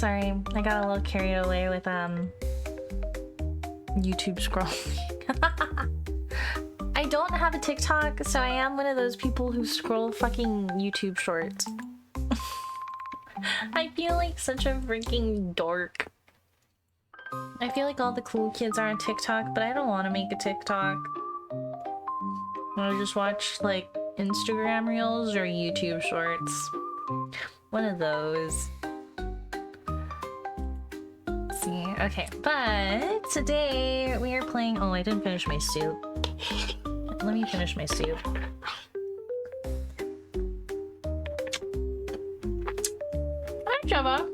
Sorry, I got a little carried away with YouTube scrolling. I don't have a TikTok, so I am one of those people who scroll fucking YouTube shorts. I feel like such a freaking dork. I feel like all the cool kids are on TikTok, but I don't want to make a TikTok. I just watch like Instagram reels or YouTube shorts. One of those. Let's see. Okay, but today we are playing. Oh, I didn't finish my soup. Let me finish my soup. Hi, Java.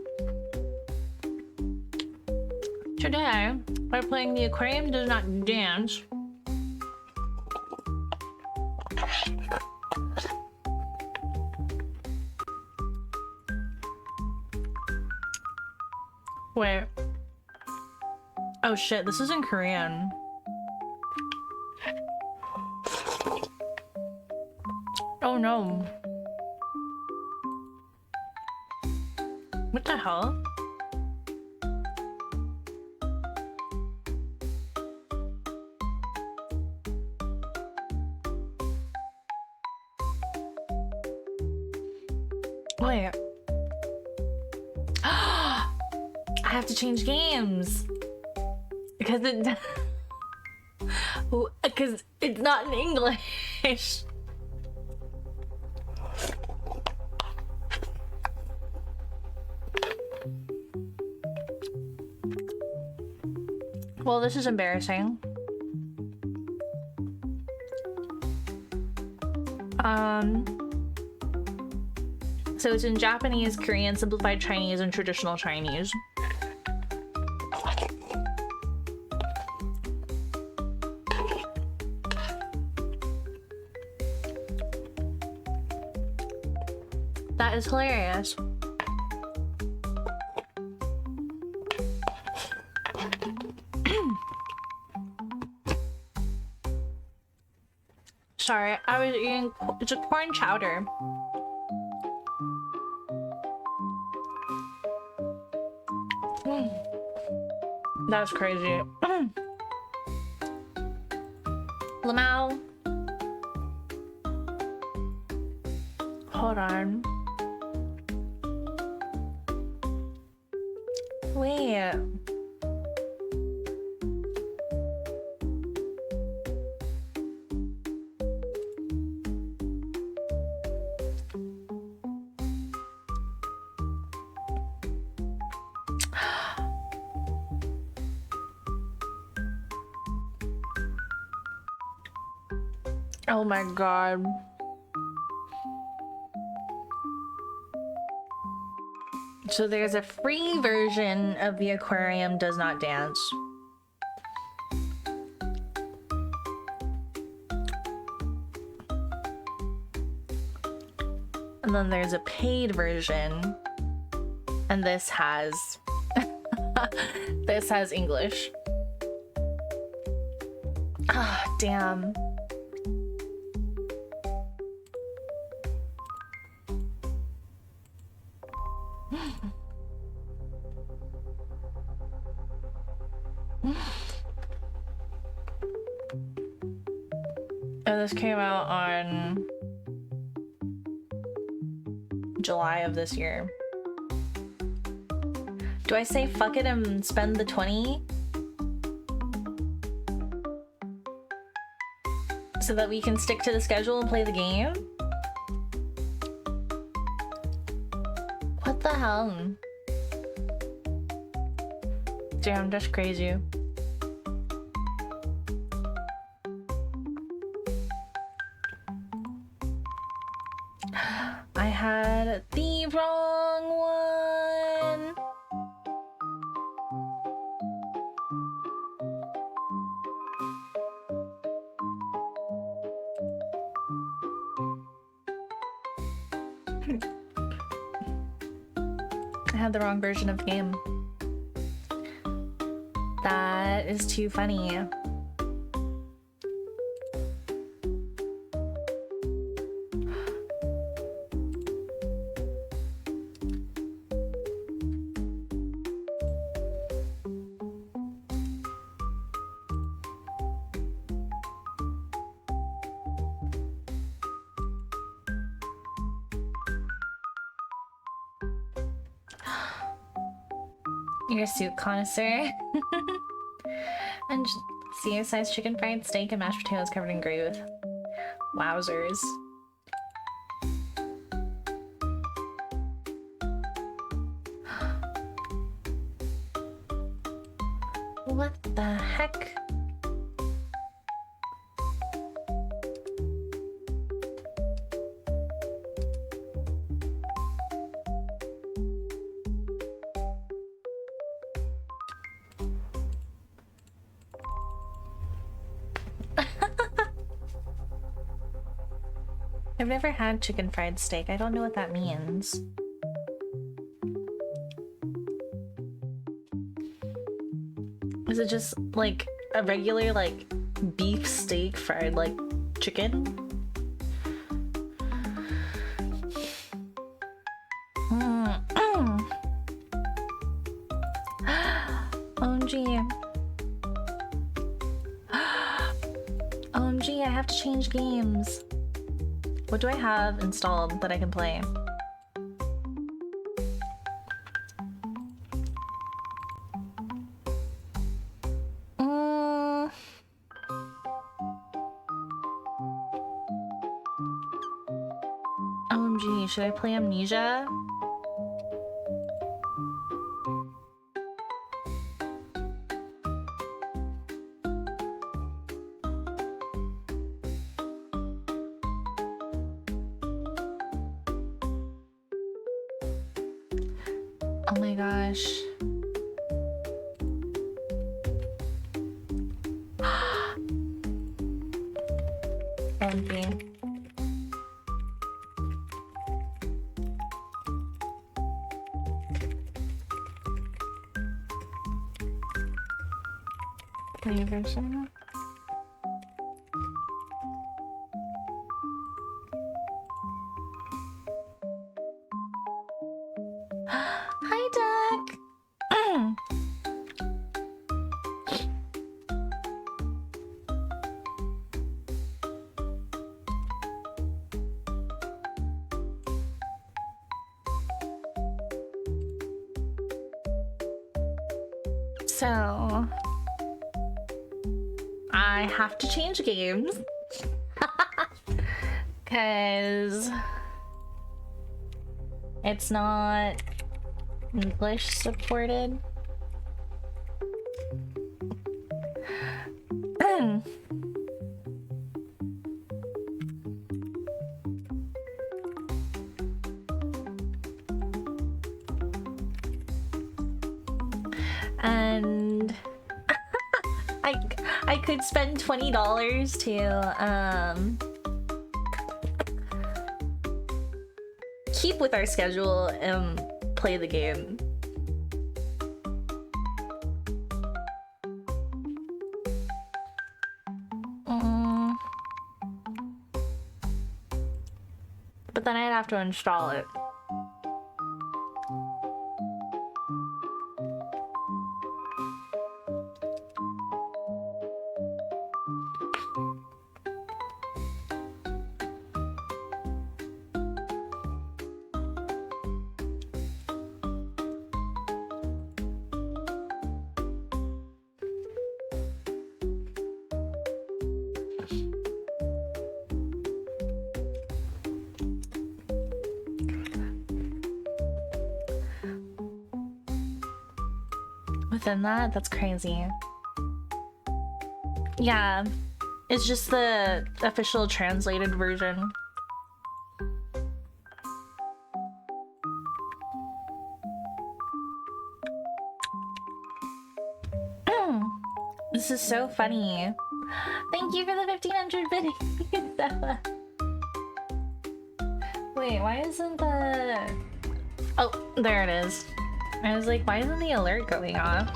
Today we're playing The Aquarium Does Not Dance. Wait. Oh shit, this is in Korean. Oh no. What the hell? Wait. I have to change games because it's not in English. Well, this is embarrassing. So it's in Japanese, Korean, Simplified Chinese, and Traditional Chinese. That is hilarious. Sorry, I was eating. It's a corn chowder. That's crazy. Lamau. Hold on. Wait. Oh my god. So there's a free version of The Aquarium Does Not Dance. And then there's a paid version. And this has this has English. Ah, damn. Oh, this came out on July of this year. Do I say fuck it and spend the 20? So that we can stick to the schedule and play the game? What the hell? Damn, that's crazy. I had the wrong one. I had the wrong version of the game. That is too funny. You're a soup connoisseur. And Caesar-sized chicken fried steak and mashed potatoes covered in gravy. Wowzers. What the heck? I've never had chicken fried steak. I don't know what that means. Is it just like a regular like beef steak fried like chicken? OMG. OMG, I have to change games. What do I have installed that I can play? OMG, should I play Amnesia? Oh my gosh. OMG. Play version. Hi, Duck. So I have to change games because it's not English supported. And I could spend $20 to keep with our schedule and play the game. But then I'd have to install it. Within that, that's crazy. Yeah, it's just the official translated version. This is so funny. Thank you for the 1500 biddies. Wait, why isn't the... Oh, there it is. I was like, why isn't the alert going off?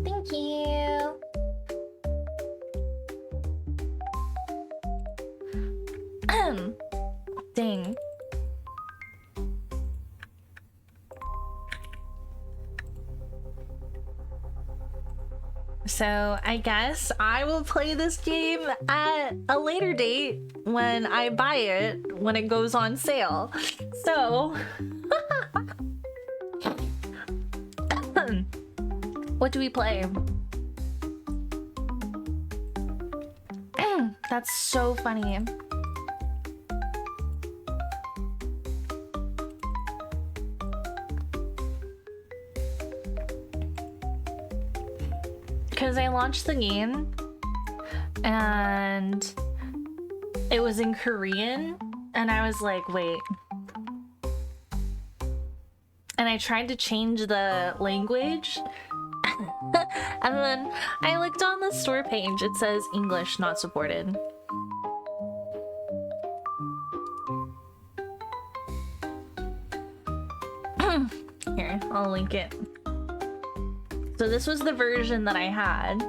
Thank you. Dang. So I guess I will play this game at a later date when I buy it, when it goes on sale. So What do we play? That's so funny. Because I launched the game and it was in Korean and I was like, wait. And I tried to change the language and then I looked on the store page. It says English not supported. Here, I'll link it. So this was the version that I had,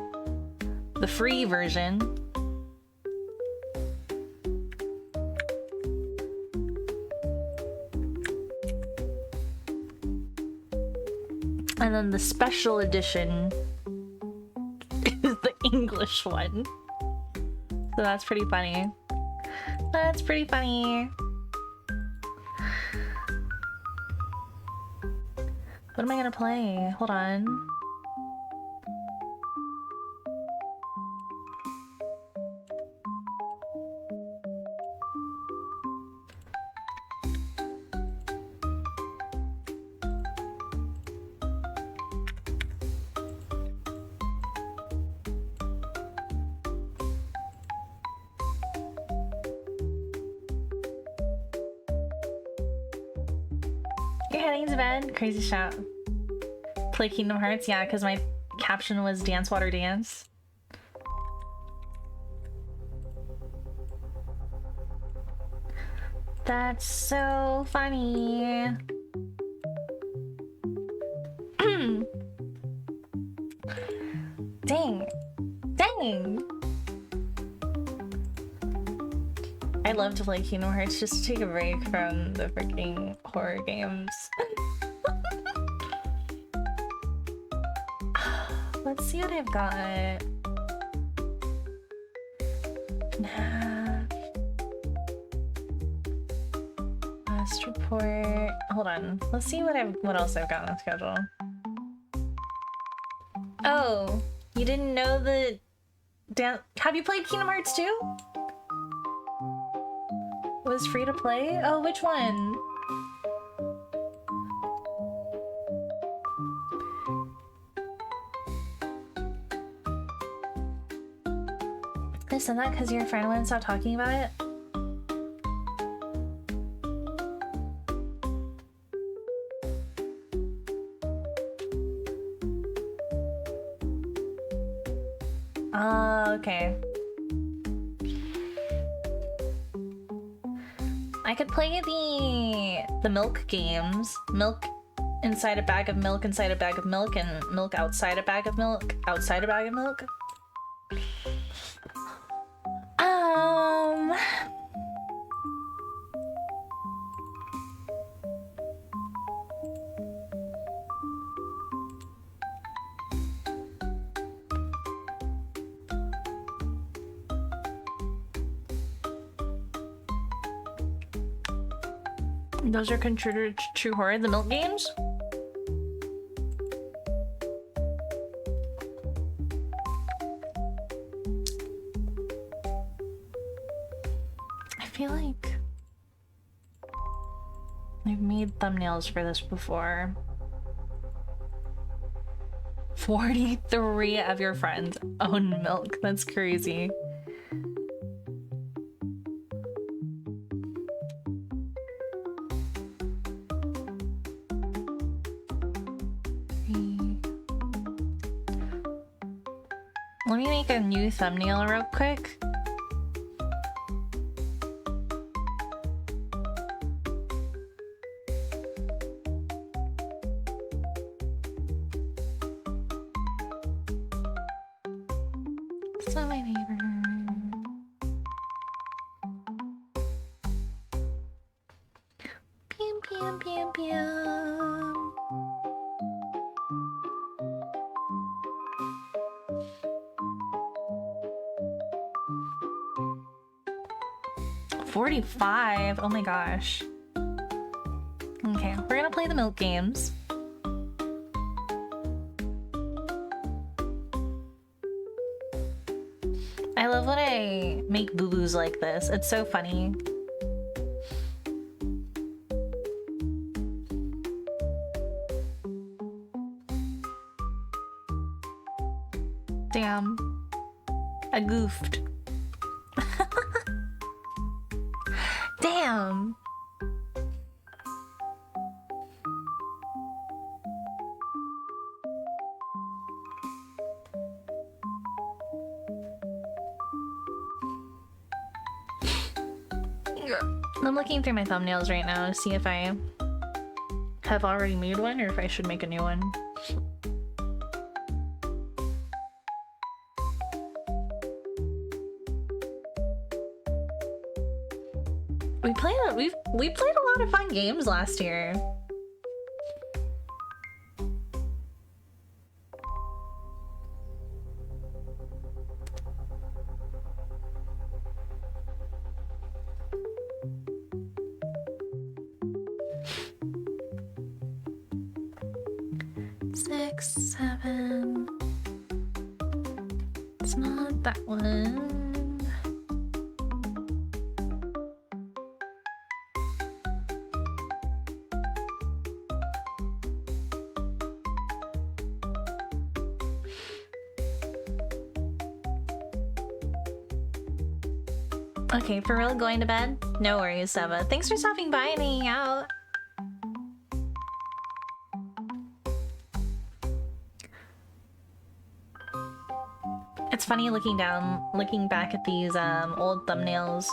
the free version. And then the special edition is the English one. So that's pretty funny. That's pretty funny. What am I gonna play? Hold on. You're heading to bed? Crazy shout. Play Kingdom Hearts? Yeah, because my caption was Dance Water Dance. That's so funny. Dang. Dang. I'd love to play Kingdom Hearts just to take a break from the freaking horror games. Let's see what I've got. Last report. Hold on. Let's see what else I've got on the schedule. Oh, you didn't know the have you played Kingdom Hearts 2? It was free to play? Oh, which one? I said that because your friend wouldn't stop talking about it? Okay. I could play the milk games. Milk inside a bag of milk inside a bag of milk, and milk outside a bag of milk outside a bag of milk. Those are considered true horror, the milk games? I feel like I've made thumbnails for this before. 43 of your friends own milk. That's crazy. Let me make a new thumbnail real quick. It's not my neighbor. Pew, pew, pew, pew. $45. Oh my gosh. Okay, we're gonna play the milk games. I love when I make boo-boos like this. It's so funny. Damn. I goofed. Damn. I'm looking through my thumbnails right now to see if I have already made one or if I should make a new one. We played a lot of fun games last year. Six, seven. It's not that one. Okay, for real, going to bed? No worries, Seba. Thanks for stopping by and hanging out. It's funny looking back at these old thumbnails.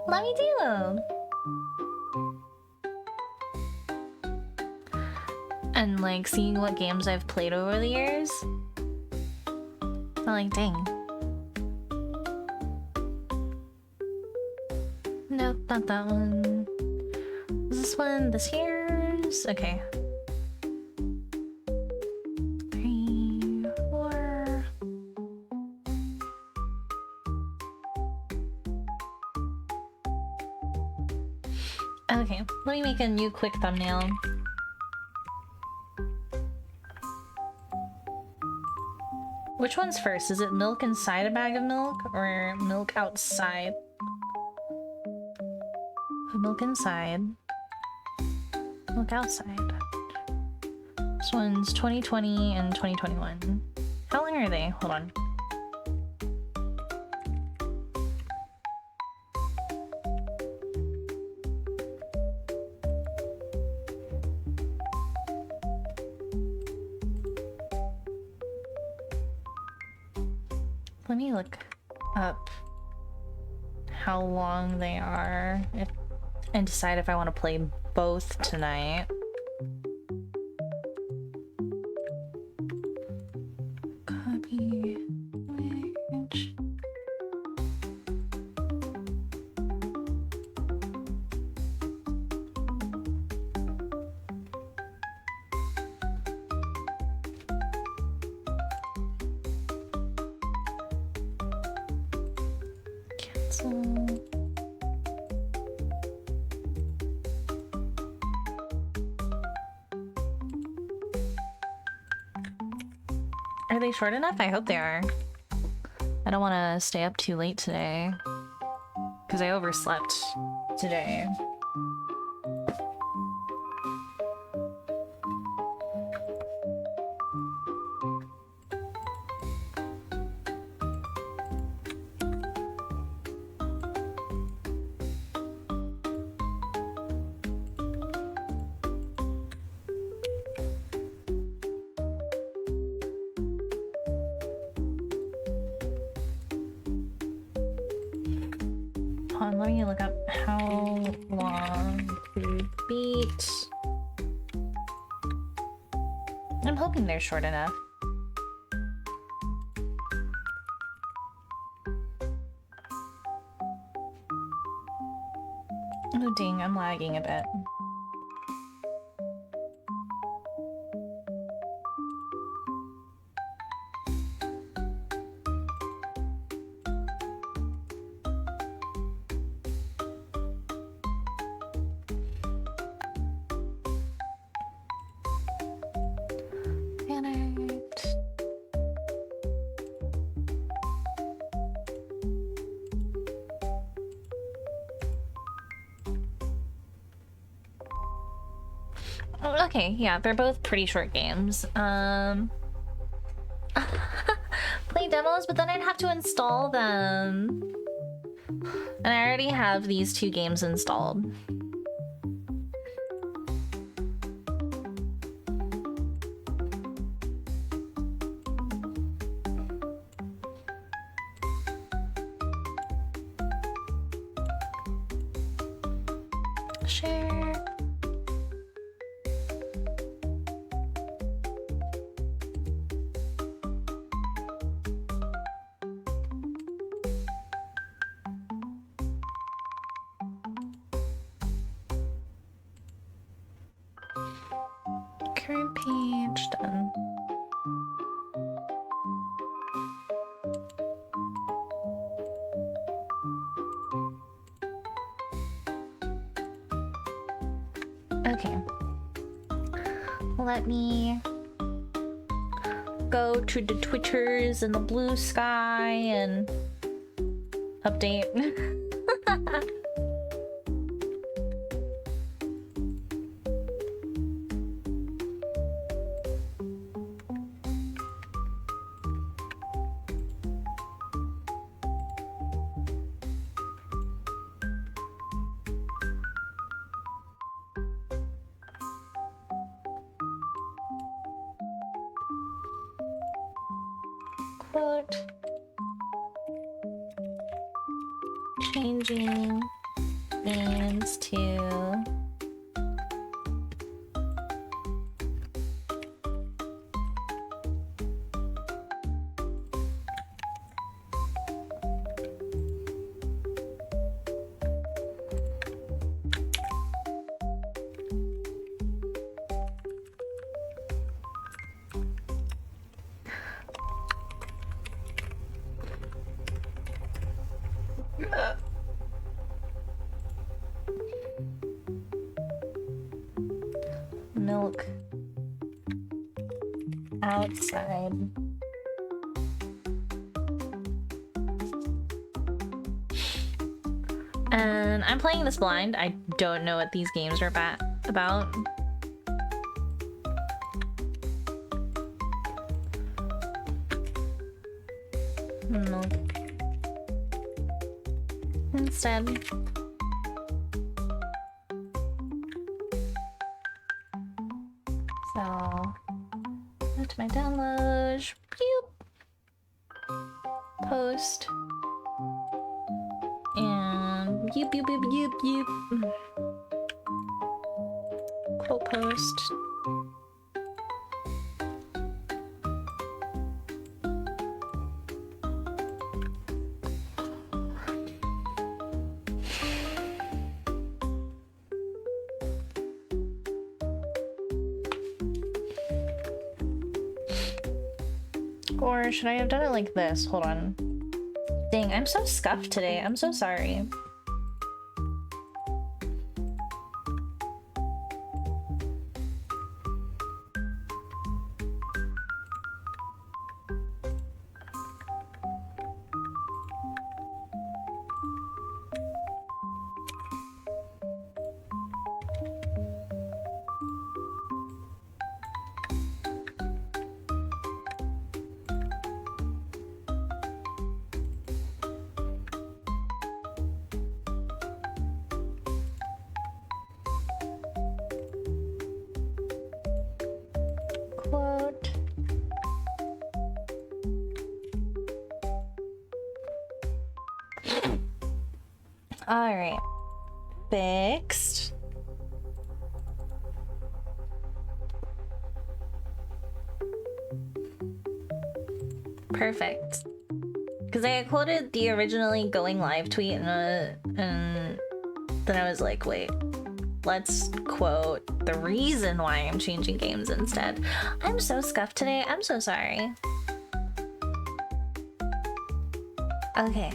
Let me do. And like seeing what games I've played over the years. I'm like, dang. Nope, not that one. Is this one this year's? Okay. 3, 4. Okay, let me make a new quick thumbnail. Which one's first? Is it milk inside a bag of milk or milk outside? Milk inside. Milk outside. This one's 2020 and 2021. How long are they? Hold on. Let me look up how long they are and decide if I want to play both tonight. Copy image. Cancel. Are they short enough? I hope they are. I don't want to stay up too late today because I overslept today. Hold on, let me look up how long to beat. I'm hoping they're short enough. Oh dang, I'm lagging a bit. Okay, yeah, they're both pretty short games. Play demos, but then I'd have to install them. And I already have these 2 games installed. Share. Current page done. Okay. Let me go to the Twitters and the blue sky and update. Quote. Changing names to milk outside. And I'm playing this blind. I don't know what these games are about. Milk. Instead. So, go to my downloads. Pew! Post. And beep, beep, beep, beep, beep. Quote post. Or should I have done it like this? Hold on. Dang, I'm so scuffed today. I'm so sorry. Quote. All right. Fixed. Perfect. Because I had quoted the originally going live tweet and then I was like, wait, let's quote the reason why I'm changing games instead. I'm so scuffed today. I'm so sorry. Okay.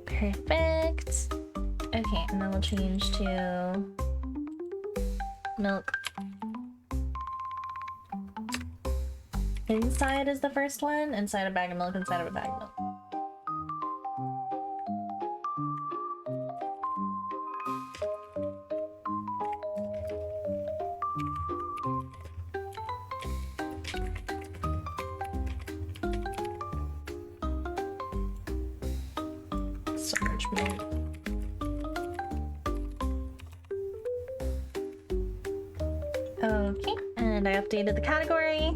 Perfect. Okay, and then we'll change to milk. Inside is the first one. Inside a bag of milk, inside of a bag of milk. attachment. Okay, and I updated the category.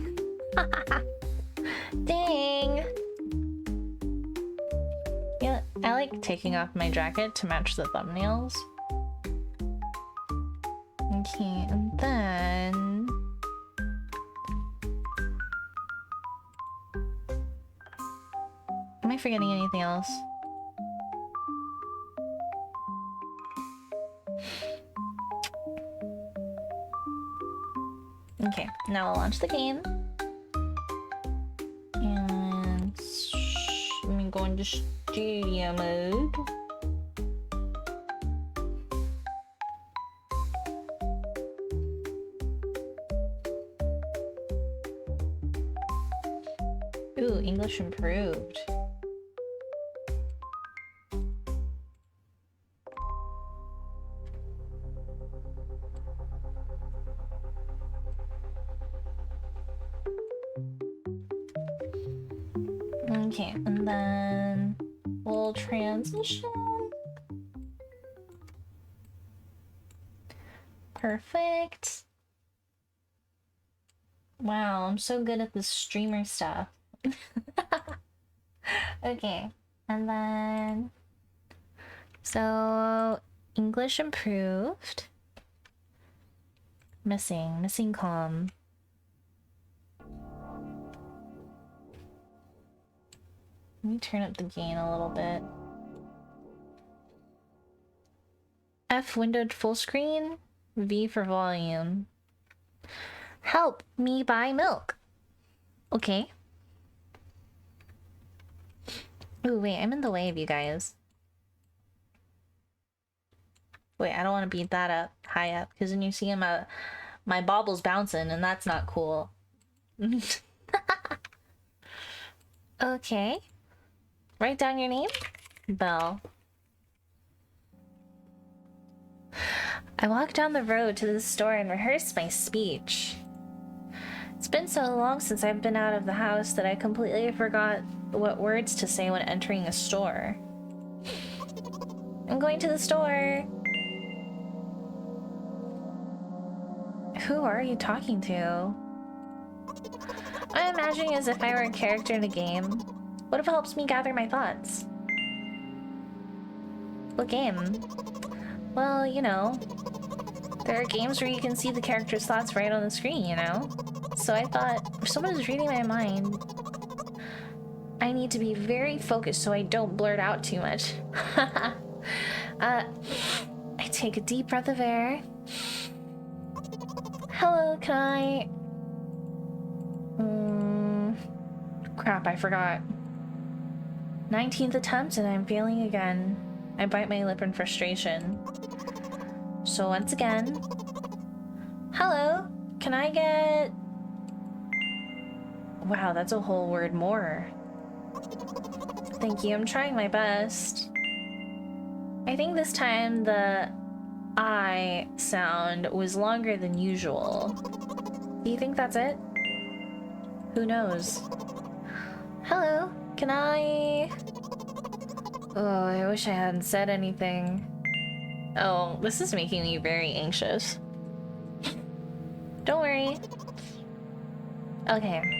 Dang! Yeah, I like taking off my jacket to match the thumbnails. Okay, and then... Am I forgetting anything else? Okay, now I'll launch the game. And let me go into studio mode. Ooh, English improved. Okay, and then we'll transition. Perfect. Wow, I'm so good at this streamer stuff. Okay, and then so English improved. Missing comm. Let me turn up the gain a little bit. F windowed full screen, V for volume. Help me buy milk. Okay. Ooh, wait, I'm in the way of you guys. Wait, I don't want to beat that up high up because then you see my bobble's bouncing and that's not cool. Okay. Write down your name. Belle. I walked down the road to the store and rehearsed my speech. It's been so long since I've been out of the house that I completely forgot what words to say when entering a store. I'm going to the store. Who are you talking to? I'm imagining as if I were a character in a game. What if it helps me gather my thoughts? What game? Well, you know, there are games where you can see the character's thoughts right on the screen, you know? So I thought, if someone is reading my mind, I need to be very focused so I don't blurt out too much. I take a deep breath of air. Hello, can I... Crap, I forgot. 19th attempt and I'm failing again. I bite my lip in frustration. So once again... Hello, can I get... Wow, that's a whole word more. Thank you, I'm trying my best. I think this time the I sound was longer than usual. Do you think that's it? Who knows? Hello, can I... Oh, I wish I hadn't said anything. Oh, this is making me very anxious. Don't worry. Okay.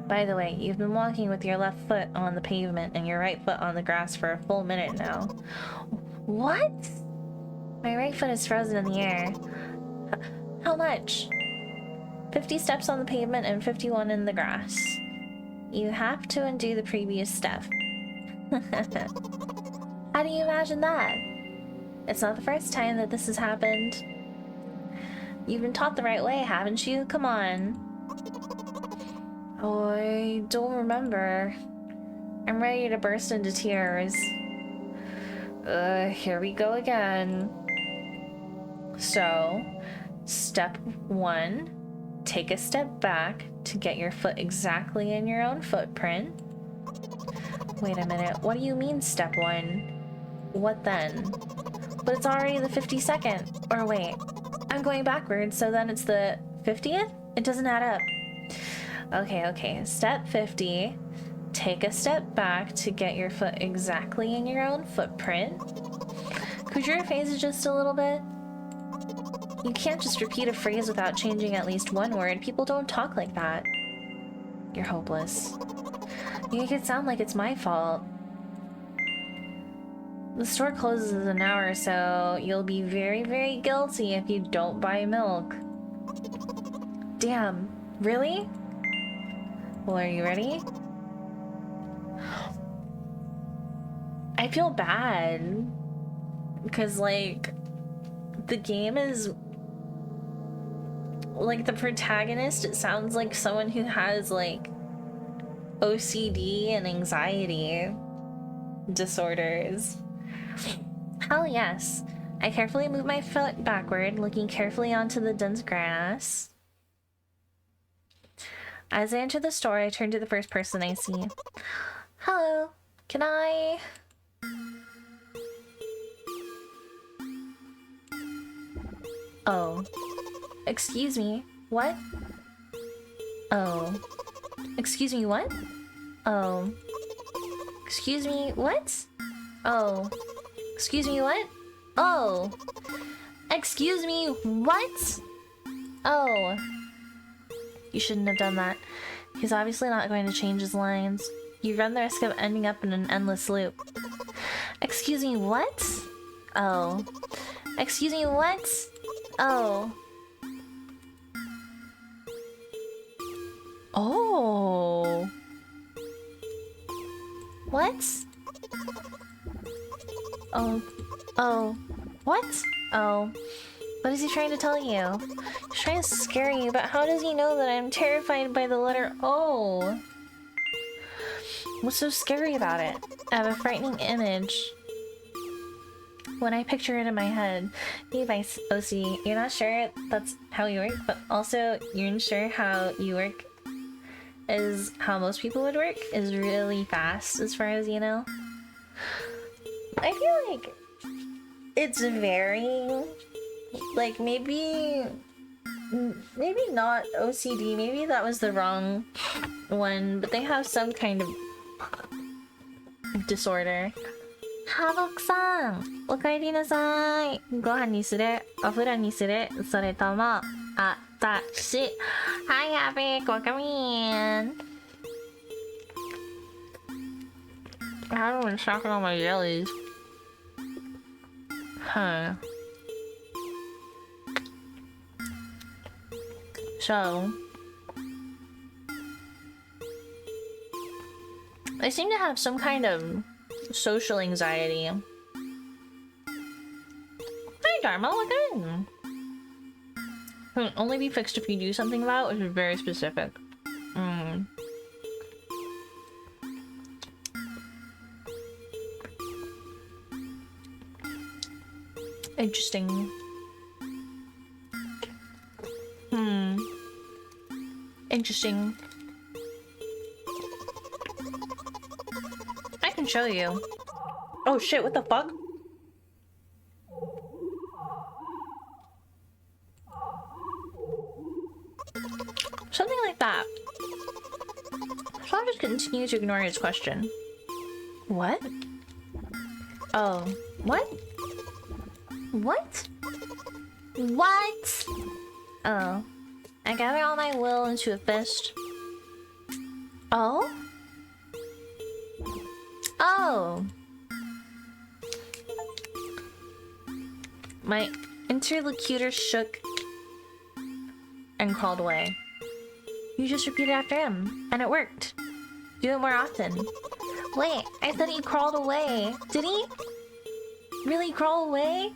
By the way, you've been walking with your left foot on the pavement and your right foot on the grass for a full minute now. What? My right foot is frozen in the air. How much? 50 steps on the pavement and 51 in the grass. You have to undo the previous step. How do you imagine that? It's not the first time that this has happened. You've been taught the right way, haven't you? Come on. Oh, I don't remember. I'm ready to burst into tears. Here we go again. So, step 1, take a step back to get your foot exactly in your own footprint. Wait a minute, what do you mean step 1? What then? But it's already the 52nd. Or wait, I'm going backwards, so then it's the 50th? It doesn't add up. Okay, step 50. take a step back to get your foot exactly in your own footprint. Could you rephrase it just a little bit? You can't just repeat a phrase without changing at least one word. People don't talk like that. You're hopeless. You make it sound like it's my fault. The store closes in an hour, so you'll be very, very guilty if you don't buy milk. Damn, really? Well, are you ready? I feel bad. Because, like, the game is... Like, the protagonist, it sounds like someone who has, like, OCD and anxiety disorders. Hell yes. I carefully move my foot backward, looking carefully onto the dense grass. As I enter the store, I turn to the first person I see. Hello, can I... Oh. Excuse me, what? Oh. Excuse me, what? Oh. Excuse me, what? Oh. Excuse me, what? Oh. Excuse me, what? Oh. You shouldn't have done that. He's obviously not going to change his lines. You run the risk of ending up in an endless loop. Excuse me, what? Oh. Excuse me, what? Oh. Oh. What? Oh. Oh. What? Oh. What is he trying to tell you? He's trying to scare you, but how does he know that I'm terrified by the letter O? What's so scary about it? I have a frightening image when I picture it in my head. Levi OC, you're not sure that's how you work, but also you're not sure how you work is how most people would work, is really fast as far as you know. I feel like it's very, like, maybe not OCD, maybe that was the wrong one, but they have some kind of disorder. ハボクさん、お帰りなさい。ご飯にする？お風呂にする？それとも、あたし。Hi, Happy, welcome in. I haven't been snacking on my jellies. Huh. So, I seem to have some kind of social anxiety. Hi, Dharma, look in. Can only be fixed if you do something about it, which is very specific. Interesting. Interesting. I can show you. Oh shit, what the fuck? Something like that. So I'll just continue to ignore his question. What? Oh. What? What? What? Oh. I gather all my will into a fist. Oh? Oh. My interlocutor shook and crawled away. You just repeated after him, and it worked. Do it more often. Wait, I said he crawled away. Did he? Really crawl away?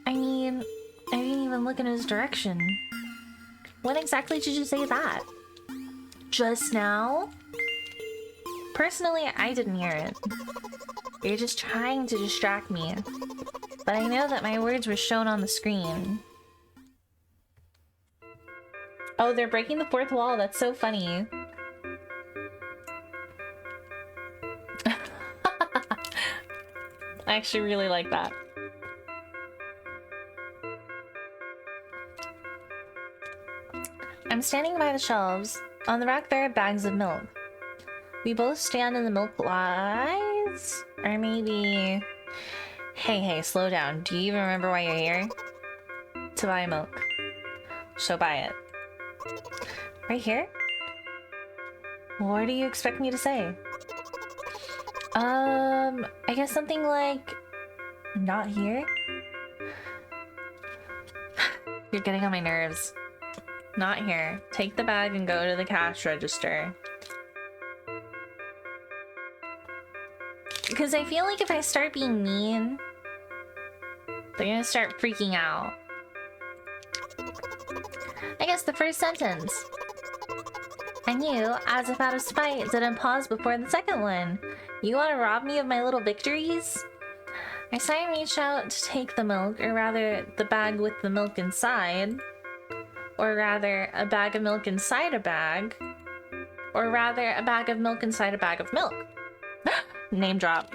I mean, I didn't even look in his direction. When exactly did you say that? Just now? Personally, I didn't hear it. You're just trying to distract me. But I know that my words were shown on the screen. Oh, they're breaking the fourth wall. That's so funny. I actually really like that. I'm standing by the shelves. On the rack there are bags of milk. We both stand in the milk lies? Or maybe... Hey, slow down. Do you even remember why you're here? To buy milk. So buy it. Right here? What do you expect me to say? I guess something like... Not here? You're getting on my nerves. Not here. Take the bag and go to the cash register. Because I feel like if I start being mean, they're gonna start freaking out. I guess the first sentence. And you, as if out of spite, didn't pause before the second one. You want to rob me of my little victories? I saw you reach out to take the milk, or rather, the bag with the milk inside. Or rather, a bag of milk inside a bag. Or rather, a bag of milk inside a bag of milk. Name drop.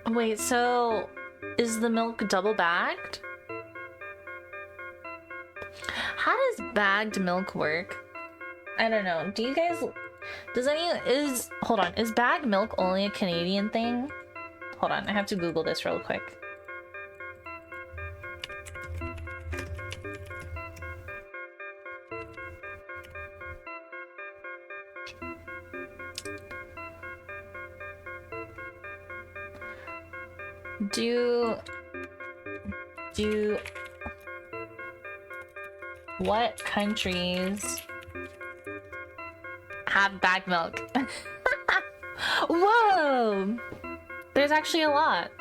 Wait, so is the milk double bagged? How does bagged milk work? I don't know. Do you guys... Hold on. Is bagged milk only a Canadian thing? Hold on. I have to Google this real quick. What countries have bagged milk? Whoa! There's actually a lot.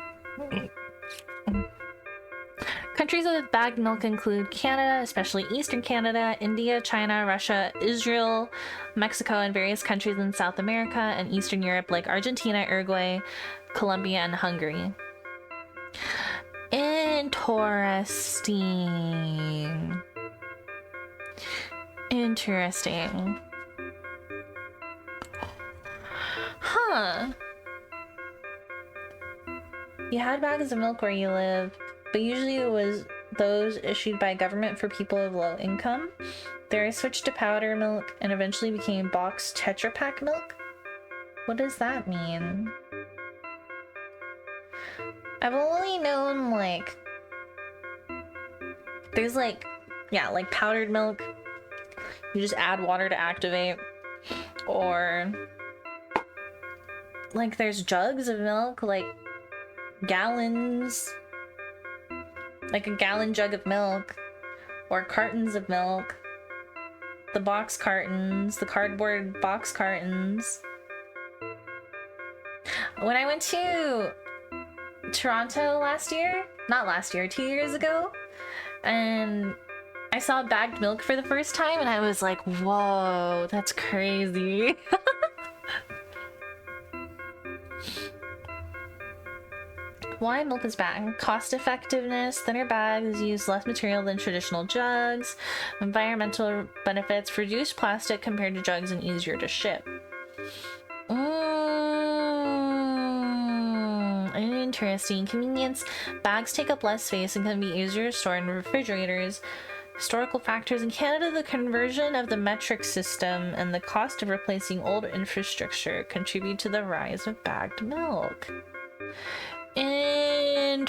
Countries with bagged milk include Canada, especially Eastern Canada, India, China, Russia, Israel, Mexico, and various countries in South America and Eastern Europe like Argentina, Uruguay, Colombia, and Hungary. Interesting. Interesting. Huh. You had bags of milk where you live, but usually it was those issued by government for people of low income. There I switched to powder milk and eventually became boxed Tetra Pak milk. What does that mean? I've only known like... There's like... Yeah, like powdered milk. You just add water to activate. Or... Like there's jugs of milk, like gallons. Like a gallon jug of milk. Or cartons of milk. The box cartons, the cardboard box cartons. When I went to Toronto last year, not last year, 2 years ago, and I saw bagged milk for the first time and I was like, whoa, that's crazy. Why milk is bagged? Cost effectiveness, thinner bags use less material than traditional jugs, environmental benefits, reduced plastic compared to jugs and easier to ship. Interesting. Convenience. Bags take up less space and can be easier to store in refrigerators. Historical factors. In Canada, the conversion of the metric system and the cost of replacing old infrastructure contribute to the rise of bagged milk. Interesting.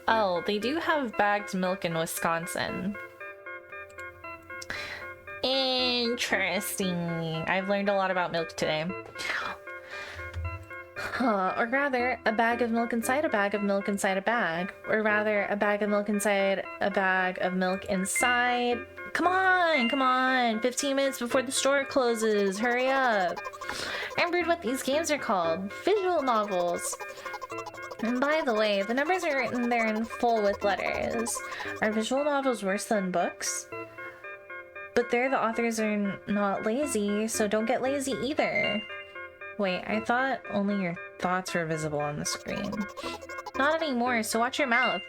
Oh, they do have bagged milk in Wisconsin. Interesting. I've learned a lot about milk today. Or rather, a bag of milk inside a bag of milk inside a bag. Or rather, a bag of milk inside a bag of milk inside... Come on! 15 minutes before the store closes. Hurry up. I remembered what these games are called. Visual novels. And by the way, the numbers are written there in full with letters. Are visual novels worse than books? But there the authors are not lazy, so don't get lazy either. Wait, I thought only your thoughts were visible on the screen. Not anymore, so watch your mouth.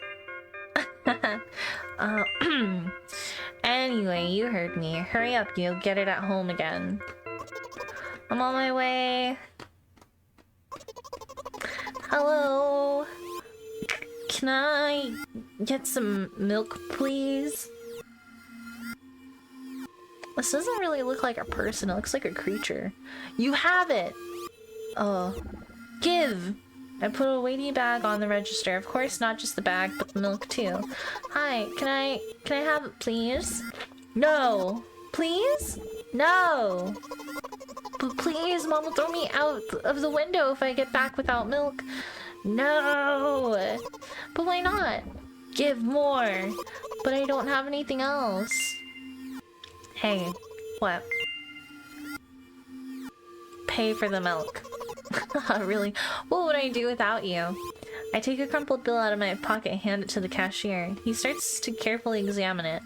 Anyway, you heard me. Hurry up, you'll get it at home again. I'm on my way. Hello. Can I get some milk, please? This doesn't really look like a person, it looks like a creature. You have it! Oh. Give! I put a weighty bag on the register. Of course, not just the bag, but the milk too. Hi, can I have it, please? No! Please? No! But please, Mom will throw me out of the window if I get back without milk. No! But why not? Give more! But I don't have anything else. Hey, what? Pay for the milk. Really? What would I do without you? I take a crumpled bill out of my pocket and hand it to the cashier. He starts to carefully examine it.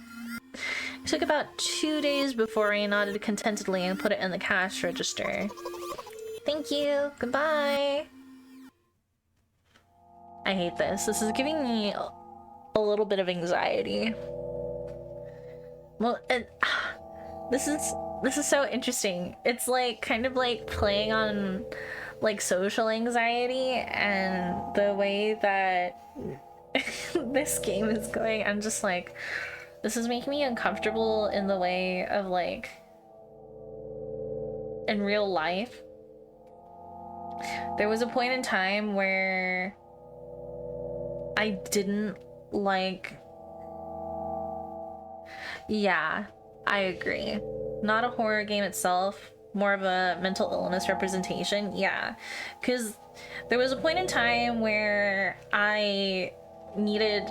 It took about 2 days before I nodded contentedly and put it in the cash register. Thank you. Goodbye. I hate this. This is giving me a little bit of anxiety. Well, this is so interesting. It's like kind of like playing on like social anxiety, and the way that this game is going, I'm just like, this is making me uncomfortable in the way of like in real life. There was a point in time where I didn't like, yeah, I agree. Not a horror game itself, more of a mental illness representation. Yeah, because there was a point in time where I needed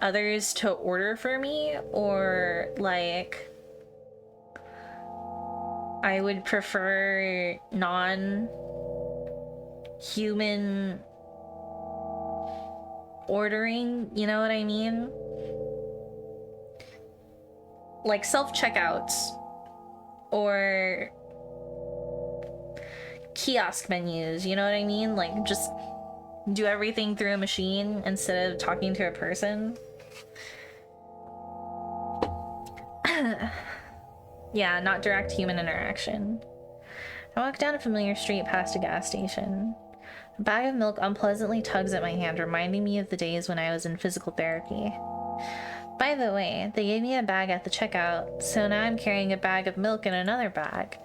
others to order for me, or like I would prefer non-human ordering, you know what I mean? Like self-checkouts or kiosk menus, you know what I mean? Like just do everything through a machine instead of talking to a person. Yeah, not direct human interaction. I walk down a familiar street past a gas station. A bag of milk unpleasantly tugs at my hand, reminding me of the days when I was in physical therapy. By the way, they gave me a bag at the checkout, so now I'm carrying a bag of milk in another bag.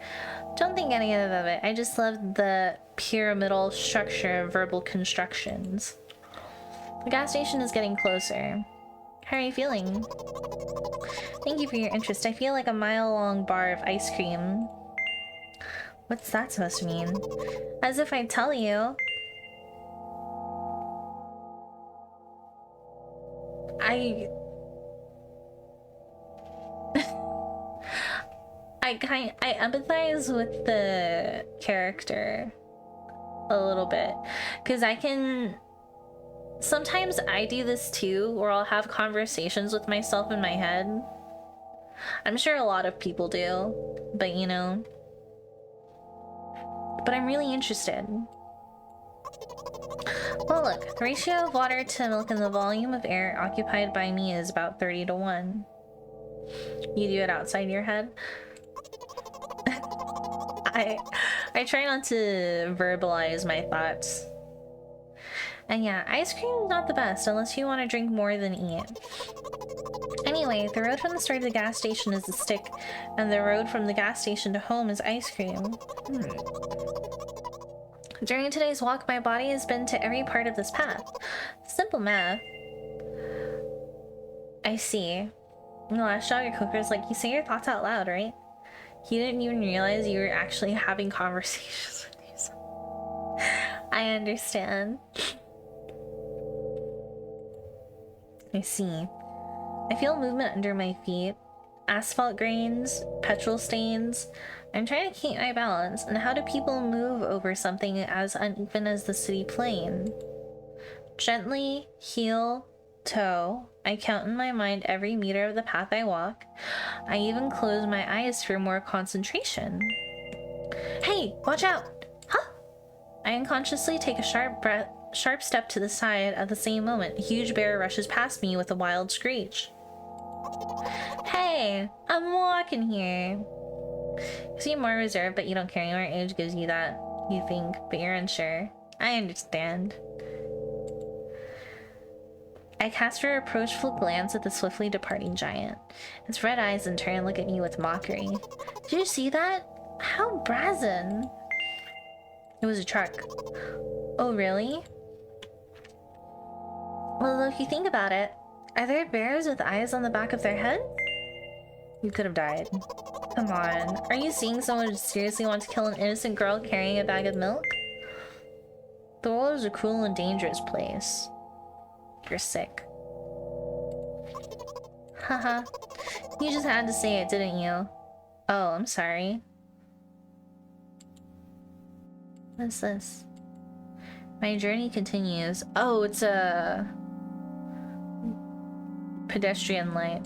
Don't think any of it. I just love the pyramidal structure of verbal constructions. The gas station is getting closer. How are you feeling? Thank you for your interest. I feel like a mile-long bar of ice cream. What's that supposed to mean? As if I'd tell you. I empathize with the character a little bit, because sometimes I do this too, where I'll have conversations with myself in my head. I'm sure a lot of people do, but you know. But I'm really interested. Well, look, the ratio of water to milk and the volume of air occupied by me is about 30-1. You do it outside your head? I try not to verbalize my thoughts. And yeah, ice cream is not the best unless you want to drink more than eat. Anyway, the road from the store to the gas station is a stick, and the road from the gas station to home is ice cream. During today's walk, my body has been to every part of this path. Simple math. I see. The last Jogger Cooker's like, you say your thoughts out loud, right? He didn't even realize you were actually having conversations with yourself. I understand. I see. I feel movement under my feet. Asphalt grains, petrol stains. I'm trying to keep my balance. And how do people move over something as uneven as the city plain? Gently, heel, toe. I count in my mind every meter of the path I walk. I even close my eyes for more concentration. Hey, watch out! Huh? I unconsciously take a sharp step to the side. At the same moment, a huge bear rushes past me with a wild screech. Hey, I'm walking here. You seem more reserved, but you don't care anymore. Age gives you that, you think, but you're unsure. I understand. I cast a reproachful glance at the swiftly departing giant. Its red eyes in turn look at me with mockery. Did you see that? How brazen! It was a truck. Oh, really? Well, if you think about it, are there bears with eyes on the back of their head? You could have died. Come on. Are you seeing someone who seriously wants to kill an innocent girl carrying a bag of milk? The world is a cruel and dangerous place. You're sick. Haha. You just had to say it, didn't you? Oh, I'm sorry. What is this? My journey continues. Oh, it's a pedestrian light.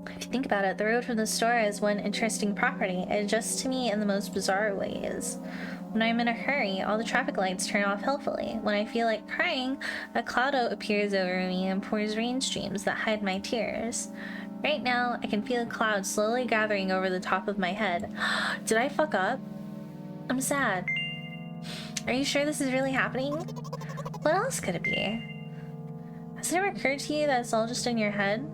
If you think about it, the road from the store is one interesting property. It adjusts to me in the most bizarre ways. When I'm in a hurry, all the traffic lights turn off helpfully. When I feel like crying, a cloud appears over me and pours rain streams that hide my tears. Right now, I can feel a cloud slowly gathering over the top of my head. Did I fuck up? I'm sad. Are you sure this is really happening? What else could it be? Has it ever occurred to you that it's all just in your head?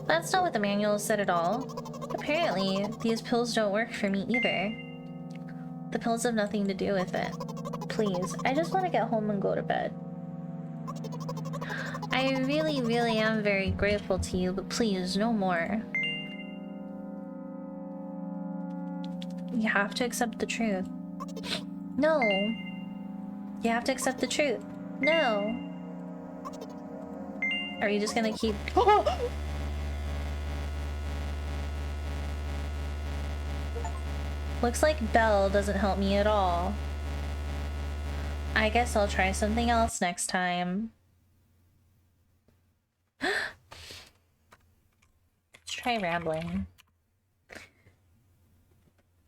That's not what the manual said at all. Apparently, these pills don't work for me either. The pills have nothing to do with it. Please, I just want to get home and go to bed. I really, really am very grateful to you, but please, no more. You have to accept the truth. No. You have to accept the truth. No. Are you just gonna keep... Looks like Belle doesn't help me at all. I guess I'll try something else next time. Let's try rambling.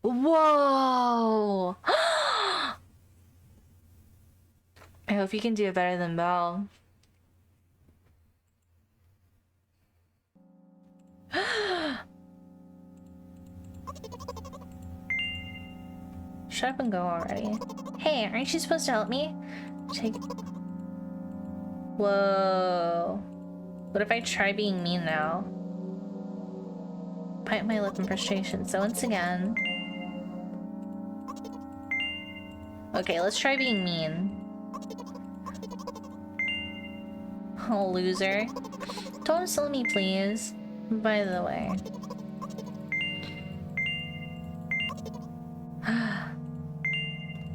Whoa! I hope you can do it better than Belle. Shut up and go already. Hey, aren't you supposed to help me? Take... Whoa. What if I try being mean now? Bite my lip in frustration. So once again... Okay, let's try being mean. Oh, loser. Don't insult me, please. By the way.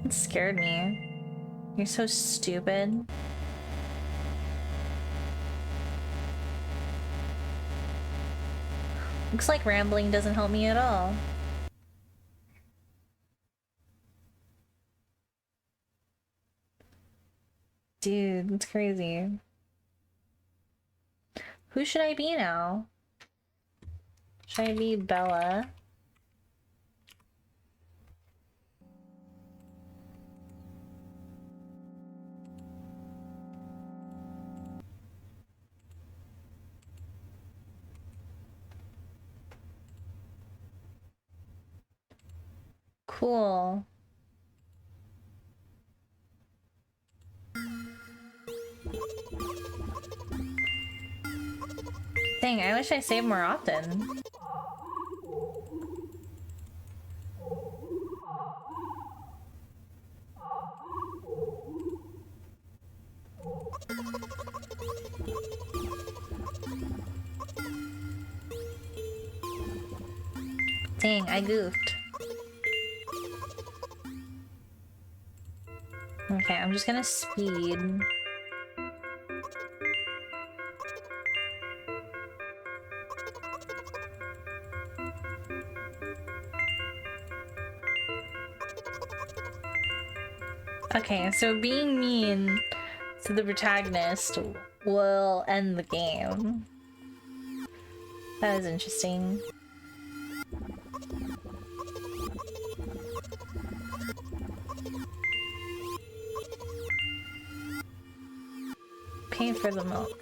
It scared me. You're so stupid. Looks like rambling doesn't help me at all. Dude, it's crazy. Who should I be now? Should I be Bella? Cool. Dang, I wish I saved more often. Dang, I goofed. Okay, I'm just gonna speed. Okay, so being mean to the protagonist will end the game. That is interesting. Pay for the milk.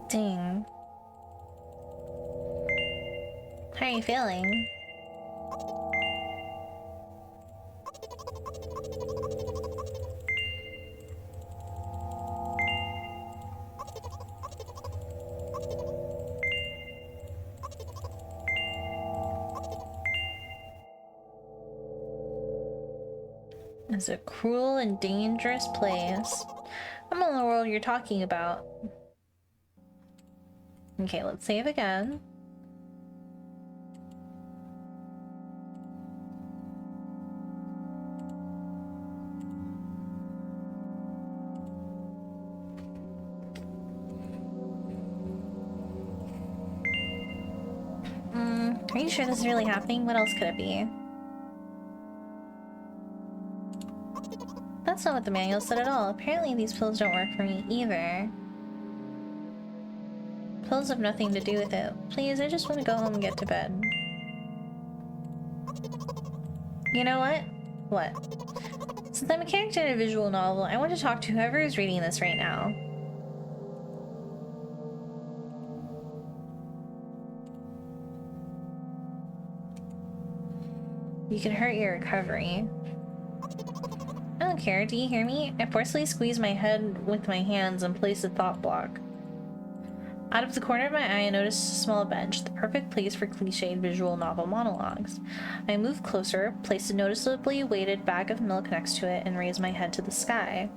Dang. How are you feeling? It's a cruel and dangerous place. I'm in the world you're talking about. Okay, let's save again. Are you sure this is really happening? What else could it be? That's not what the manual said at all. Apparently these pills don't work for me either. Pills have nothing to do with it. Please, I just want to go home and get to bed. You know what? What? Since I'm a character in a visual novel, I want to talk to whoever is reading this right now. You can hurt your recovery. I don't care, do you hear me? I forcefully squeeze my head with my hands and place a thought block. Out of the corner of my eye, I notice a small bench, the perfect place for cliched visual novel monologues. I move closer, place a noticeably weighted bag of milk next to it, and raise my head to the sky.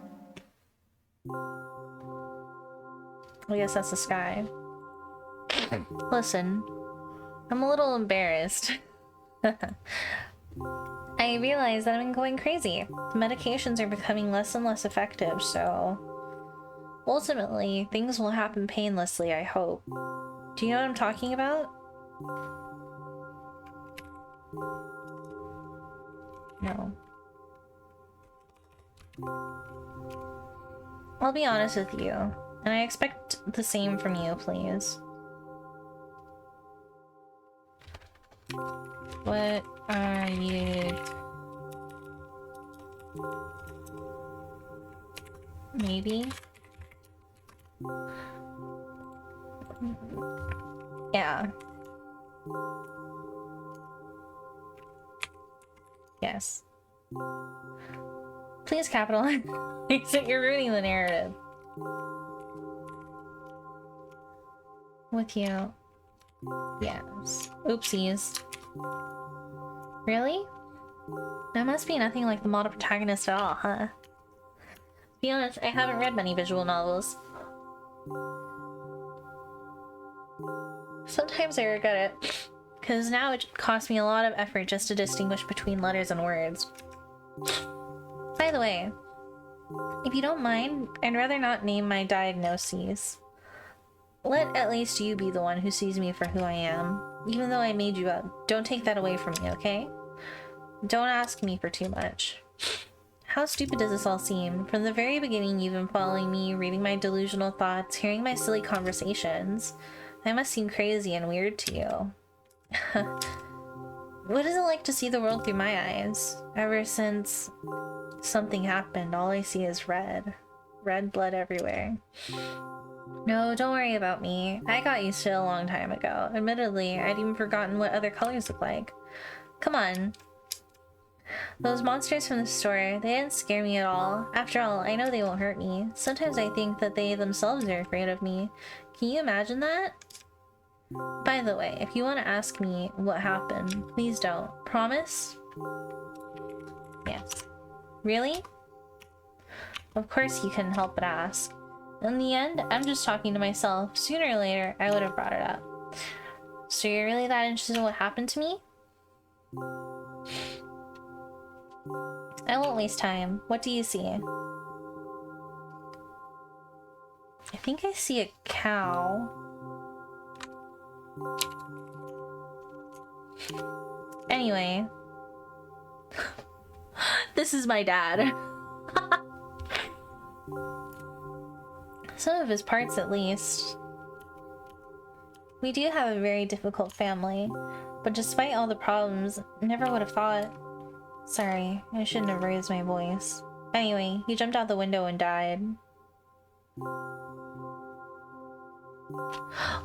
I guess that's the sky. Listen, I'm a little embarrassed. I realize that I'm going crazy. The medications are becoming less and less effective, so... ultimately, things will happen painlessly, I hope. Do you know what I'm talking about? No. I'll be honest with you, and I expect the same from you, please. What are you... maybe? Yeah. Yes. Please capitalize. You're ruining the narrative. With you. Yes. Oopsies. Really? That must be nothing like the model protagonist at all, huh? To be honest, I haven't read many visual novels. Sometimes I regret it, because now it costs me a lot of effort just to distinguish between letters and words. By the way, if you don't mind, I'd rather not name my diagnoses. Let at least you be the one who sees me for who I am. Even though I made you up, don't take that away from me, okay? Don't ask me for too much. How stupid does this all seem? From the very beginning, you've been following me, reading my delusional thoughts, hearing my silly conversations. I must seem crazy and weird to you. What is it like to see the world through my eyes? Ever since something happened, all I see is red. Red blood everywhere. No, don't worry about me. I got used to it a long time ago. Admittedly, I'd even forgotten what other colors look like. Come on. Those monsters from the store, they didn't scare me at all. After all, I know they won't hurt me. Sometimes I think that they themselves are afraid of me. Can you imagine that? By the way, if you want to ask me what happened, please don't. Promise? Yes. Really? Of course you couldn't help but ask. In the end, I'm just talking to myself. Sooner or later, I would have brought it up. So you're really that interested in what happened to me? I won't waste time. What do you see? I think I see a cow. Anyway. This is my dad. Some of his parts, at least. We do have a very difficult family, but despite all the problems, never would have thought... Sorry, I shouldn't have raised my voice. Anyway, he jumped out the window and died.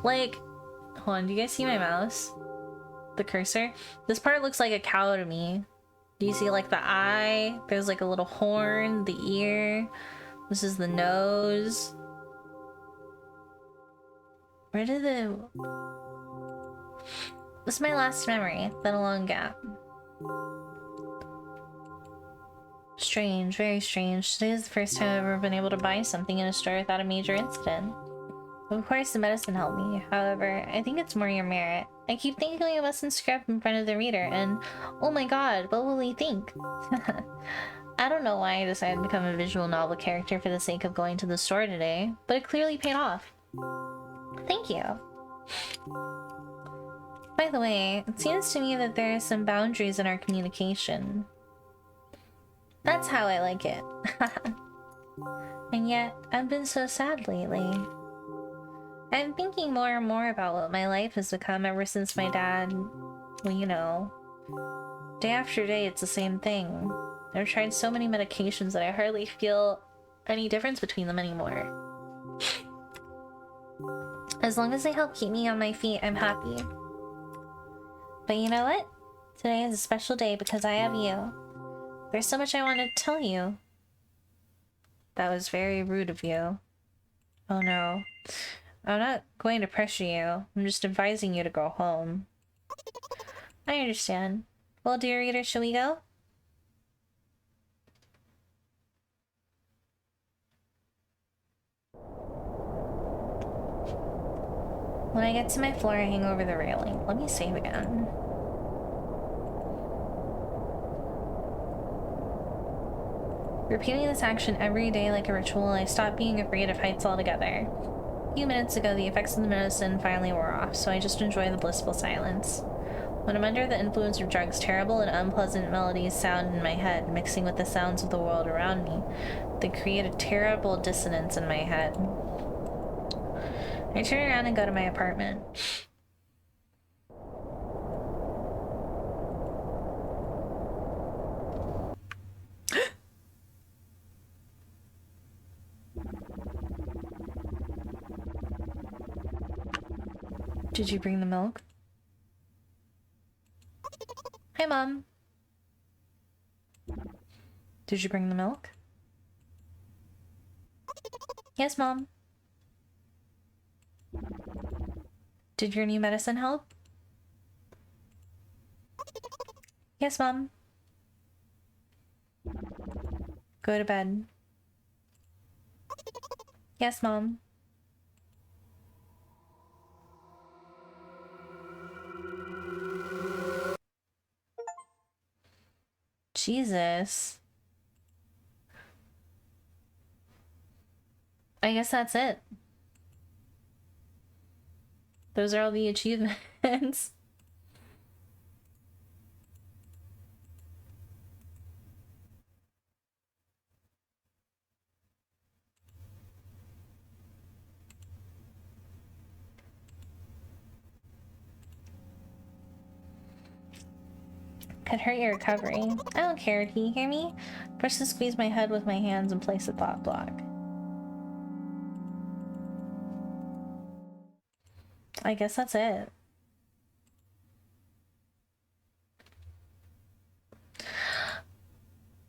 Like, hold on, do you guys see my mouse? The cursor? This part looks like a cow to me. Do you see like the eye? There's like a little horn, the ear. This is the nose. Where did the... This is my last memory. Then a long gap. Strange, very strange. Today is the first time I've ever been able to buy something in a store without a major incident. Of course, the medicine helped me. However, I think it's more your merit. I keep thinking I mustn't screw up in front of the reader, and oh my god, what will he think? I don't know why I decided to become a visual novel character for the sake of going to the store today, but it clearly paid off. Thank you. By the way, it seems to me that there are some boundaries in our communication. That's how I like it. And yet, I've been so sad lately. I'm thinking more and more about what my life has become ever since my dad... Well, you know. Day after day, it's the same thing. I've tried so many medications that I hardly feel any difference between them anymore. As long as they help keep me on my feet, I'm happy. But you know what? Today is a special day because I have you. There's so much I want to tell you. That was very rude of you. Oh no. I'm not going to pressure you. I'm just advising you to go home. I understand. Well, dear reader, shall we go? When I get to my floor, I hang over the railing. Let me save again. Repeating this action every day like a ritual, I stopped being afraid of heights altogether. A few minutes ago, the effects of the medicine finally wore off, so I just enjoy the blissful silence. When I'm under the influence of drugs, terrible and unpleasant melodies sound in my head, mixing with the sounds of the world around me. They create a terrible dissonance in my head. I turn around and go to my apartment. Did you bring the milk? Hi, Mom. Did you bring the milk? Yes, Mom. Did your new medicine help? Yes, Mom. Go to bed. Yes, Mom. Jesus. I guess that's it. Those are all the achievements. Could hurt your recovery. I don't care, can you hear me? Push and squeeze my head with my hands and place a thought block. I guess that's it.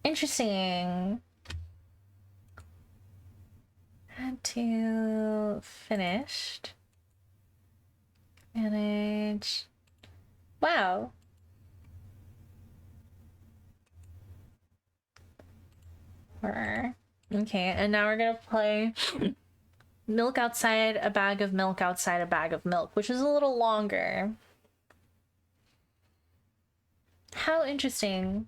Interesting. Had to finished. Manage. Wow. Okay, and now we're gonna play milk outside a bag of milk outside a bag of milk, which is a little longer. How interesting.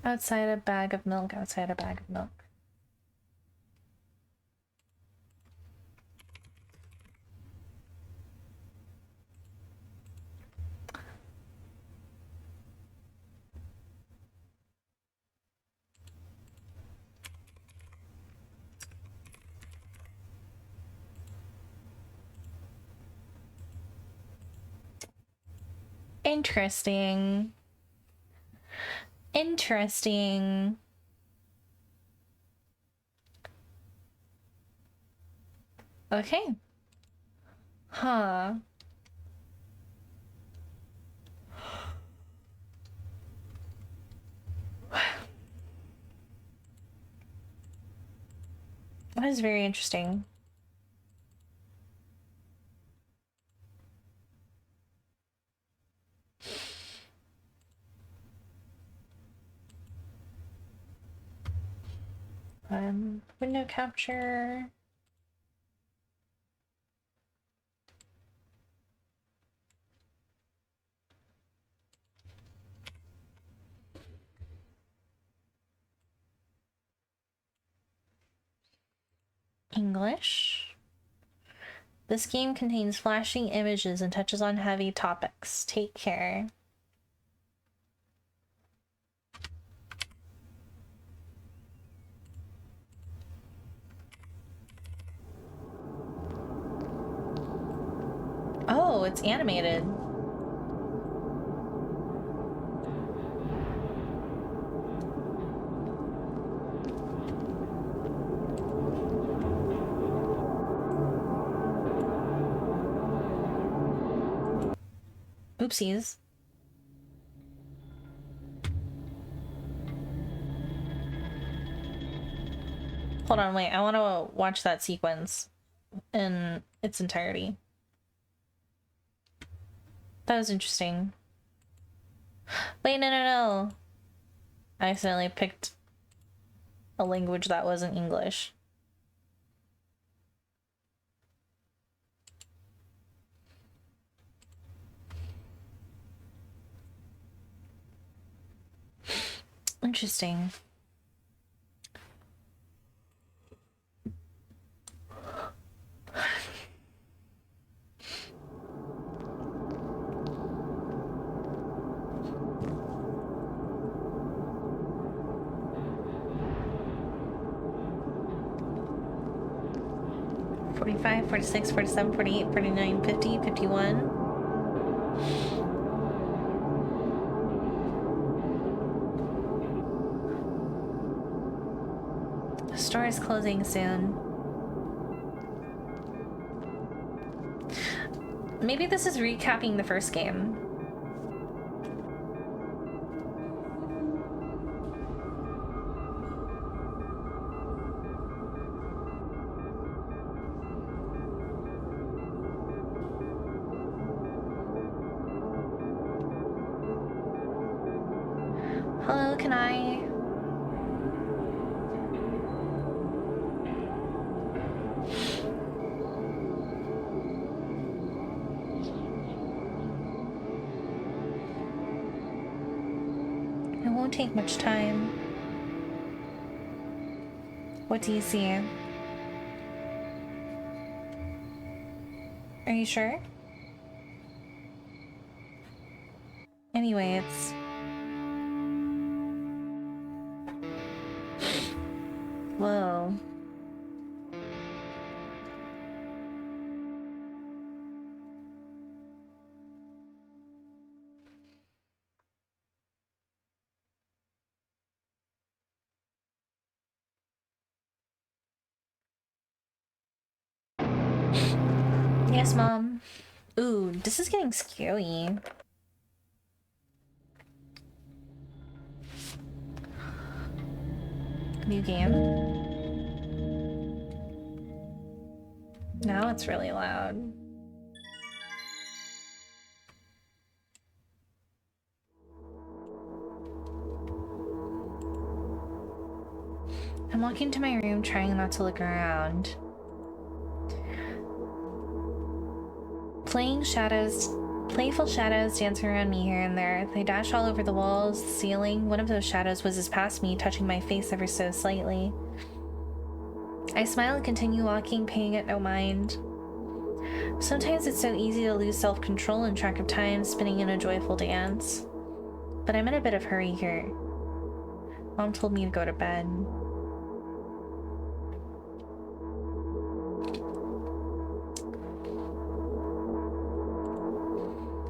Outside a bag of milk, outside a bag of milk. Interesting. Interesting. Okay. Huh. That is very interesting. Window capture. English. This game contains flashing images and touches on heavy topics. Take care. Oh, it's animated. Oopsies. Hold on, wait. I want to watch that sequence in its entirety. That was interesting. Wait, no. I accidentally picked a language that wasn't English. Interesting. $45, $46, $47, $48, $49, $50, $51. The store is closing soon. Maybe this is recapping the first game. Hello, can I? It won't take much time. What do you see? Are you sure? Anyway, it's... Whoa. Yes, Mom. Ooh, this is getting scary. New game. Now it's really loud. I'm walking to my room, trying not to look around. Playful shadows dance around me here and there. They dash all over the walls, the ceiling. One of those shadows whizzes past me, touching my face ever so slightly. I smile and continue walking, paying it no mind. Sometimes it's so easy to lose self-control and track of time, spinning in a joyful dance. But I'm in a bit of a hurry here. Mom told me to go to bed.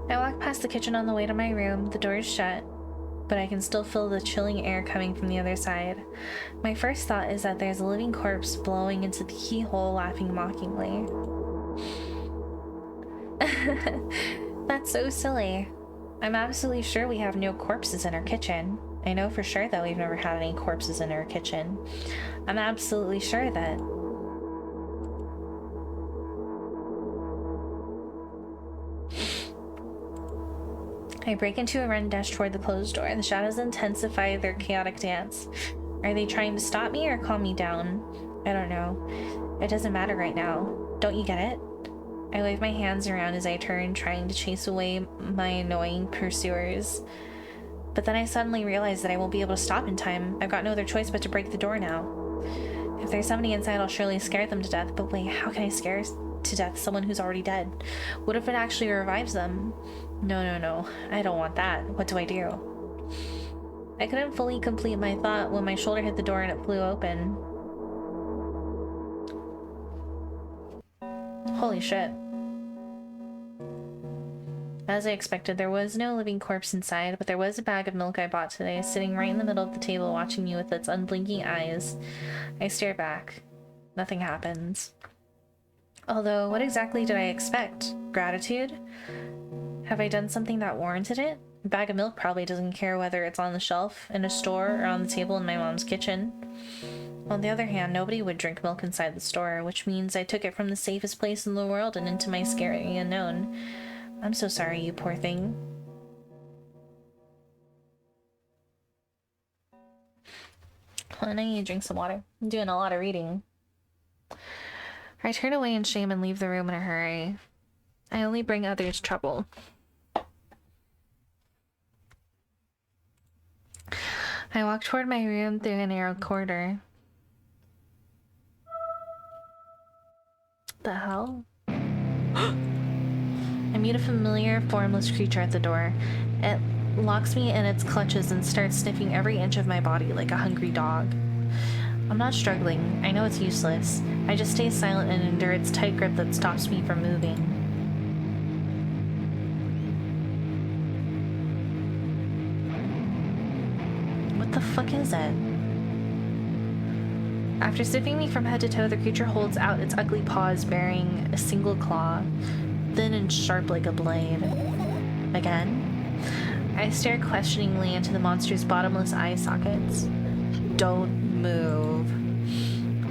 I walk past the kitchen on the way to my room. The door is shut, but I can still feel the chilling air coming from the other side. My first thought is that there's a living corpse blowing into the keyhole, laughing mockingly. That's so silly. I'm absolutely sure we have no corpses in our kitchen. I know for sure that we've never had any corpses in our kitchen. I'm absolutely sure that... I break into a run and dash toward the closed door. The shadows intensify their chaotic dance. Are they trying to stop me or calm me down? I don't know. It doesn't matter right now. Don't you get it? I wave my hands around as I turn, trying to chase away my annoying pursuers. But then I suddenly realize that I won't be able to stop in time. I've got no other choice but to break the door now. If there's somebody inside, I'll surely scare them to death. But wait, how can I scare to death someone who's already dead? What if it actually revives them? No. I don't want that. What do I do? I couldn't fully complete my thought when my shoulder hit the door and it flew open. Holy shit. As I expected, there was no living corpse inside, but there was a bag of milk I bought today, sitting right in the middle of the table watching me with its unblinking eyes. I stare back. Nothing happens. Although, what exactly did I expect? Gratitude? Have I done something that warranted it? A bag of milk probably doesn't care whether it's on the shelf, in a store, or on the table in my mom's kitchen. On the other hand, nobody would drink milk inside the store, which means I took it from the safest place in the world and into my scary unknown. I'm so sorry, you poor thing. Well, I need to drink some water. I'm doing a lot of reading. I turn away in shame and leave the room in a hurry. I only bring others trouble. I walk toward my room through a narrow corridor. The hell? I meet a familiar, formless creature at the door. It locks me in its clutches and starts sniffing every inch of my body like a hungry dog. I'm not struggling. I know it's useless. I just stay silent and endure its tight grip that stops me from moving. What the fuck is it? After sniffing me from head to toe, the creature holds out its ugly paws bearing a single claw, thin and sharp like a blade. Again? I stare questioningly into the monster's bottomless eye sockets. Don't move.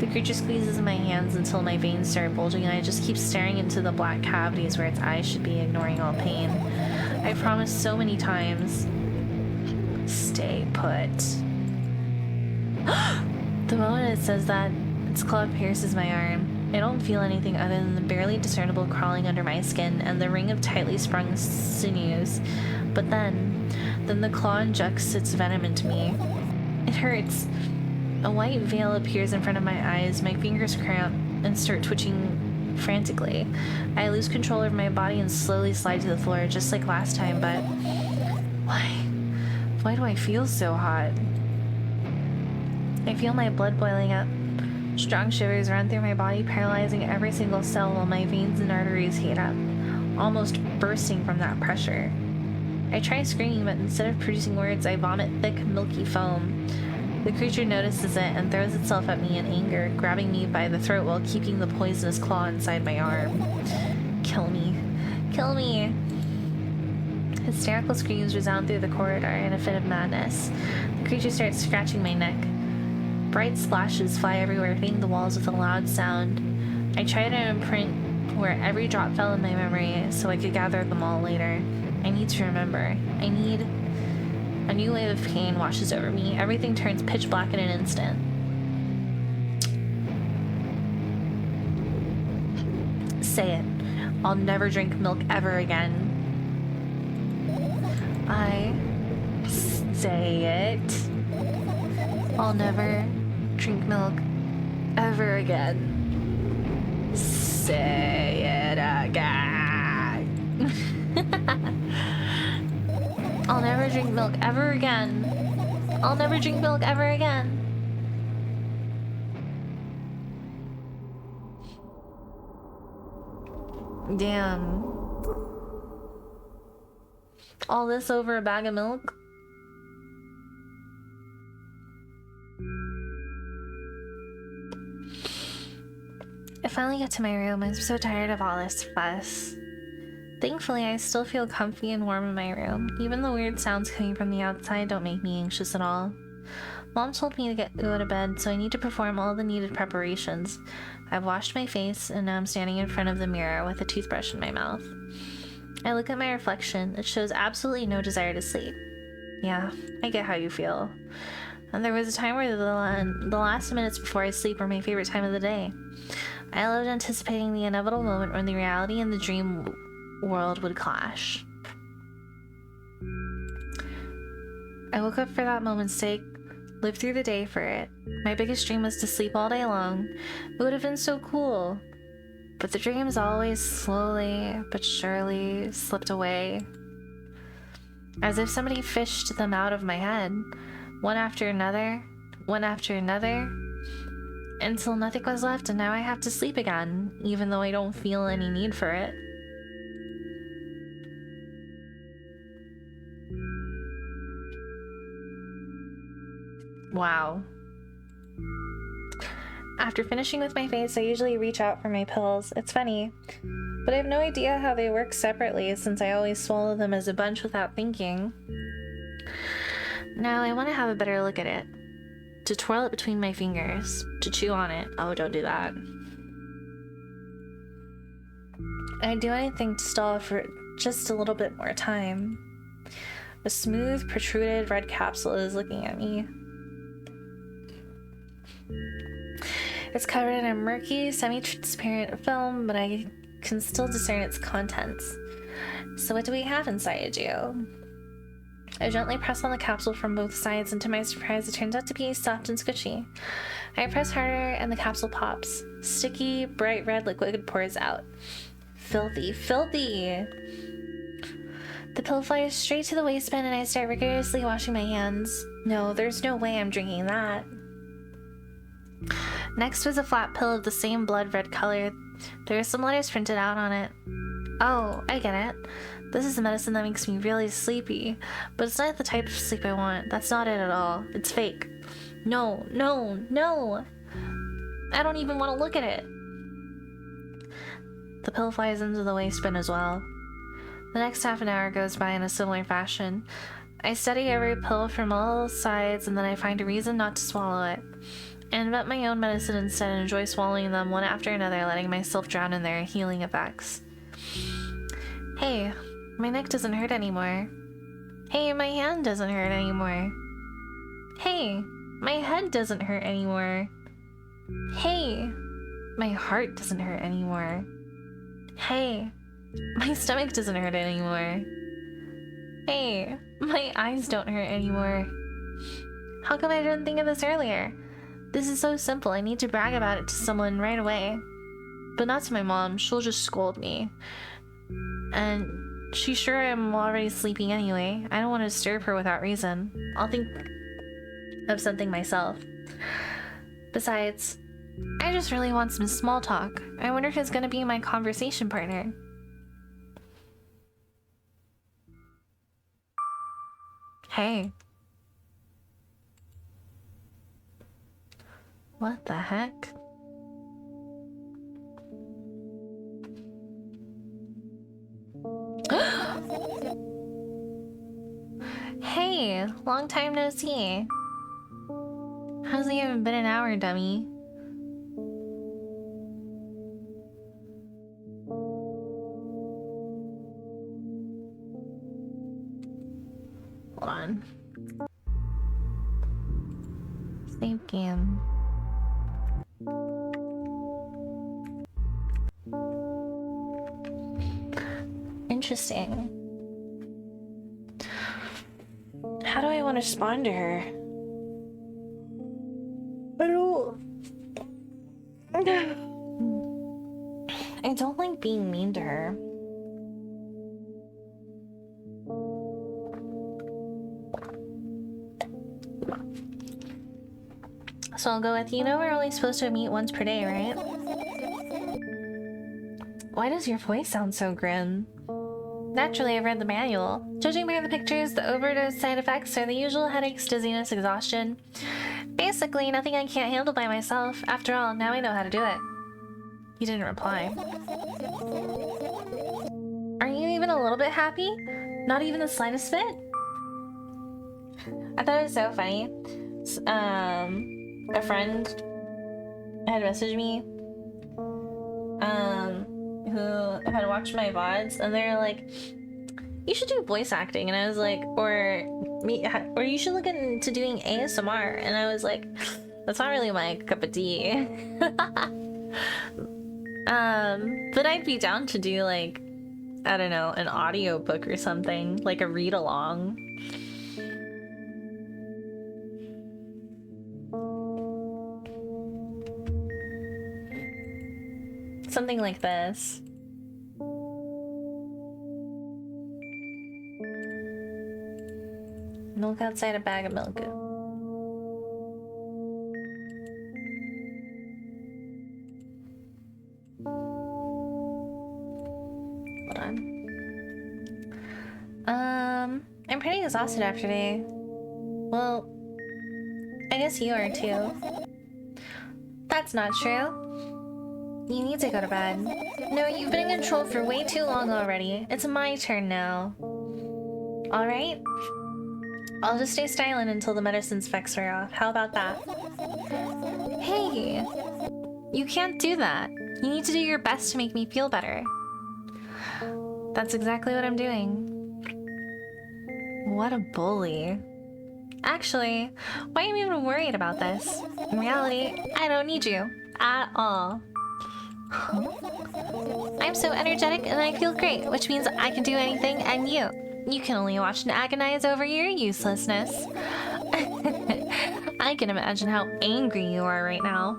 The creature squeezes my hands until my veins start bulging, and I just keep staring into the black cavities where its eyes should be, ignoring all pain. I promised so many times. Stay put. The moment it says that, its claw pierces my arm. I don't feel anything other than the barely discernible crawling under my skin and the ring of tightly sprung sinews. But then the claw injects its venom into me. It hurts. A white veil appears in front of my eyes, my fingers cramp and start twitching frantically. I lose control of my body and slowly slide to the floor, just like last time, but... Why do I feel so hot? I feel my blood boiling up. Strong shivers run through my body, paralyzing every single cell while my veins and arteries heat up, almost bursting from that pressure. I try screaming, but instead of producing words, I vomit thick, milky foam. The creature notices it and throws itself at me in anger, grabbing me by the throat while keeping the poisonous claw inside my arm. Kill me. Kill me! Hysterical screams resound through the corridor in a fit of madness. The creature starts scratching my neck. Bright splashes fly everywhere, hitting the walls with a loud sound. I try to imprint where every drop fell in my memory so I could gather them all later. I need to remember. I need... A new wave of pain washes over me. Everything turns pitch black in an instant. Say it. I'll never drink milk ever again. I say it. I'll never drink milk ever again. Say it again. I'll never drink milk ever again. I'll never drink milk ever again. Damn. All this over a bag of milk? I finally get to my room. I'm so tired of all this fuss. Thankfully, I still feel comfy and warm in my room. Even the weird sounds coming from the outside don't make me anxious at all. Mom told me to go to bed, so I need to perform all the needed preparations. I've washed my face, and now I'm standing in front of the mirror with a toothbrush in my mouth. I look at my reflection. It shows absolutely no desire to sleep. Yeah, I get how you feel. And there was a time where the last minutes before I sleep were my favorite time of the day. I loved anticipating the inevitable moment when the reality and the dream world would clash. I woke up for that moment's sake, lived through the day for it. My biggest dream was to sleep all day long. It would have been so cool. But the dreams always slowly but surely slipped away, as if somebody fished them out of my head, one after another, until nothing was left, and now I have to sleep again, even though I don't feel any need for it. Wow. After finishing with my face, I usually reach out for my pills. It's funny, but I have no idea how they work separately since I always swallow them as a bunch without thinking. Now I want to have a better look at it. To twirl it between my fingers. To chew on it. Oh, don't do that. I'd do anything to stall for just a little bit more time. A smooth, protruded red capsule is looking at me. It's covered in a murky, semi-transparent film, but I can still discern its contents. So what do we have inside you? I gently press on the capsule from both sides, and to my surprise, it turns out to be soft and squishy. I press harder, and the capsule pops. Sticky, bright red liquid pours out. Filthy, filthy! The pill flies straight to the waistband, and I start rigorously washing my hands. No, there's no way I'm drinking that. Next was a flat pill of the same blood red color. There are some letters printed out on it. Oh, I get it. This is the medicine that makes me really sleepy. But it's not the type of sleep I want. That's not it at all. It's fake. No, no, no! I don't even want to look at it. The pill flies into the waistband as well. The next half an hour goes by in a similar fashion. I study every pill from all sides, and then I find a reason not to swallow it. I invent my own medicine instead and enjoy swallowing them one after another, letting myself drown in their healing effects. Hey, my neck doesn't hurt anymore. Hey, my hand doesn't hurt anymore. Hey, my head doesn't hurt anymore. Hey, my heart doesn't hurt anymore. Hey, my stomach doesn't hurt anymore. Hey, my eyes don't hurt anymore. How come I didn't think of this earlier? This is so simple. I need to brag about it to someone right away. But not to my mom. She'll just scold me. And she's sure I'm already sleeping anyway. I don't want to disturb her without reason. I'll think of something myself. Besides, I just really want some small talk. I wonder who's gonna be my conversation partner. Hey. What the heck? Hey, long time no see. Hasn't even been an hour, dummy. Hold on. Save game. Interesting. How do I want to respond to her? I don't like being mean to her. So I'll go with, you know, we're only supposed to meet once per day, right? Why does your voice sound so grim? Naturally, I've read the manual. Judging by the pictures, the overdose side effects are the usual headaches, dizziness, exhaustion. Basically, nothing I can't handle by myself. After all, now I know how to do it. He didn't reply. Are you even a little bit happy? Not even the slightest bit? I thought it was so funny. A friend had messaged me who had watched my VODs, and they're like, you should do voice acting. And I was like, or you should look into doing ASMR. And I was like, that's not really my cup of tea. But I'd be down to do, like, I don't know, an audiobook or something, like a read along. Something like this. Milk outside a bag of milk. Hold on. I'm pretty exhausted after today. Well, I guess you are too. That's not true. You need to go to bed. No, you've been in control for way too long already. It's my turn now. Alright? I'll just stay silent until the medicine's effects wear off. How about that? Hey! You can't do that. You need to do your best to make me feel better. That's exactly what I'm doing. What a bully. Actually, why am I even worried about this? In reality, I don't need you. At all. Huh? I'm so energetic and I feel great, which means I can do anything, and you can only watch and agonize over your uselessness. I can imagine how angry you are right now.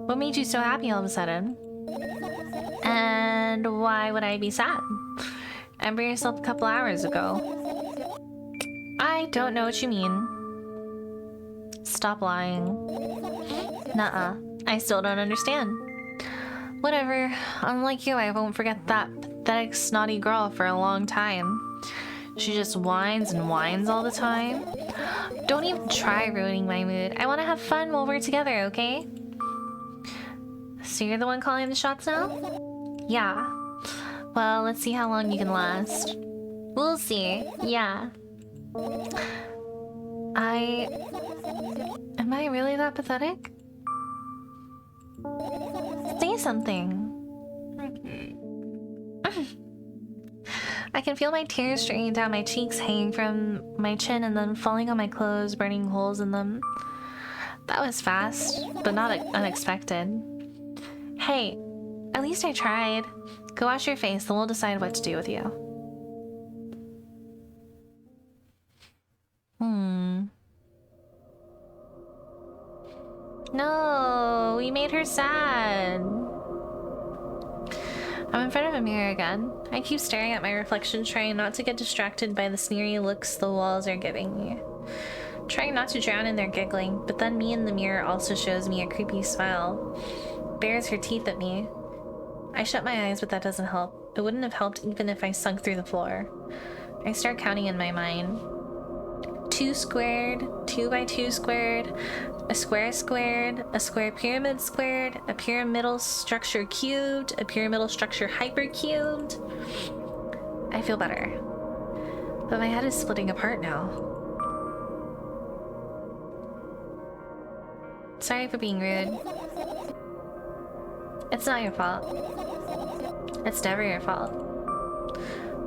What made you so happy all of a sudden? And why would I be sad? Ember yourself a couple hours ago. I don't know what you mean. Stop lying. Nuh-uh. I still don't understand. Whatever. Unlike you, I won't forget that pathetic, snotty girl for a long time. She just whines and whines all the time. Don't even try ruining my mood. I want to have fun while we're together, okay? So you're the one calling the shots now? Yeah. Well, let's see how long you can last. We'll see. Yeah. Am I really that pathetic? Say something. I can feel my tears streaming down my cheeks, hanging from my chin and then falling on my clothes, burning holes in them. That was fast, but not unexpected. Hey, at least I tried. Go wash your face, then we'll decide what to do with you. No, we made her sad. I'm in front of a mirror again. I keep staring at my reflection, trying not to get distracted by the sneery looks the walls are giving me. Trying not to drown in their giggling, but then me in the mirror also shows me a creepy smile. Bares her teeth at me. I shut my eyes, but that doesn't help. It wouldn't have helped even if I sunk through the floor. I start counting in my mind. 2 squared, 2 by 2 squared, a square squared, a square pyramid squared, a pyramidal structure cubed, a pyramidal structure hypercubed. I feel better. But my head is splitting apart now. Sorry for being rude. It's not your fault. It's never your fault.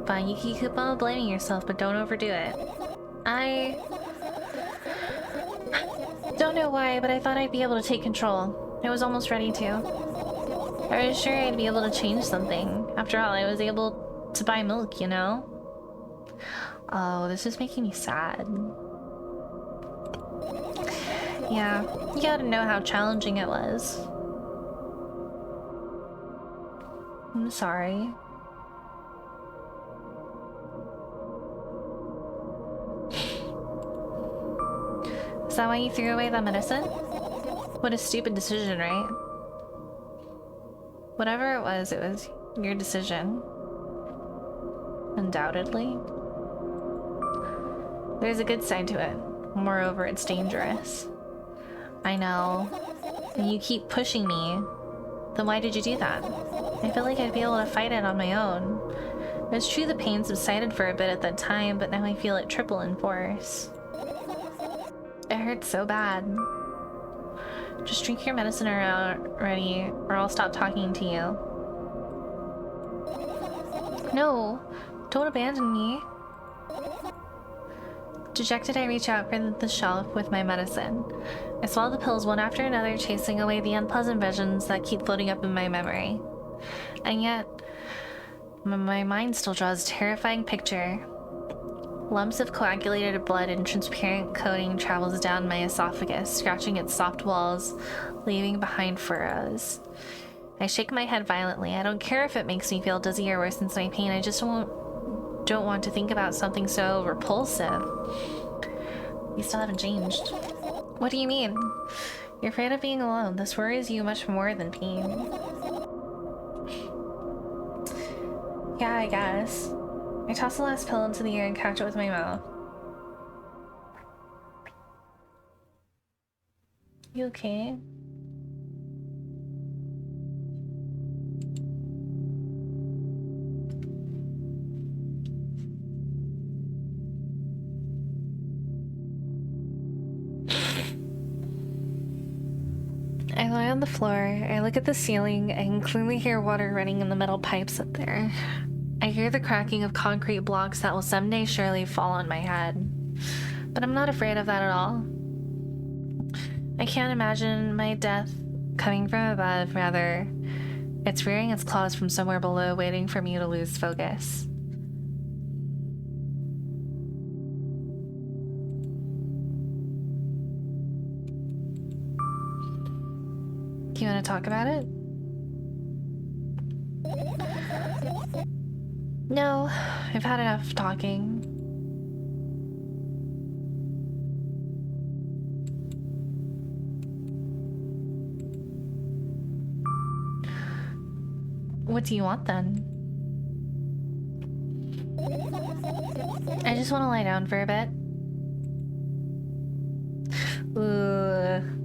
Fine, you can keep on blaming yourself, but don't overdo it. I don't know why, but I thought I'd be able to take control. I was almost ready to. I was sure I'd be able to change something. After all, I was able to buy milk, you know? Oh, this is making me sad. Yeah, you gotta know how challenging it was. I'm sorry. Is that why you threw away that medicine? What a stupid decision, right? Whatever it was your decision. Undoubtedly. There's a good side to it. Moreover, it's dangerous. I know. And you keep pushing me. Then why did you do that? I feel like I'd be able to fight it on my own. It's true the pain subsided for a bit at that time, but now I feel it triple in force. It hurts so bad. Just drink your medicine already, or I'll stop talking to you. No, don't abandon me. Dejected, I reach out for the shelf with my medicine. I swallow the pills one after another, chasing away the unpleasant visions that keep floating up in my memory. And yet, my mind still draws a terrifying picture. Lumps of coagulated blood and transparent coating travels down my esophagus, scratching its soft walls, leaving behind furrows. I shake my head violently. I don't care if it makes me feel dizzy or worsens my pain. I just don't want to think about something so repulsive. You still haven't changed. What do you mean? You're afraid of being alone. This worries you much more than pain. Yeah, I guess. I toss the last pill into the air and catch it with my mouth. You okay? I lie on the floor, I look at the ceiling, I can clearly hear water running in the metal pipes up there. I hear the cracking of concrete blocks that will someday surely fall on my head. But I'm not afraid of that at all. I can't imagine my death coming from above, rather, it's rearing its claws from somewhere below, waiting for me to lose focus. Do you want to talk about it? No, I've had enough talking. What do you want then? I just want to lie down for a bit. Ooh.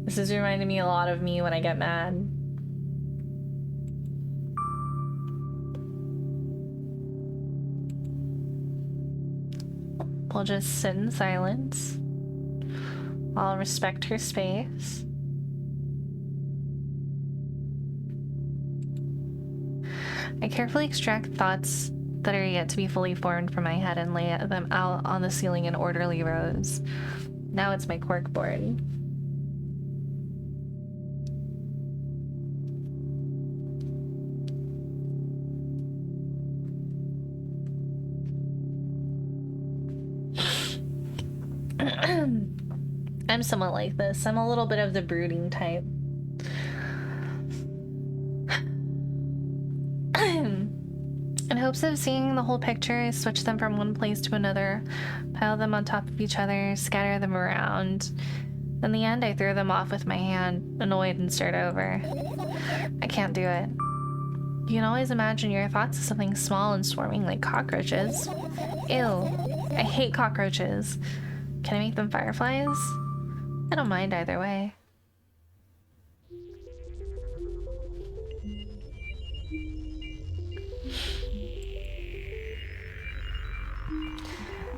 This is reminding me a lot of me when I get mad. We'll just sit in silence. I'll respect her space. I carefully extract thoughts that are yet to be fully formed from my head and lay them out on the ceiling in orderly rows. Now it's my corkboard. I'm somewhat like this. I'm a little bit of the brooding type. In hopes of seeing the whole picture, I switch them from one place to another, pile them on top of each other, scatter them around. In the end, I throw them off with my hand, annoyed, and start over. I can't do it. You can always imagine your thoughts as something small and swarming like cockroaches. Ew. I hate cockroaches. Can I make them fireflies? I don't mind either way.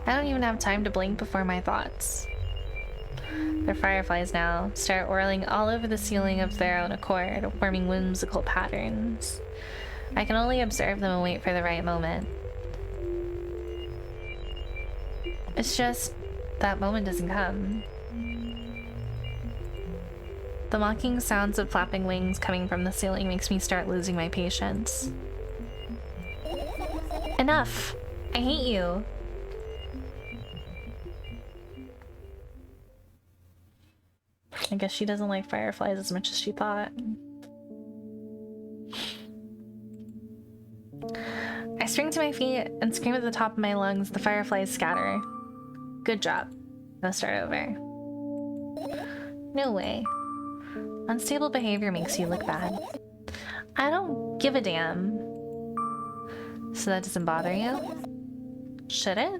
I don't even have time to blink before my thoughts. They're fireflies now, start whirling all over the ceiling of their own accord, forming whimsical patterns. I can only observe them and wait for the right moment. It's just that moment doesn't come. The mocking sounds of flapping wings coming from the ceiling makes me start losing my patience. Enough! I hate you! I guess she doesn't like fireflies as much as she thought. I spring to my feet and scream at the top of my lungs. The fireflies scatter. Good job. Let's start over. No way. Unstable behavior makes you look bad. I don't give a damn. So that doesn't bother you? Should it?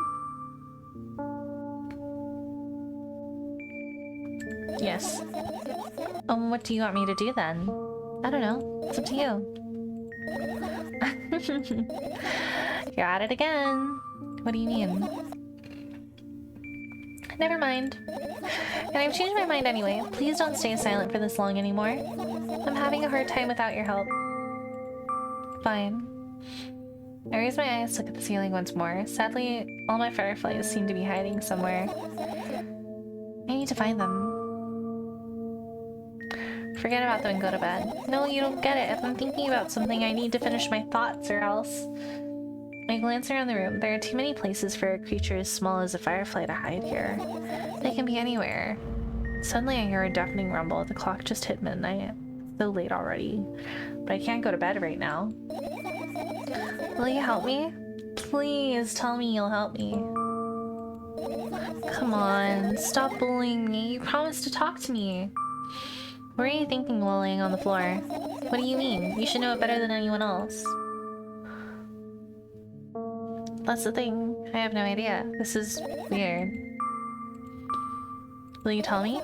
Yes. What do you want me to do then? I don't know. It's up to you. You're at it again. What do you mean? Never mind. And I've changed my mind anyway. Please don't stay silent for this long anymore. I'm having a hard time without your help. Fine. I raise my eyes to look at the ceiling once more. Sadly, all my fireflies seem to be hiding somewhere. I need to find them. Forget about them and go to bed. No, you don't get it. If I'm thinking about something, I need to finish my thoughts or else... I glance around the room. There are too many places for a creature as small as a firefly to hide here. They can be anywhere. Suddenly I hear a deafening rumble. The clock just hit midnight. It's so late already. But I can't go to bed right now. Will you help me? Please tell me you'll help me. Come on, stop bullying me. You promised to talk to me. What are you thinking while laying on the floor? What do you mean? You should know it better than anyone else. That's the thing. I have no idea. This is weird. Will you tell me?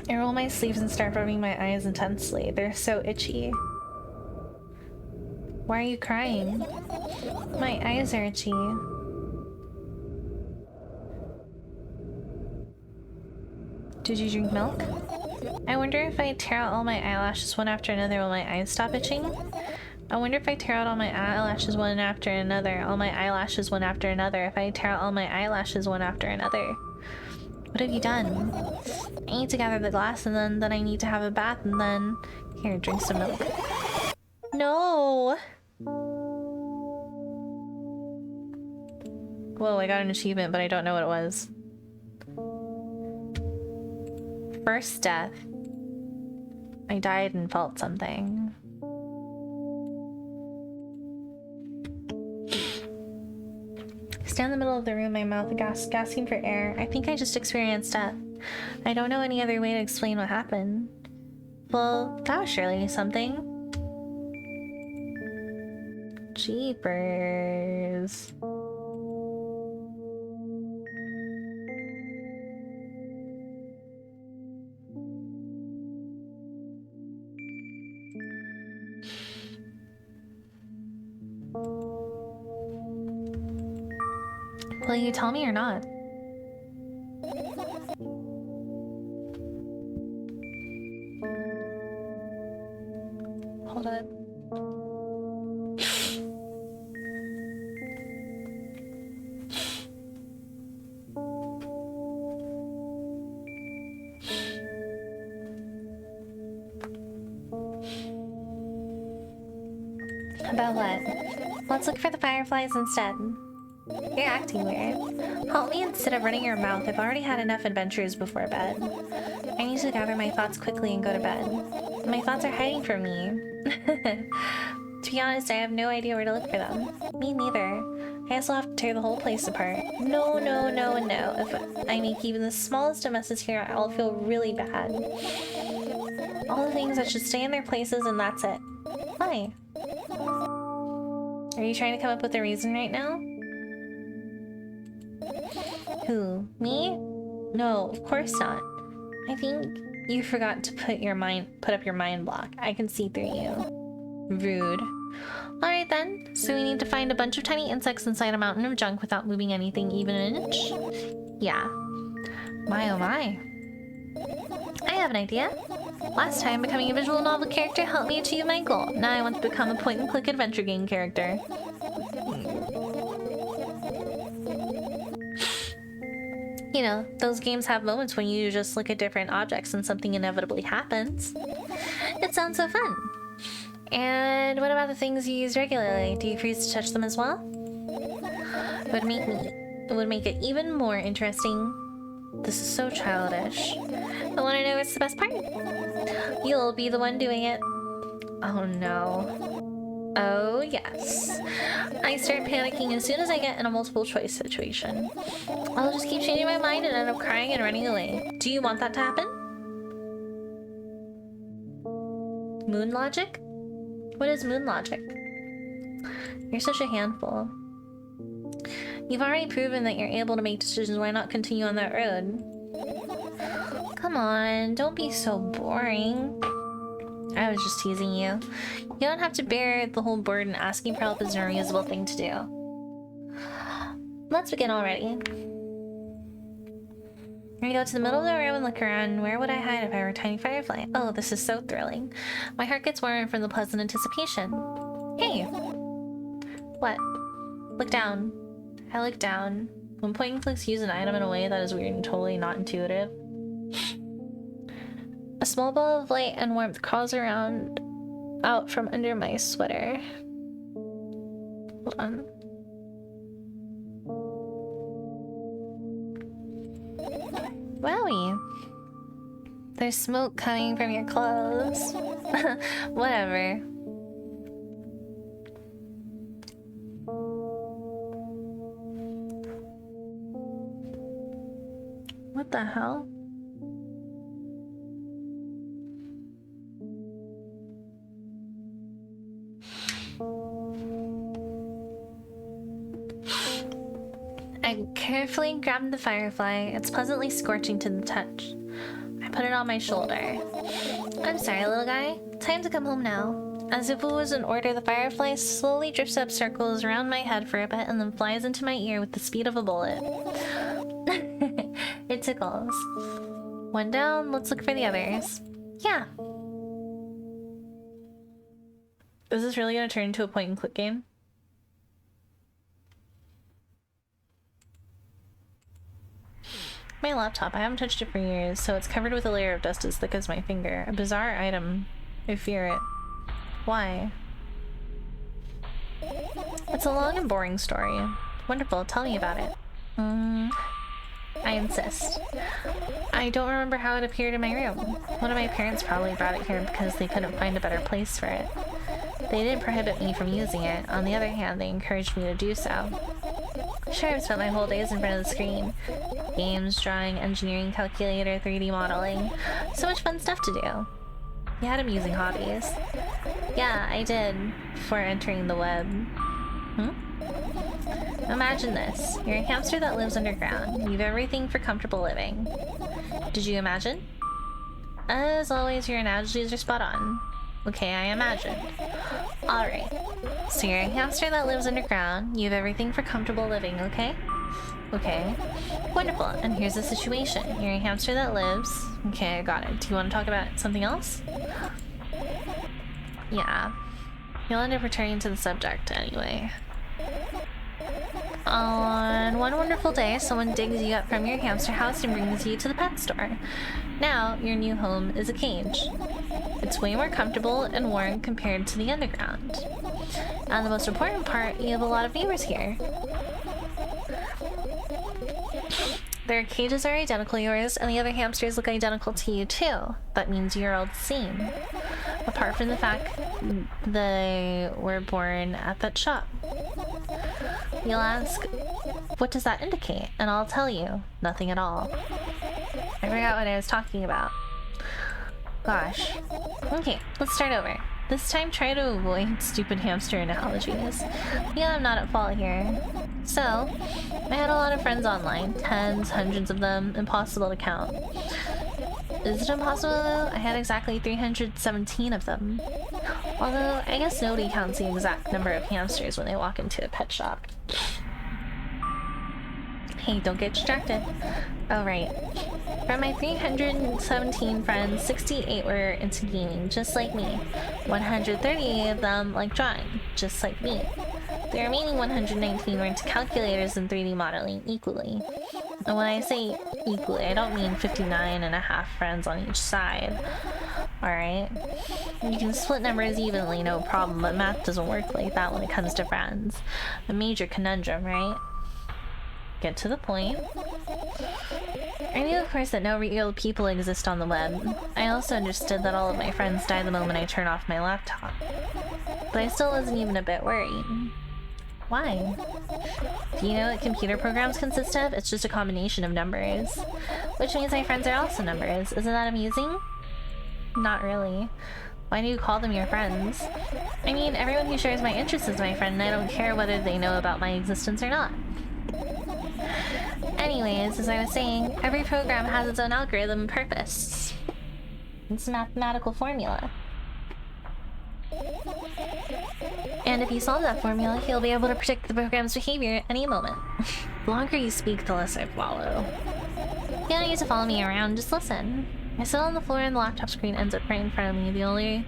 I roll my sleeves and start rubbing my eyes intensely. They're so itchy. Why are you crying? My eyes are itchy. Did you drink milk? I wonder if I tear out all my eyelashes one after another will my eyes stop itching? I wonder if I tear out all my eyelashes one after another, all my eyelashes one after another, if I tear out all my eyelashes one after another. What have you done? I need to gather the glass and then I need to have a bath and then... Here, drink some milk. No! Whoa, I got an achievement, but I don't know what it was. First death. I died and felt something. I stand in the middle of the room, my mouth gasping for air. I think I just experienced death. I don't know any other way to explain what happened. Well, that was surely something. Jeepers. Will you tell me or not? Hold on. About what? Let's look for the fireflies instead. You're acting weird. Help me instead of running your mouth. I've already had enough adventures before bed. I need to gather my thoughts quickly and go to bed. My thoughts are hiding from me. To be honest, I have no idea where to look for them. Me neither. I also have to tear the whole place apart. No, no, no, and no. If I make even the smallest of messes here, I'll feel really bad. All the things that should stay in their places and that's it. Why? Are you trying to come up with a reason right now? Who? Me? No, of course not. I think you forgot to put up your mind block. I can see through you. Rude. Alright then, so we need to find a bunch of tiny insects inside a mountain of junk without moving anything even an inch? Yeah. My oh my. I have an idea. Last time, becoming a visual novel character helped me achieve my goal. Now I want to become a point-and-click adventure game character. You know, those games have moments when you just look at different objects and something inevitably happens. It sounds so fun. And what about the things you use regularly? Do you freeze to touch them as well? It would make it even more interesting. This is so childish. I want to know what's the best part. You'll be the one doing it. Oh no. Oh, yes. I start panicking as soon as I get in a multiple choice situation. I'll just keep changing my mind and end up crying and running away. Do you want that to happen? Moon logic? What is moon logic? You're such a handful. You've already proven that you're able to make decisions. Why not continue on that road? Come on, don't be so boring. I was just teasing you. You don't have to bear the whole burden. Asking for help is a reasonable thing to do. Let's begin already. I go to the middle of the room and look around. Where would I hide if I were a tiny firefly? Oh, this is so thrilling. My heart gets warm from the pleasant anticipation. Hey! What? Look down. I look down. When point and clicks use an item in a way that is weird and totally not intuitive. A small ball of light and warmth crawls out from under my sweater. Hold on. Wowie. There's smoke coming from your clothes. Whatever. What the hell? I carefully grabbed the firefly. It's pleasantly scorching to the touch. I put it on my shoulder. I'm sorry, little guy. Time to come home now. As if it was an order, the firefly slowly drifts up circles around my head for a bit and then flies into my ear with the speed of a bullet. It tickles. One down, let's look for the others. Yeah. Is this really gonna turn into a point and click game? My laptop. I haven't touched it for years, so it's covered with a layer of dust as thick as my finger. A bizarre item. I fear it. Why? It's a long and boring story. Wonderful, tell me about it. I insist. I don't remember how it appeared in my room. One of my parents probably brought it here because they couldn't find a better place for it. They didn't prohibit me from using it. On the other hand, they encouraged me to do so. Sure, I've spent my whole days in front of the screen. Games, drawing, engineering, calculator, 3D modeling. So much fun stuff to do. You had amusing hobbies. Yeah, I did. Before entering the web. Imagine this. You're a hamster that lives underground. You have everything for comfortable living. Did you imagine? As always, your analogies are spot on. Okay, I imagined. Alright. So you're a hamster that lives underground. You have everything for comfortable living, okay? Okay. Wonderful. And here's the situation. You're a hamster that lives... Okay, I got it. Do you want to talk about something else? Yeah. You'll end up returning to the subject anyway. On one wonderful day, someone digs you up from your hamster house and brings you to the pet store. Now, your new home is a cage. It's way more comfortable and warm compared to the underground. And the most important part, you have a lot of neighbors here. Their cages are identical to yours, and the other hamsters look identical to you too. That means you're all the same. Apart from the fact they were born at that shop. You'll ask, what does that indicate? And I'll tell you, nothing at all. I forgot what I was talking about. Gosh. Okay, let's start over. This time try to avoid stupid hamster analogies. Yeah, I'm not at fault here. So, I had a lot of friends online. Tens, hundreds of them. Impossible to count. Is it impossible though? I had exactly 317 of them. Although, I guess nobody counts the exact number of hamsters when they walk into a pet shop. Hey, don't get distracted. Oh, right. From my 317 friends, 68 were into gaming, just like me. 130 of them like drawing, just like me. The remaining 119 were into calculators and 3D modeling equally. And when I say equally, I don't mean 59 and a half friends on each side. Alright? You can split numbers evenly, no problem, but math doesn't work like that when it comes to friends. A major conundrum, right? Get to the point. I knew, of course, that no real people exist on the web. I also understood that all of my friends die the moment I turn off my laptop. but I still wasn't even a bit worried. Why? Do you know what computer programs consist of? It's just a combination of numbers. Which means my friends are also numbers. Isn't that amusing? Not really. Why do you call them your friends? I mean, everyone who shares my interests is my friend, and I don't care whether they know about my existence or not. Anyways, as I was saying, every program has its own algorithm and purpose. It's a mathematical formula. And if you solve that formula, you'll be able to predict the program's behavior at any moment. The longer you speak, the less I follow. You don't need to follow me around, just listen. I sit on the floor and the laptop screen ends up right in front of me. The only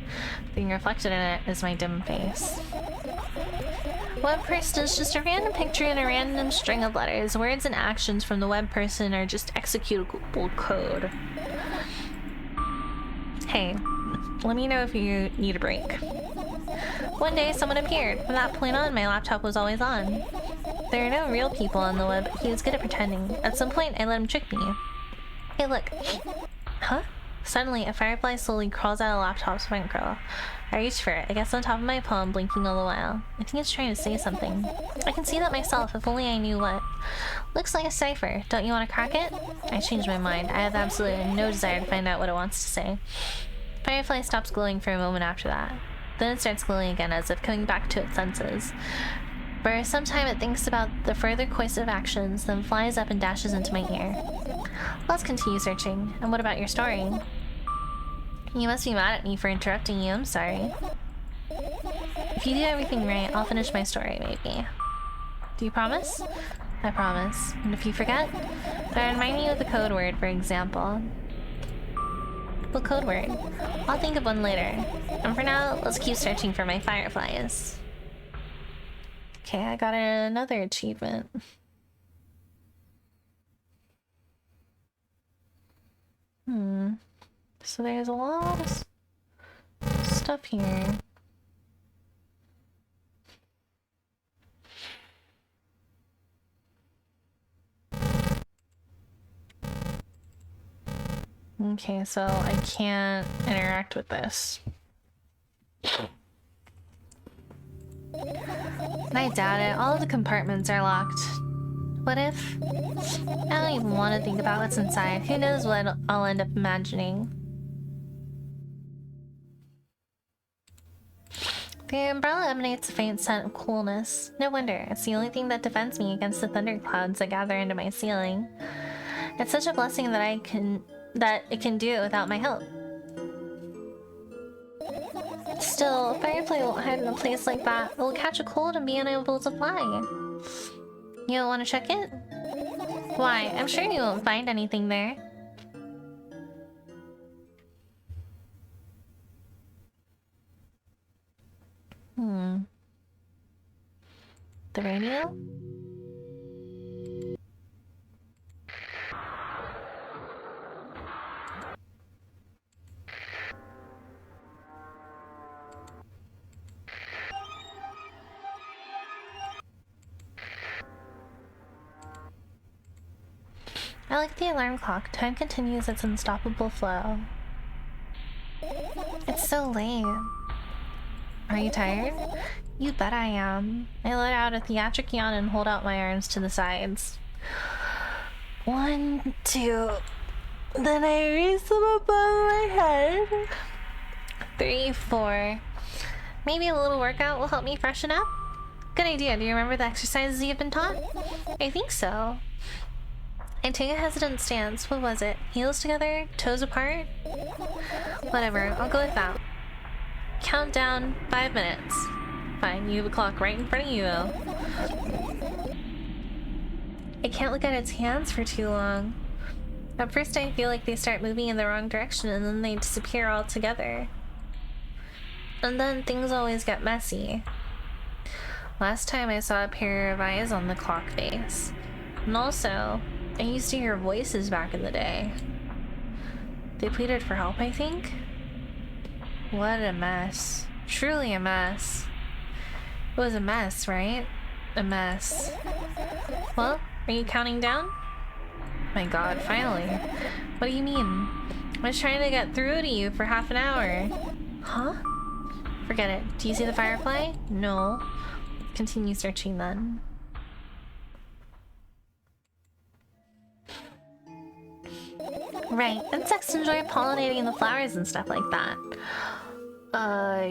thing reflected in it is my dim face. Web person is just a random picture and a random string of letters. Words and actions from the web person are just executable code. Hey, let me know if you need a break. One day someone appeared. From that point on, my laptop was always on. There are no real people on the web, but he was good at pretending. At some point, I let him trick me. Hey, look. Huh? Suddenly, a firefly slowly crawls out of the laptop's vent grill. I reach for it. It gets on top of my palm, blinking all the while. I think it's trying to say something. I can see that myself, if only I knew what. Looks like a cipher. Don't you want to crack it? I changed my mind. I have absolutely no desire to find out what it wants to say. Firefly stops glowing for a moment after that. Then it starts glowing again, as if coming back to its senses. For some time it thinks about the further course of actions, then flies up and dashes into my ear. Let's continue searching. And what about your story? You must be mad at me for interrupting you. I'm sorry. If you do everything right, I'll finish my story, maybe. Do you promise? I promise. And if you forget, then remind me of the code word, for example. What code word? I'll think of one later. And for now, let's keep searching for my fireflies. Okay, I got another achievement. So there's a lot of stuff here. Okay, so I can't interact with this. I doubt it. All of the compartments are locked. What if? I don't even want to think about what's inside. Who knows what I'll end up imagining. The umbrella emanates a faint scent of coolness. No wonder. It's the only thing that defends me against the thunderclouds that gather into my ceiling. It's such a blessing that it can do it without my help. Still, a firefly won't hide in a place like that. It will catch a cold and be unable to fly. You don't want to check it? Why? I'm sure you won't find anything there. The radio? I like the alarm clock. Time continues its unstoppable flow. It's so late. Are you tired? You bet I am. I let out a theatric yawn and hold out my arms to the sides. 1, 2. Then I raise them above my head. 3, 4. Maybe a little workout will help me freshen up? Good idea. Do you remember the exercises you've been taught? I think so. I take a hesitant stance. What was it? Heels together? Toes apart? Whatever. I'll go with that. Countdown 5 minutes. Fine, you have a clock right in front of you though. I can't look at its hands for too long. At first I feel like they start moving in the wrong direction and then they disappear altogether. And then things always get messy. Last time I saw a pair of eyes on the clock face. And also, I used to hear voices back in the day. They pleaded for help, I think? What a mess. Truly a mess. It was a mess, right? A mess. Well, are you counting down? My god, finally. What do you mean? I was trying to get through to you for half an hour. Huh? Forget it. Do you see the firefly? No. Continue searching then. Right. Insects enjoy pollinating the flowers and stuff like that.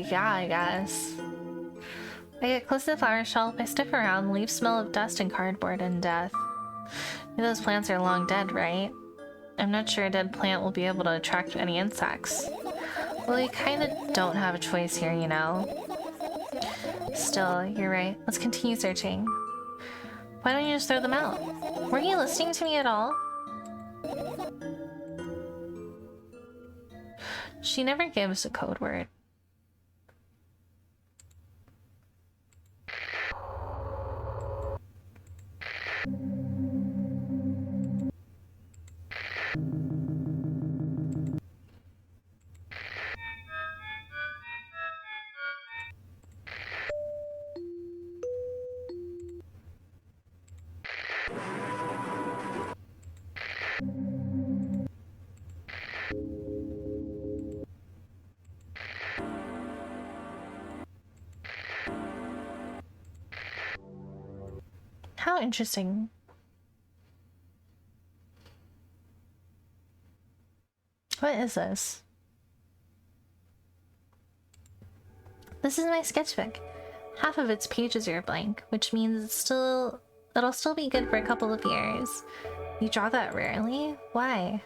Yeah, I guess. I get close to the flower shelf, I sniff around, leave smell of dust and cardboard and death. Those plants are long dead, right? I'm not sure a dead plant will be able to attract any insects. Well, you kinda don't have a choice here, you know. Still, you're right. Let's continue searching. Why don't you just throw them out? Were you listening to me at all? She never gives a code word. How interesting. What is this? This is my sketchbook. Half of its pages are blank, which means it'll still be good for a couple of years. You draw that rarely? Why?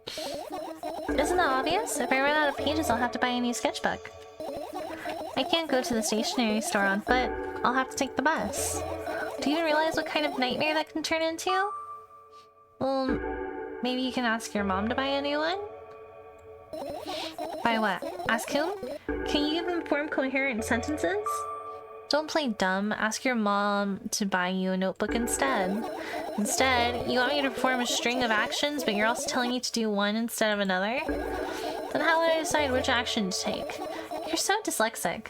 Isn't that obvious? If I run out of pages, I'll have to buy a new sketchbook. I can't go to the stationery store on foot. I'll have to take the bus. Do you even realize what kind of nightmare that can turn into? Well, maybe you can ask your mom to buy a new one? Buy what? Ask whom? Can you even form coherent sentences? Don't play dumb. Ask your mom to buy you a notebook instead. Instead, you want me to perform a string of actions, but you're also telling me to do one instead of another? Then how would I decide which action to take? You're so dyslexic.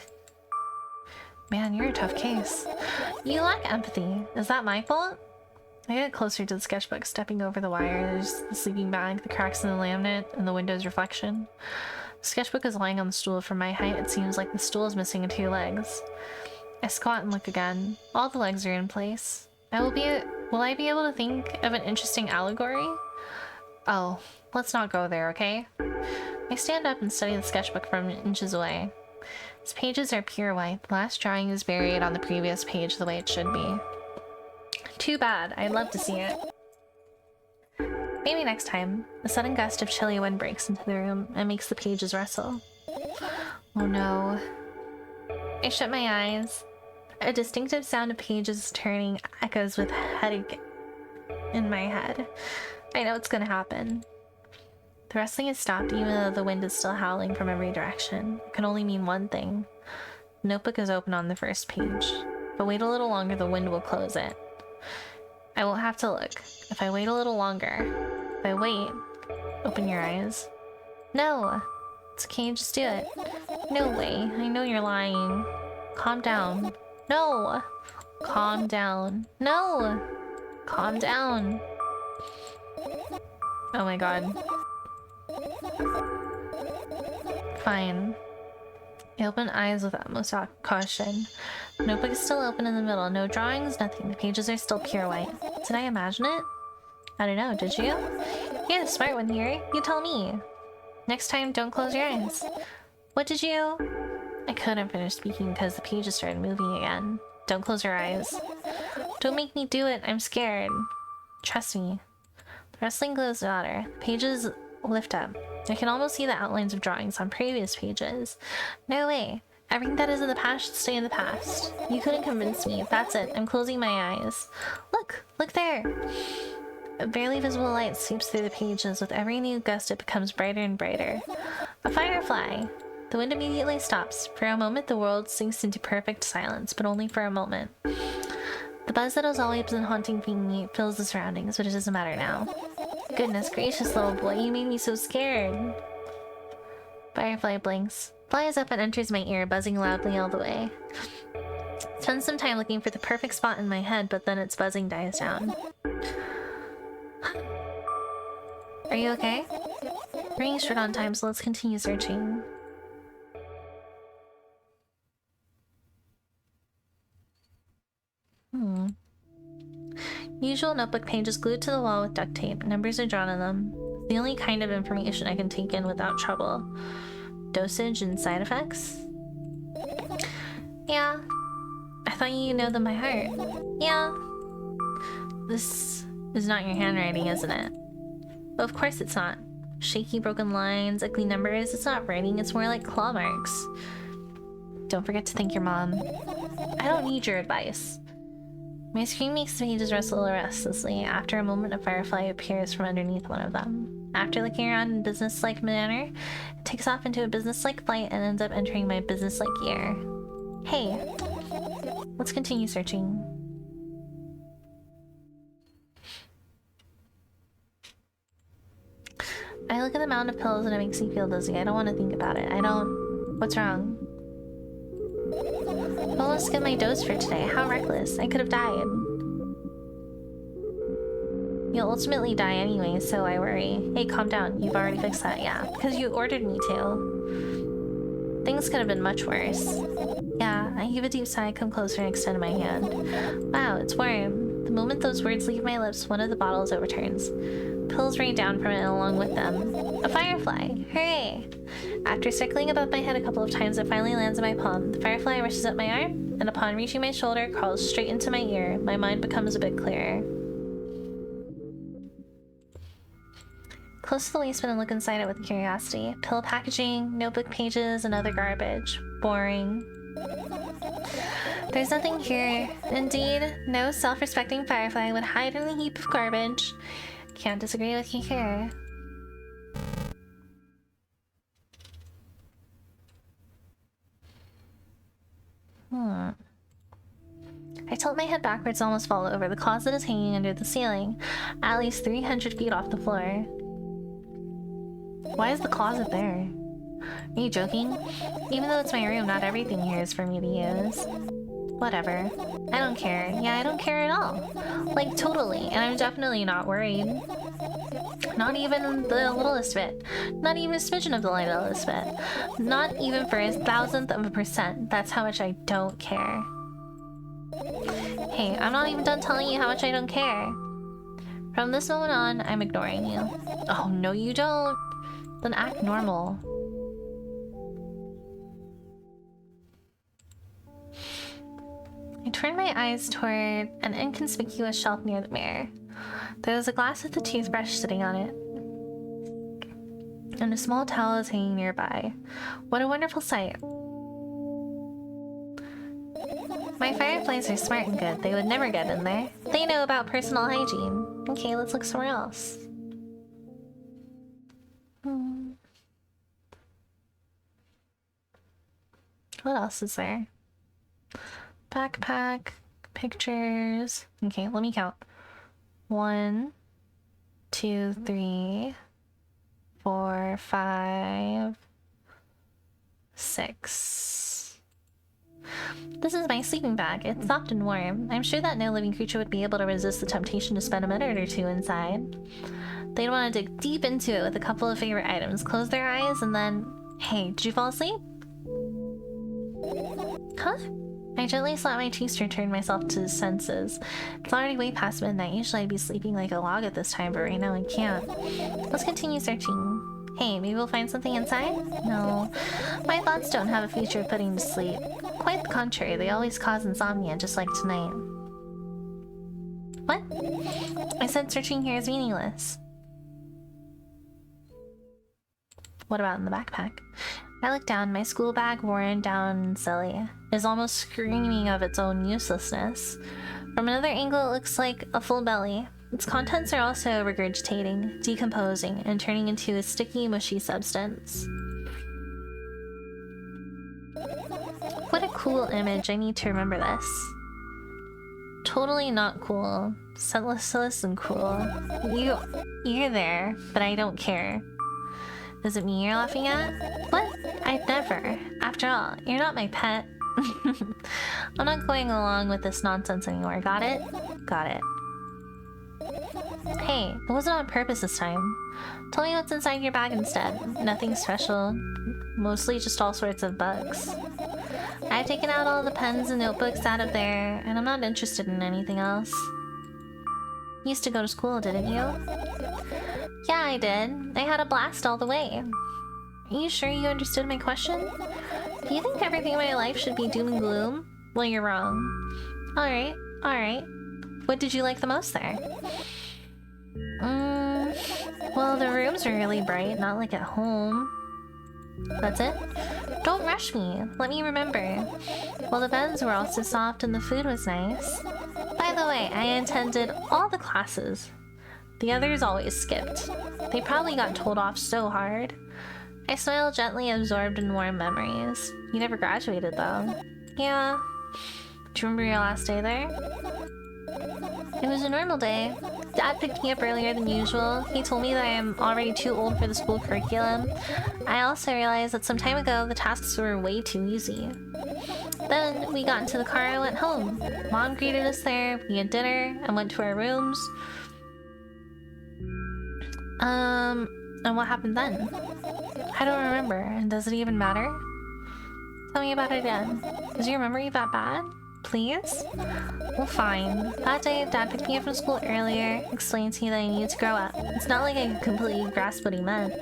Man, you're a tough case. You lack empathy. Is that my fault? I get closer to the sketchbook, stepping over the wires, the sleeping bag, the cracks in the laminate, and the window's reflection. The sketchbook is lying on the stool. From my height, it seems like the stool is missing 2 legs. I squat and look again. All the legs are in place. Will I be able to think of an interesting allegory? Oh, let's not go there, okay? I stand up and study the sketchbook from inches away. Its pages are pure white. The last drawing is buried on the previous page the way it should be. Too bad. I'd love to see it. Maybe next time. A sudden gust of chilly wind breaks into the room and makes the pages rustle. Oh no. I shut my eyes. A distinctive sound of pages turning echoes with headache in my head. I know it's gonna happen. The rustling has stopped even though the wind is still howling from every direction. It can only mean one thing. The notebook is open on the first page. If I wait a little longer, the wind will close it. I won't have to look. If I wait a little longer. If I wait... Open your eyes. No! It's okay, just do it. No way. I know you're lying. Calm down. No! Calm down. No! Calm down. Oh my god. Fine. I open eyes with utmost caution. The notebook is still open in the middle. No drawings, nothing. The pages are still pure white. Did I imagine it? I don't know, did you? You're the smart one here. You tell me. Next time, don't close your eyes. What did you... I couldn't finish speaking because the pages started moving again. Don't close your eyes. Don't make me do it. I'm scared. Trust me. The rustling grows louder. The pages lift up. I can almost see the outlines of drawings on previous pages. No way. Everything that is in the past should stay in the past. You couldn't convince me. That's it. I'm closing my eyes. Look! Look there! A barely visible light sweeps through the pages. With every new gust, it becomes brighter and brighter. A firefly! The wind immediately stops. For a moment, the world sinks into perfect silence, but only for a moment. The buzz that has always been haunting me fills the surroundings, but it doesn't matter now. Goodness gracious, little boy, you made me so scared. Firefly blinks, flies up and enters my ear, buzzing loudly all the way. Spends some time looking for the perfect spot in my head, but then its buzzing dies down. Are you okay? Ringing short on time, so let's continue searching. Usual notebook pages glued to the wall with duct tape. Numbers are drawn on them. The only kind of information I can take in without trouble. Dosage and side effects? Yeah. I thought you know them by heart. Yeah. This is not your handwriting, isn't it? Well, of course it's not. Shaky, broken lines, ugly numbers. It's not writing, it's more like claw marks. Don't forget to thank your mom. I don't need your advice. My screen makes the pages rustle restlessly. After a moment, a firefly appears from underneath one of them. After looking around in a business-like manner, it takes off into a business-like flight and ends up entering my business-like ear. Hey, let's continue searching. I look at the mound of pills and it makes me feel dizzy. I don't want to think about it. I don't... What's wrong? I almost skipped my dose for today. How reckless. I could have died. You'll ultimately die anyway, so I worry. Hey, calm down. You've already fixed that, yeah. Because you ordered me to. Things could have been much worse. Yeah, I heave a deep sigh, come closer and extend my hand. Wow, it's warm. The moment those words leave my lips, one of the bottles overturns. Pills rain down from it along with them. A firefly! Hooray! After circling above my head a couple of times, it finally lands in my palm. The firefly rushes up my arm, and upon reaching my shoulder, crawls straight into my ear. My mind becomes a bit clearer. Close to the waistband and look inside it with curiosity. Pill packaging, notebook pages, and other garbage. Boring. There's nothing here. Indeed, no self-respecting firefly would hide in a heap of garbage. Can't disagree with you here. I tilt my head backwards and almost fall over. The closet is hanging under the ceiling, at least 300 feet off the floor. Why is the closet there? Are you joking? Even though it's my room, not everything here is for me to use. Whatever. I don't care. Yeah, I don't care at all. Like, totally. And I'm definitely not worried. Not even the littlest bit. Not even a smidgen of the littlest bit. Not even for 1,000th of a percent. That's how much I don't care. Hey, I'm not even done telling you how much I don't care. From this moment on, I'm ignoring you. Oh, no you don't. Then act normal. I turn my eyes toward an inconspicuous shelf near the mirror. There's a glass with a toothbrush sitting on it, and a small towel is hanging nearby. What a wonderful sight. My fireflies are smart and good. They would never get in there. They know about personal hygiene. Okay, let's look somewhere else. What else is there? Backpack, pictures. Okay, let me count. 1, 2, 3, 4, 5, 6. This is my sleeping bag. It's soft and warm. I'm sure that no living creature would be able to resist the temptation to spend a minute or two inside. They'd want to dig deep into it with a couple of favorite items, close their eyes, and then... Hey, did you fall asleep? Huh? I gently slapped my cheeks to return myself to senses. It's already way past midnight. Usually I'd be sleeping like a log at this time, but right now I can't. Let's continue searching. Hey, maybe we'll find something inside? No. My thoughts don't have a feature of putting to sleep. Quite the contrary, they always cause insomnia, just like tonight. What? I said searching here is meaningless. What about in the backpack? I look down. My school bag, worn down and silly, is almost screaming of its own uselessness. From another angle, it looks like a full belly. Its contents are also regurgitating, decomposing, and turning into a sticky, mushy substance. What a cool image. I need to remember this. Totally not cool. Senseless and cruel. You're there, but I don't care. Is it me you're laughing at? What? I'd never. After all, you're not my pet. I'm not going along with this nonsense anymore. Got it? Got it. Hey, it wasn't on purpose this time. Tell me what's inside your bag instead. Nothing special. Mostly just all sorts of bugs. I've taken out all the pens and notebooks out of there, and I'm not interested in anything else. You used to go to school, didn't you? Yeah, I did. I had a blast all the way. Are you sure you understood my question? Do you think everything in my life should be doom and gloom? Well, you're wrong. Alright, alright. What did you like the most there? Well, the rooms are really bright, not like at home. That's it? Don't rush me. Let me remember. Well, the beds were also soft and the food was nice. By the way, I attended all the classes. The others always skipped. They probably got told off so hard. I smiled gently, absorbed in warm memories. You never graduated, though. Yeah. Do you remember your last day there? It was a normal day. Dad picked me up earlier than usual. He told me that I am already too old for the school curriculum. I also realized that some time ago the tasks were way too easy. Then we got into the car and went home. Mom greeted us there, we had dinner, and went to our rooms. And what happened then? I don't remember. Does it even matter? Tell me about it again. Is your memory that bad? Please? Well, fine. That day, Dad picked me up from school earlier, explained to me that I needed to grow up. It's not like I could completely grasp what he meant.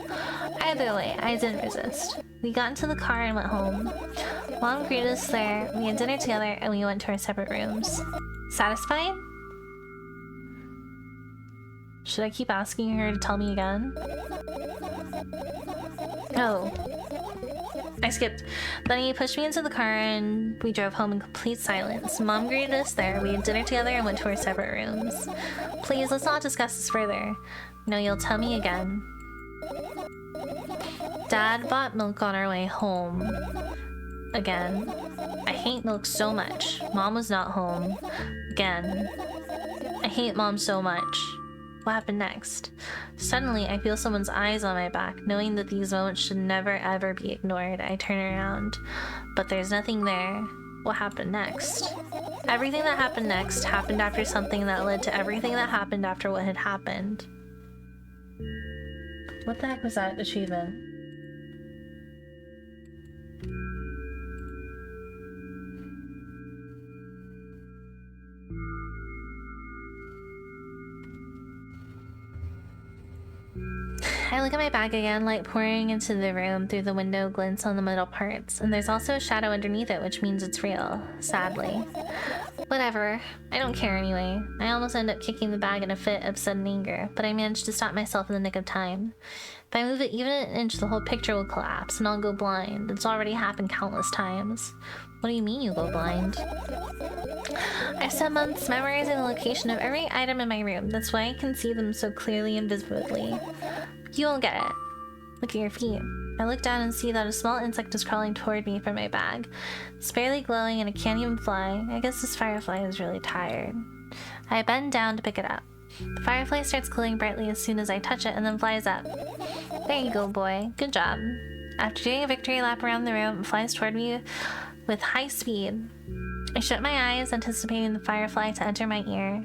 Either way, I didn't resist. We got into the car and went home. Mom greeted us there, we had dinner together, and we went to our separate rooms. Satisfied? Should I keep asking her to tell me again? Oh. I skipped. Then he pushed me into the car and we drove home in complete silence. Mom greeted us there, we had dinner together and went to our separate rooms. Please, let's not discuss this further. No, you'll tell me again. Dad bought milk on our way home. Again. I hate milk so much. Mom was not home. Again. I hate Mom so much. What happened next? Suddenly, I feel someone's eyes on my back. Knowing that these moments should never ever be ignored, I turn around. But there's nothing there. What happened next? Everything that happened next happened after something that led to everything that happened after what had happened. What the heck was that achievement? I look at my bag again, light pouring into the room through the window glints on the middle parts, and there's also a shadow underneath it, which means it's real, sadly. Whatever. I don't care anyway. I almost end up kicking the bag in a fit of sudden anger, but I managed to stop myself in the nick of time. If I move it even an inch, the whole picture will collapse, and I'll go blind. It's already happened countless times. What do you mean you go blind? I've spent months memorizing the location of every item in my room. That's why I can see them so clearly and vividly. You won't get it. Look at your feet. I look down and see that a small insect is crawling toward me from my bag. It's barely glowing and it can't even fly. I guess this firefly is really tired. I bend down to pick it up. The firefly starts glowing brightly as soon as I touch it and then flies up. There you go, boy. Good job. After doing a victory lap around the room, it flies toward me with high speed. I shut my eyes, anticipating the firefly to enter my ear.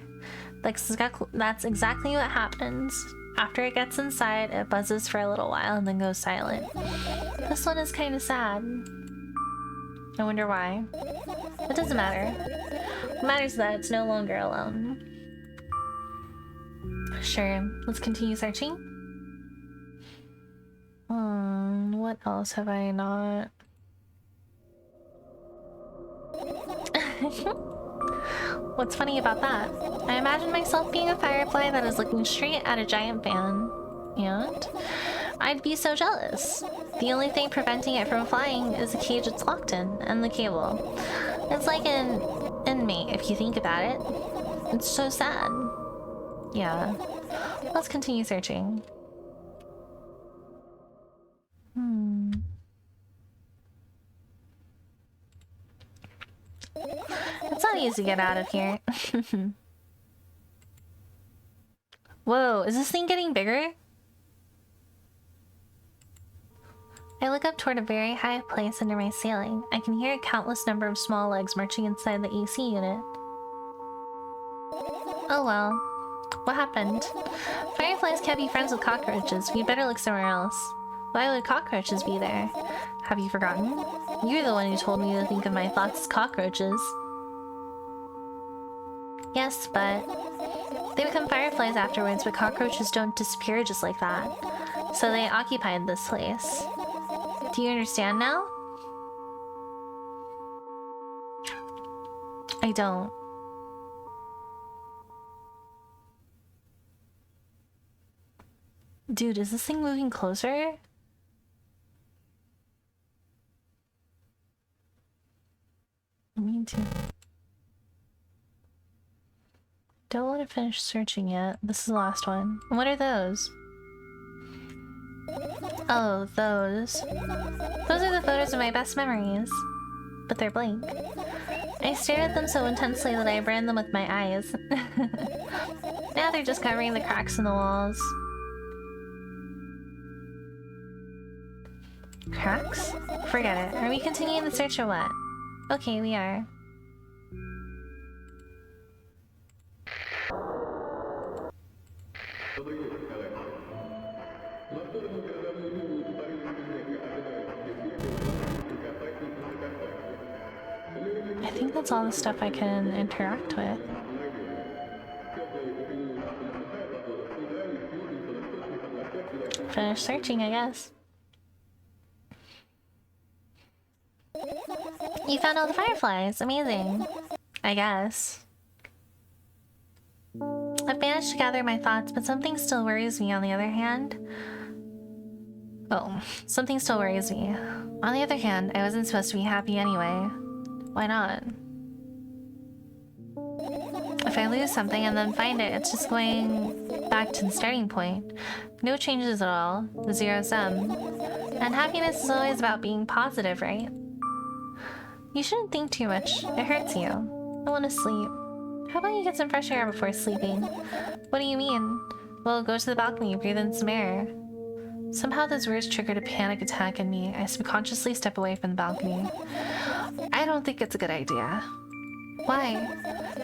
That's exactly what happens. After it gets inside, it buzzes for a little while and then goes silent. This one is kind of sad. I wonder why. It doesn't matter. What matters is that it's no longer alone. Sure, let's continue searching. What else have I not? What's funny about that? I imagine myself being a firefly that is looking straight at a giant fan. And I'd be so jealous. The only thing preventing it from flying is the cage it's locked in, and the cable. It's like an inmate, if you think about it. It's so sad. Yeah. Let's continue searching. It's not easy to get out of here. Whoa, is this thing getting bigger? I look up toward a very high place under my ceiling. I can hear a countless number of small legs marching inside the AC unit. Oh well. What happened? Fireflies can't be friends with cockroaches. We'd better look somewhere else. Why would cockroaches be there? Have you forgotten? You're the one who told me to think of my thoughts as cockroaches. Yes, but They become fireflies afterwards, but cockroaches don't disappear just like that. So they occupied this place. Do you understand now? I don't. Dude, is this thing moving closer? Me too. Don't want to finish searching yet. This is the last one. What are those? Oh, those. Those are the photos of my best memories. But they're blank. I stared at them so intensely that I burned them with my eyes. Now they're just covering the cracks in the walls. Cracks? Forget it. Are we continuing the search or what? Okay, we are. I think that's all the stuff I can interact with. Finish searching, I guess. You found all the fireflies. Amazing. I guess. I've managed to gather my thoughts, but something still worries me on the other hand. Oh, something still worries me. On the other hand, I wasn't supposed to be happy anyway. Why not? If I lose something and then find it, it's just going back to the starting point. No changes at all. Zero sum. And happiness is always about being positive, right? You shouldn't think too much. It hurts you. I want to sleep. How about you get some fresh air before sleeping? What do you mean? Well, go to the balcony, breathe in some air. Somehow those words triggered a panic attack in me. I subconsciously step away from the balcony. I don't think it's a good idea. Why?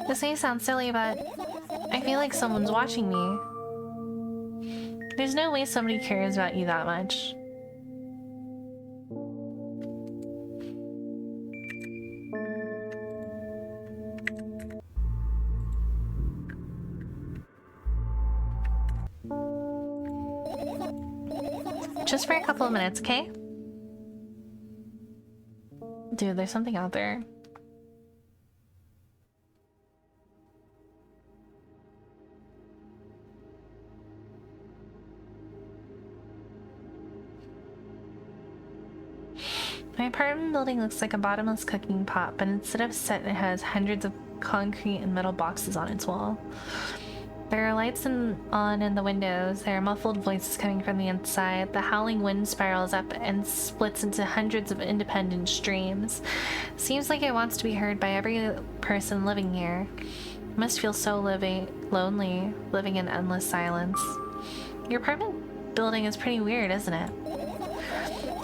This may sound silly, but I feel like someone's watching me. There's no way somebody cares about you that much. Just for a couple of minutes, okay? Dude, there's something out there. My apartment building looks like a bottomless cooking pot, but instead of set, it has hundreds of concrete and metal boxes on its wall. There are lights on in the windows. There are muffled voices coming from the inside. The howling wind spirals up and splits into hundreds of independent streams. Seems like it wants to be heard by every person living here. It must feel so lonely, living in endless silence. Your apartment building is pretty weird, isn't it?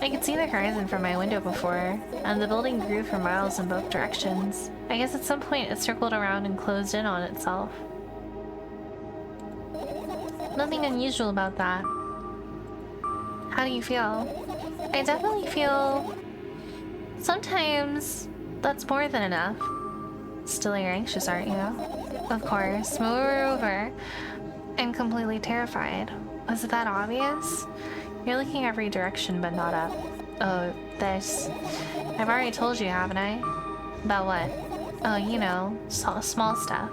I could see the horizon from my window before, and the building grew for miles in both directions. I guess at some point it circled around and closed in on itself. Nothing unusual about that. How do you feel? I definitely feel... sometimes that's more than enough. Still, you're anxious, aren't you? Of course. Moreover, I'm completely terrified. Was it that obvious? You're looking every direction, but not up. Oh, this. I've already told you, haven't I? About what? Oh, you know, small stuff.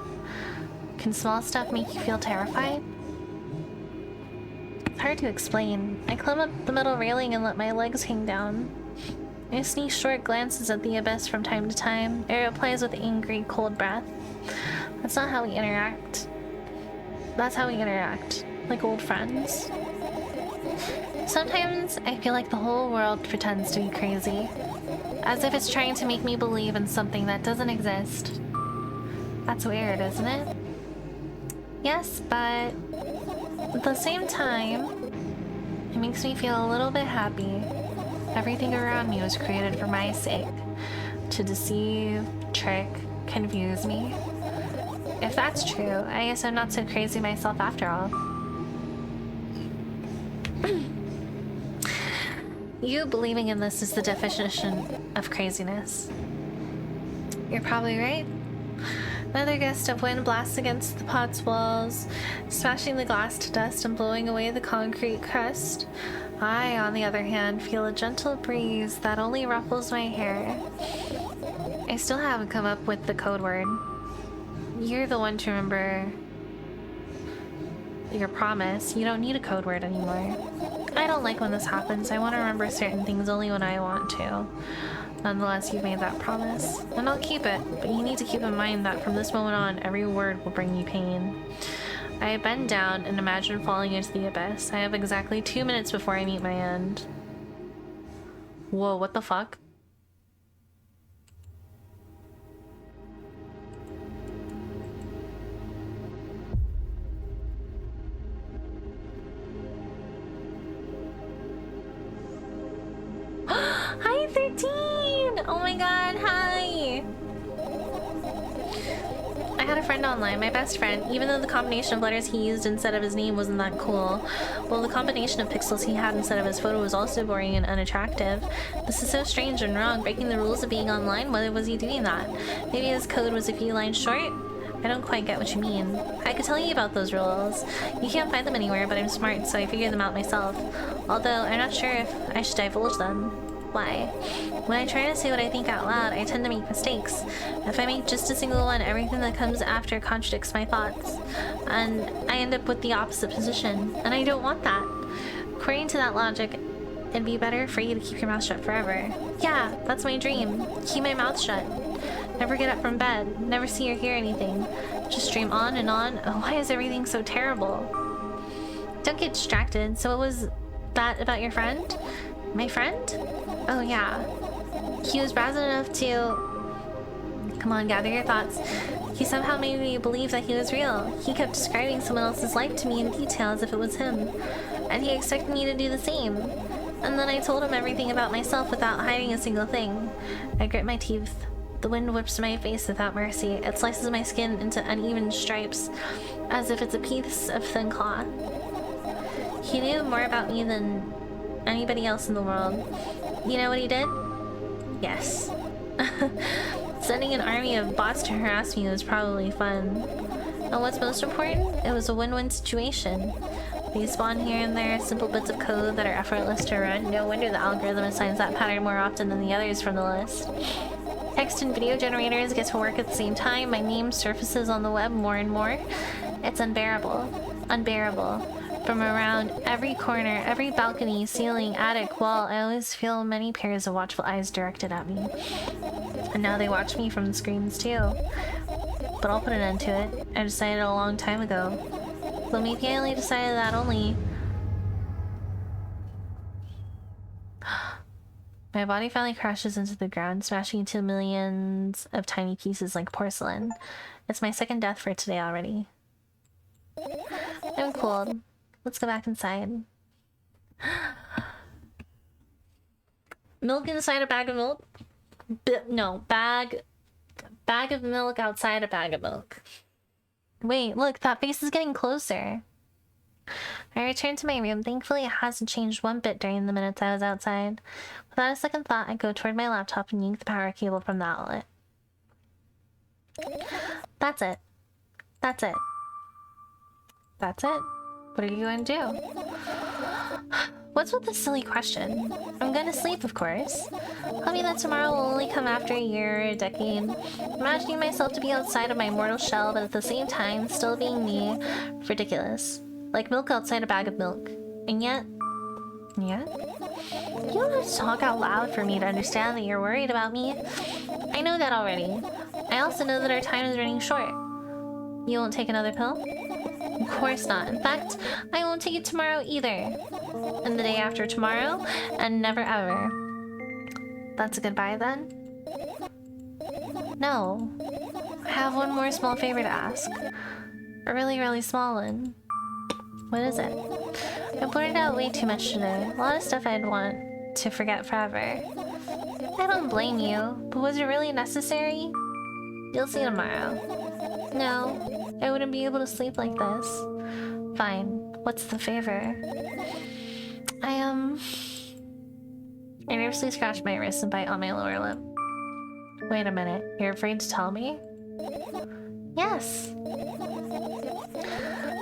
Can small stuff make you feel terrified? It's hard to explain. I climb up the metal railing and let my legs hang down. I sneak short glances at the abyss from time to time. It replies with angry, cold breath. That's not how we interact. That's how we interact. Like old friends. Sometimes I feel like the whole world pretends to be crazy. As if it's trying to make me believe in something that doesn't exist. That's weird, isn't it? Yes, but at the same time, it makes me feel a little bit happy. Everything around me was created for my sake. To deceive, trick, confuse me. If that's true, I guess I'm not so crazy myself after all. You believing in this is the definition of craziness. You're probably right. Another gust of wind blasts against the pod's walls, smashing the glass to dust and blowing away the concrete crust. I, on the other hand, feel a gentle breeze that only ruffles my hair. I still haven't come up with the code word. You're the one to remember your promise. You don't need a code word anymore. I don't like when this happens. I want to remember certain things only when I want to. Nonetheless, you've made that promise, and I'll keep it, but you need to keep in mind that from this moment on, every word will bring you pain. I bend down and imagine falling into the abyss. I have exactly 2 minutes before I meet my end. Whoa, what the fuck? Hi, 13! Oh my god, hi! I had a friend online, my best friend, even though the combination of letters he used instead of his name wasn't that cool. Well, the combination of pixels he had instead of his photo was also boring and unattractive. This is so strange and wrong, breaking the rules of being online. Why was he doing that? Maybe his code was a few lines short? I don't quite get what you mean. I could tell you about those rules. You can't find them anywhere, but I'm smart, so I figured them out myself. Although, I'm not sure if I should divulge them. Why? When I try to say what I think out loud, I tend to make mistakes. If I make just a single one, everything that comes after contradicts my thoughts. And I end up with the opposite position. And I don't want that. According to that logic, it'd be better for you to keep your mouth shut forever. Yeah, that's my dream. Keep my mouth shut. Never get up from bed. Never see or hear anything. Just dream on and on. Oh, why is everything so terrible? Don't get distracted. So what was that about your friend? My friend? Oh yeah. He was brazen enough to... Come on, gather your thoughts. He somehow made me believe that he was real. He kept describing someone else's life to me in detail as if it was him. And he expected me to do the same. And then I told him everything about myself without hiding a single thing. I grit my teeth. The wind whips my face without mercy. It slices my skin into uneven stripes, as if it's a piece of thin cloth. He knew more about me than anybody else in the world. You know what he did? Yes. Sending an army of bots to harass me was probably fun. And what's most important? It was a win-win situation. They spawn here and there, simple bits of code that are effortless to run. No wonder the algorithm assigns that pattern more often than the others from the list. Text and video generators get to work at the same time. My name surfaces on the web more and more. It's unbearable. Unbearable. From around every corner, every balcony, ceiling, attic, wall, I always feel many pairs of watchful eyes directed at me. And now they watch me from the screens too. But I'll put an end to it. I decided a long time ago. Though maybe I only decided that only... My body finally crashes into the ground, smashing into millions of tiny pieces like porcelain. It's my second death for today already. I'm cold. Let's go back inside. Milk inside a bag of milk? No, bag of milk outside a bag of milk. Wait, look, that face is getting closer. I returned to my room. Thankfully, it hasn't changed one bit during the minutes I was outside. Without a second thought, I go toward my laptop and yank the power cable from the outlet. That's it. That's it. That's it. What are you going to do? What's with this silly question? I'm going to sleep, of course. I'll mean that tomorrow will only come after a year or a decade. Imagining myself to be outside of my mortal shell, but at the same time, still being me. Ridiculous. Like milk outside a bag of milk. And yet... Yeah? You don't have to talk out loud for me to understand that you're worried about me. I know that already. I also know that our time is running short. You won't take another pill? Of course not. In fact, I won't take it tomorrow either. And the day after tomorrow, and never ever. That's a goodbye then? No. I have one more small favor to ask. A really, really small one. What is it? I blurted out way too much today. A lot of stuff I'd want to forget forever. I don't blame you, but was it really necessary? You'll see tomorrow. No, I wouldn't be able to sleep like this. Fine. What's the favor? I nervously scratch my wrist and bite on my lower lip. Wait a minute. You're afraid to tell me? Yes.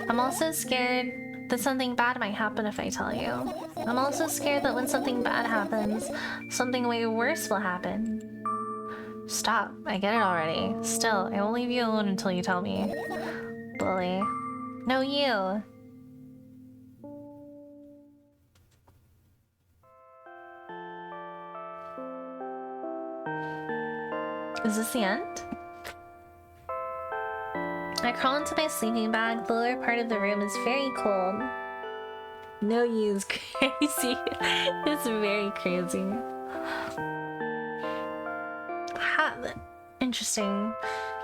I'm also scared that something bad might happen if I tell you. I'm also scared that when something bad happens, something way worse will happen. Stop. I get it already. Still, I won't leave you alone until you tell me. Bully. No, you. Is this the end? I crawl into my sleeping bag. The lower part of the room is very cold. No, you is crazy. It's very crazy. Interesting.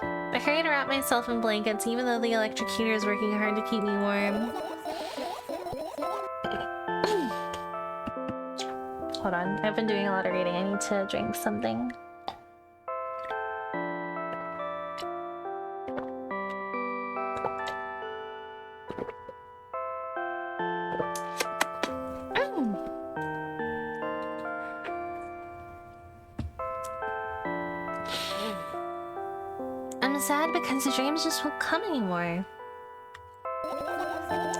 I hurry to wrap myself in blankets even though the electrocutor is working hard to keep me warm. Hold on, I've been doing a lot of reading. I need to drink something. I'm sad because the dreams just won't come anymore.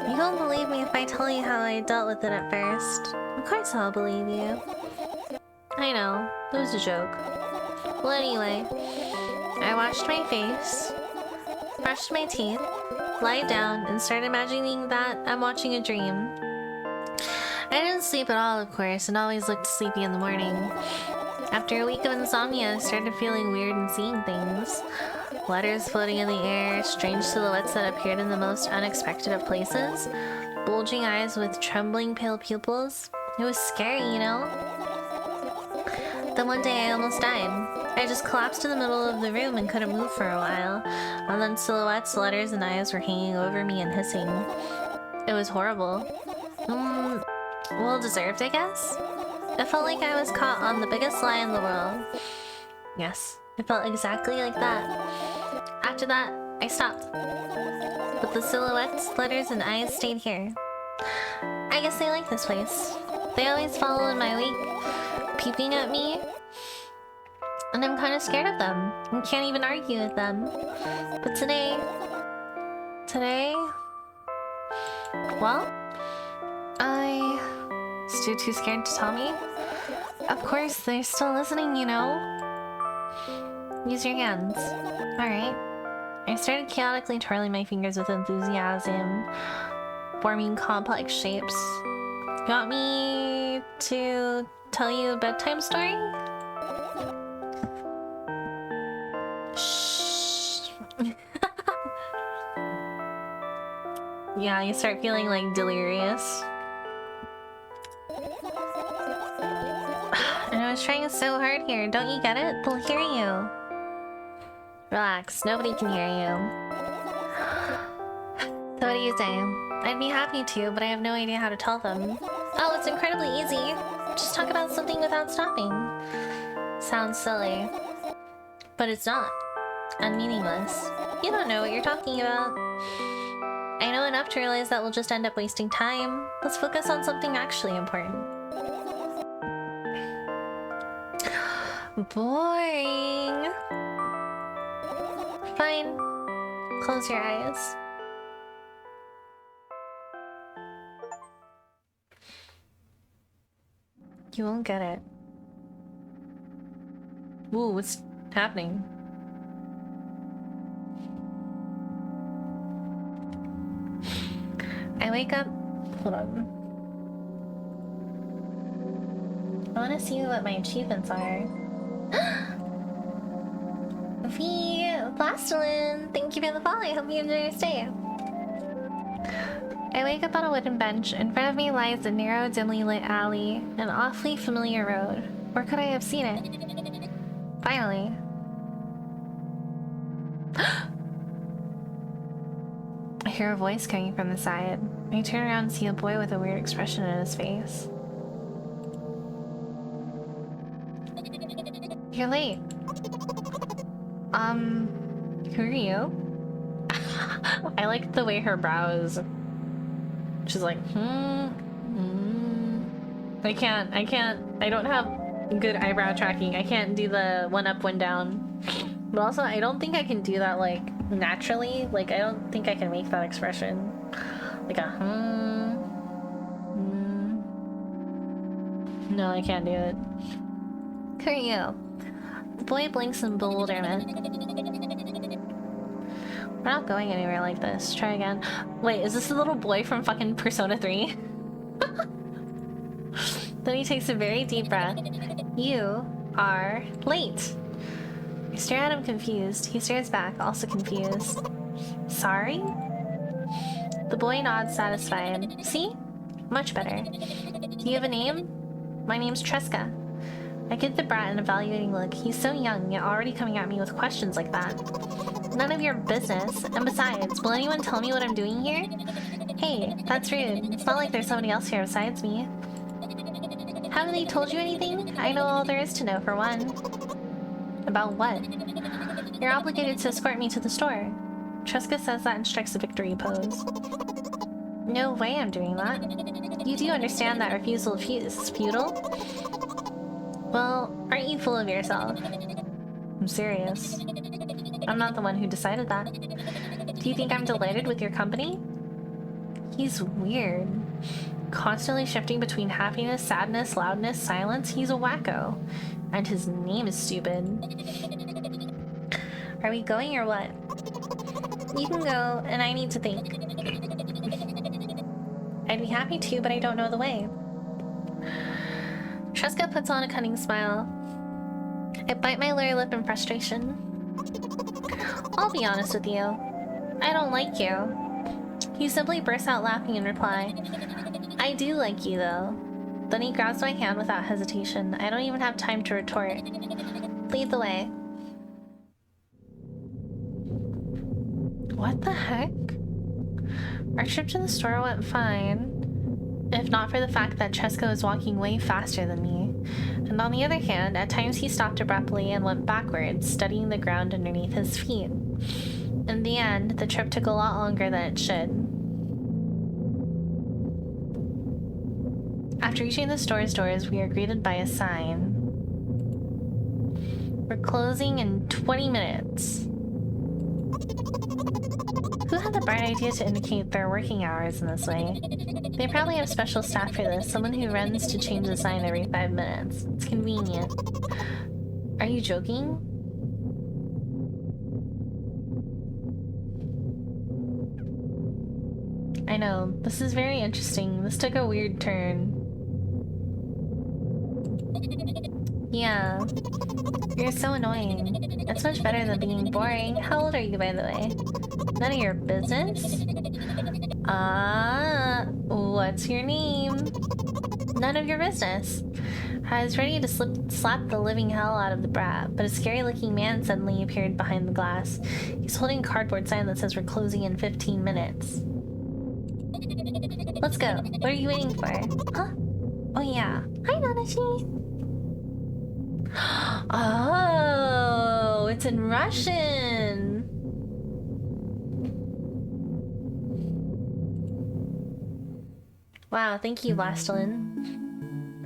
You won't believe me if I tell you how I dealt with it at first. Of course I'll believe you. I know, it was a joke. Well, anyway, I washed my face, brushed my teeth, lied down, and started imagining that I'm watching a dream. I didn't sleep at all, of course, and always looked sleepy in the morning. After a week of insomnia, I started feeling weird and seeing things. Letters floating in the air, strange silhouettes that appeared in the most unexpected of places, bulging eyes with trembling pale pupils. It was scary, you know? Then one day I almost died. I just collapsed in the middle of the room and couldn't move for a while. And then silhouettes, letters, and eyes were hanging over me and hissing. It was horrible. Well deserved, I guess? It felt like I was caught on the biggest lie in the world. Yes, it felt exactly like that. After that, I stopped. But the silhouettes, letters, and eyes stayed here. I guess they like this place. They always follow in my wake, peeping at me. And I'm kind of scared of them. I can't even argue with them. But today... Well, I... Stu too scared to tell me? Of course, they're still listening, you know? Use your hands. Alright. I started chaotically twirling my fingers with enthusiasm, forming complex shapes. You want me to tell you a bedtime story? Shh. Yeah, you start feeling like delirious. And I was trying so hard here. Don't you get it? They'll hear you. Relax, nobody can hear you. So what do you say? I'd be happy to, but I have no idea how to tell them. Oh, it's incredibly easy. Just talk about something without stopping. Sounds silly. But it's not. And meaningless. You don't know what you're talking about. I know enough to realize that we'll just end up wasting time. Let's focus on something actually important. Boring. Fine. Close your eyes. You won't get it. Ooh, what's happening? I wake up. Hold on. I want to see what my achievements are. Plastilin, thank you for the follow. I hope you enjoy your stay. I wake up on a wooden bench. In front of me lies a narrow, dimly lit alley, an awfully familiar road. Where could I have seen it? Finally. I hear a voice coming from the side. I turn around and see a boy with a weird expression in his face. You're late. Who are you? I like the way her brows. She's like, I don't have good eyebrow tracking. I can't do the one up, one down. But also, I don't think I can do that, like, naturally. Like, I don't think I can make that expression. Like a No, I can't do it. Who are you? The boy blinks in bewilderment. We're not going anywhere like this. Try again. Wait, is this the little boy from fucking Persona 3? Then he takes a very deep breath. You are late. I stare at him confused. He stares back, also confused. Sorry? The boy nods satisfied. See? Much better. Do you have a name? My name's Tresca. I give the brat an evaluating look. He's so young, yet already coming at me with questions like that. None of your business. And besides, will anyone tell me what I'm doing here? Hey, that's rude. It's not like there's somebody else here besides me. Haven't they told you anything? I know all there is to know, for one. About what? You're obligated to escort me to the store. Tresca says that and strikes a victory pose. No way I'm doing that. You do understand that refusal is futile? Well, aren't you full of yourself? I'm serious. I'm not the one who decided that. Do you think I'm delighted with your company? He's weird. Constantly shifting between happiness, sadness, loudness, silence. He's a wacko. And his name is stupid. Are we going or what? You can go, and I need to think. I'd be happy to, but I don't know the way. Tresca puts on a cunning smile. I bite my lower lip in frustration. I'll be honest with you. I don't like you. He simply bursts out laughing in reply. I do like you, though. Then he grabs my hand without hesitation. I don't even have time to retort. Lead the way. What the heck? Our trip to the store went fine. If not for the fact that Tresca was walking way faster than me. And on the other hand, at times he stopped abruptly and went backwards, studying the ground underneath his feet. In the end, the trip took a lot longer than it should. After reaching the store's doors, we are greeted by a sign. We're closing in 20 minutes. Who had the bright idea to indicate their working hours in this way? They probably have special staff for this, someone who runs to change the sign every 5 minutes. It's convenient. Are you joking? I know, this is very interesting. This took a weird turn. Yeah. You're so annoying. It's much better than being boring. How old are you, by the way? None of your business? What's your name? None of your business. I was ready to slap the living hell out of the brat, but a scary-looking man suddenly appeared behind the glass. He's holding a cardboard sign that says we're closing in 15 minutes. Let's go. What are you waiting for? Huh? Oh yeah. Hi, Nanashi. Oh, it's in Russian. Wow, thank you, Lastelin.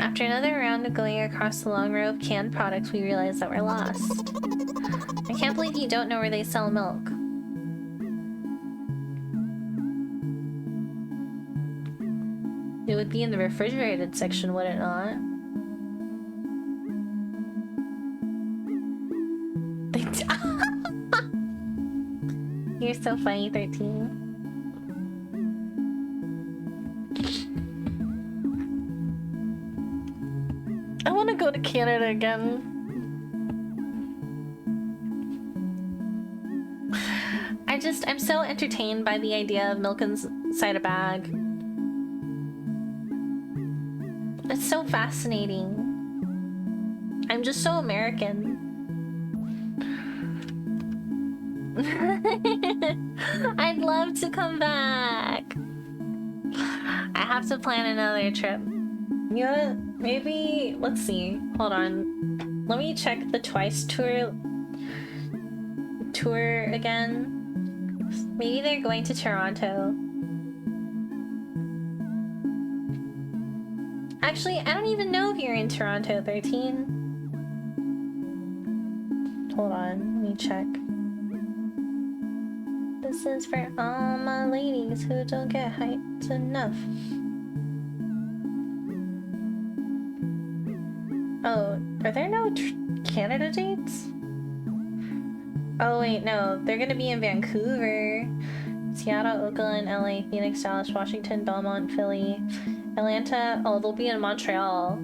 After another round of going across the long row of canned products, we realize that we're lost. I can't believe you don't know where they sell milk. It would be in the refrigerated section, would it not? You're so funny, 13. I want to go to Canada again. I'm so entertained by the idea of milk inside a bag. It's so fascinating. I'm just so American. I'd love to come back. I have to plan another trip. You know what? Maybe, let's see. Hold on. Let me check the Twice tour again. Maybe they're going to Toronto. Actually, I don't even know if you're in Toronto, 13. Hold on, let me check. This is for all my ladies who don't get hyped enough. Oh, are there no Canada dates? Oh wait, no, they're gonna be in Vancouver, Seattle, Oakland, LA, Phoenix, Dallas, Washington, Belmont, Philly, Atlanta. Oh, they'll be in Montreal.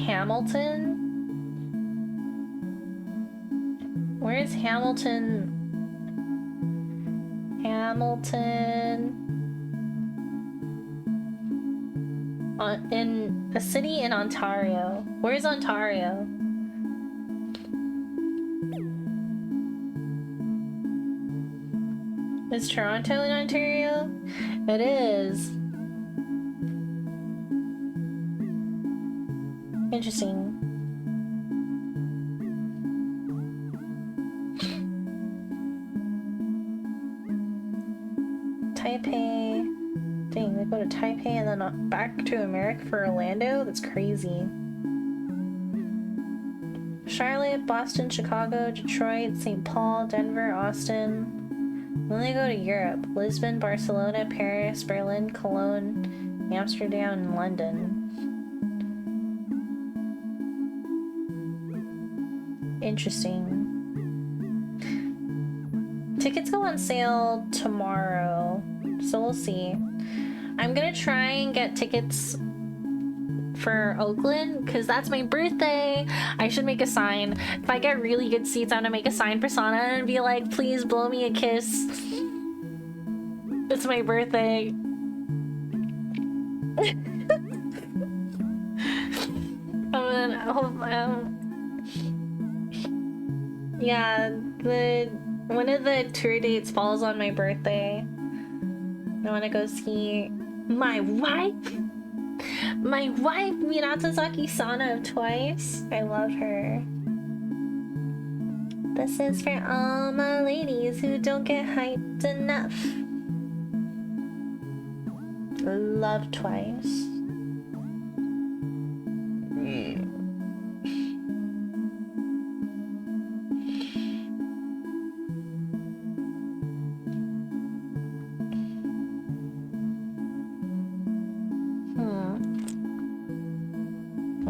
Hamilton? Where is Hamilton? Hamilton. In a city in Ontario. Where's Ontario? Is Toronto in Ontario? It is. Interesting. Taipei. Dang, they go to Taipei and then back to America for Orlando? That's crazy. Charlotte, Boston, Chicago, Detroit, St. Paul, Denver, Austin. Then they go to Europe. Lisbon, Barcelona, Paris, Berlin, Cologne, Amsterdam, and London. Interesting. Tickets go on sale tomorrow, so we'll see. I'm gonna try and get tickets for Oakland because that's my birthday. I should make a sign. If I get really good seats, I'm gonna make a sign persona and be like, please blow me a kiss. It's my birthday. Yeah, one of the tour dates falls on my birthday. I want to go see my wife, Minato Sana of Twice. I love her. This is for all my ladies who don't get hyped enough. Love Twice.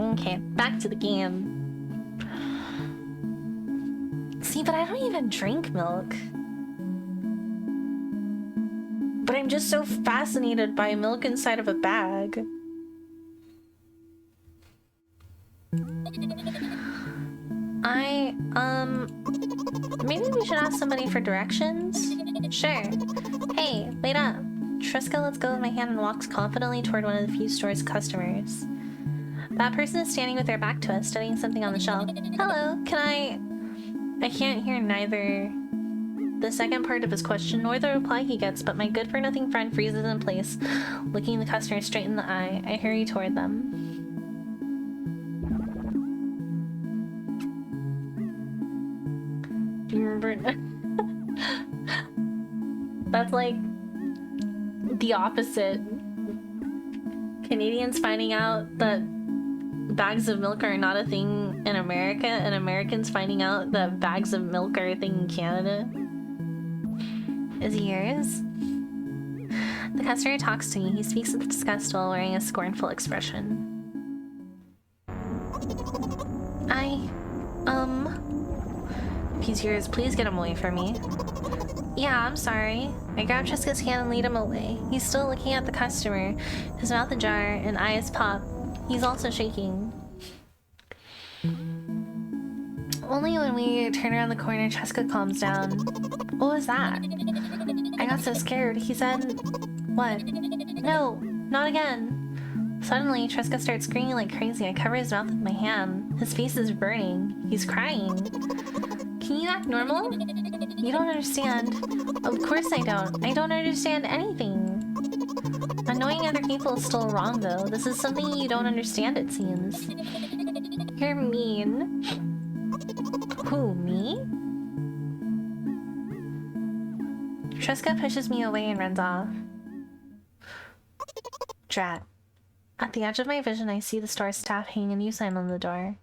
Okay, back to the game. See, but I don't even drink milk. But I'm just so fascinated by milk inside of a bag. Maybe we should ask somebody for directions? Sure. Hey, wait up. Triska lets go of my hand and walks confidently toward one of the few store's customers. That person is standing with their back to us, studying something on the shelf. Hello, I can't hear neither the second part of his question nor the reply he gets, but my good-for-nothing friend freezes in place, looking the customer straight in the eye. I hurry toward them. Do you remember? That's like the opposite. Canadians finding out that bags of milk are not a thing in America, and Americans finding out that bags of milk are a thing in Canada. Is he yours? The customer talks to me. He speaks with disgust while wearing a scornful expression. If he's yours, please get him away from me. Yeah, I'm sorry. I grabbed Triska's hand and lead him away. He's still looking at the customer, his mouth ajar and eyes pop. He's also shaking. Only when we turn around the corner, Triska calms down. What was that? I got so scared. He said... What? No, not again. Suddenly, Triska starts screaming like crazy. I cover his mouth with my hand. His face is burning. He's crying. Can you act normal? You don't understand. Of course I don't. I don't understand anything. Annoying other people is still wrong, though. This is something you don't understand, it seems. You're mean. Who, me? Triska pushes me away and runs off. Drat. At the edge of my vision, I see the store staff hanging a new sign on the door.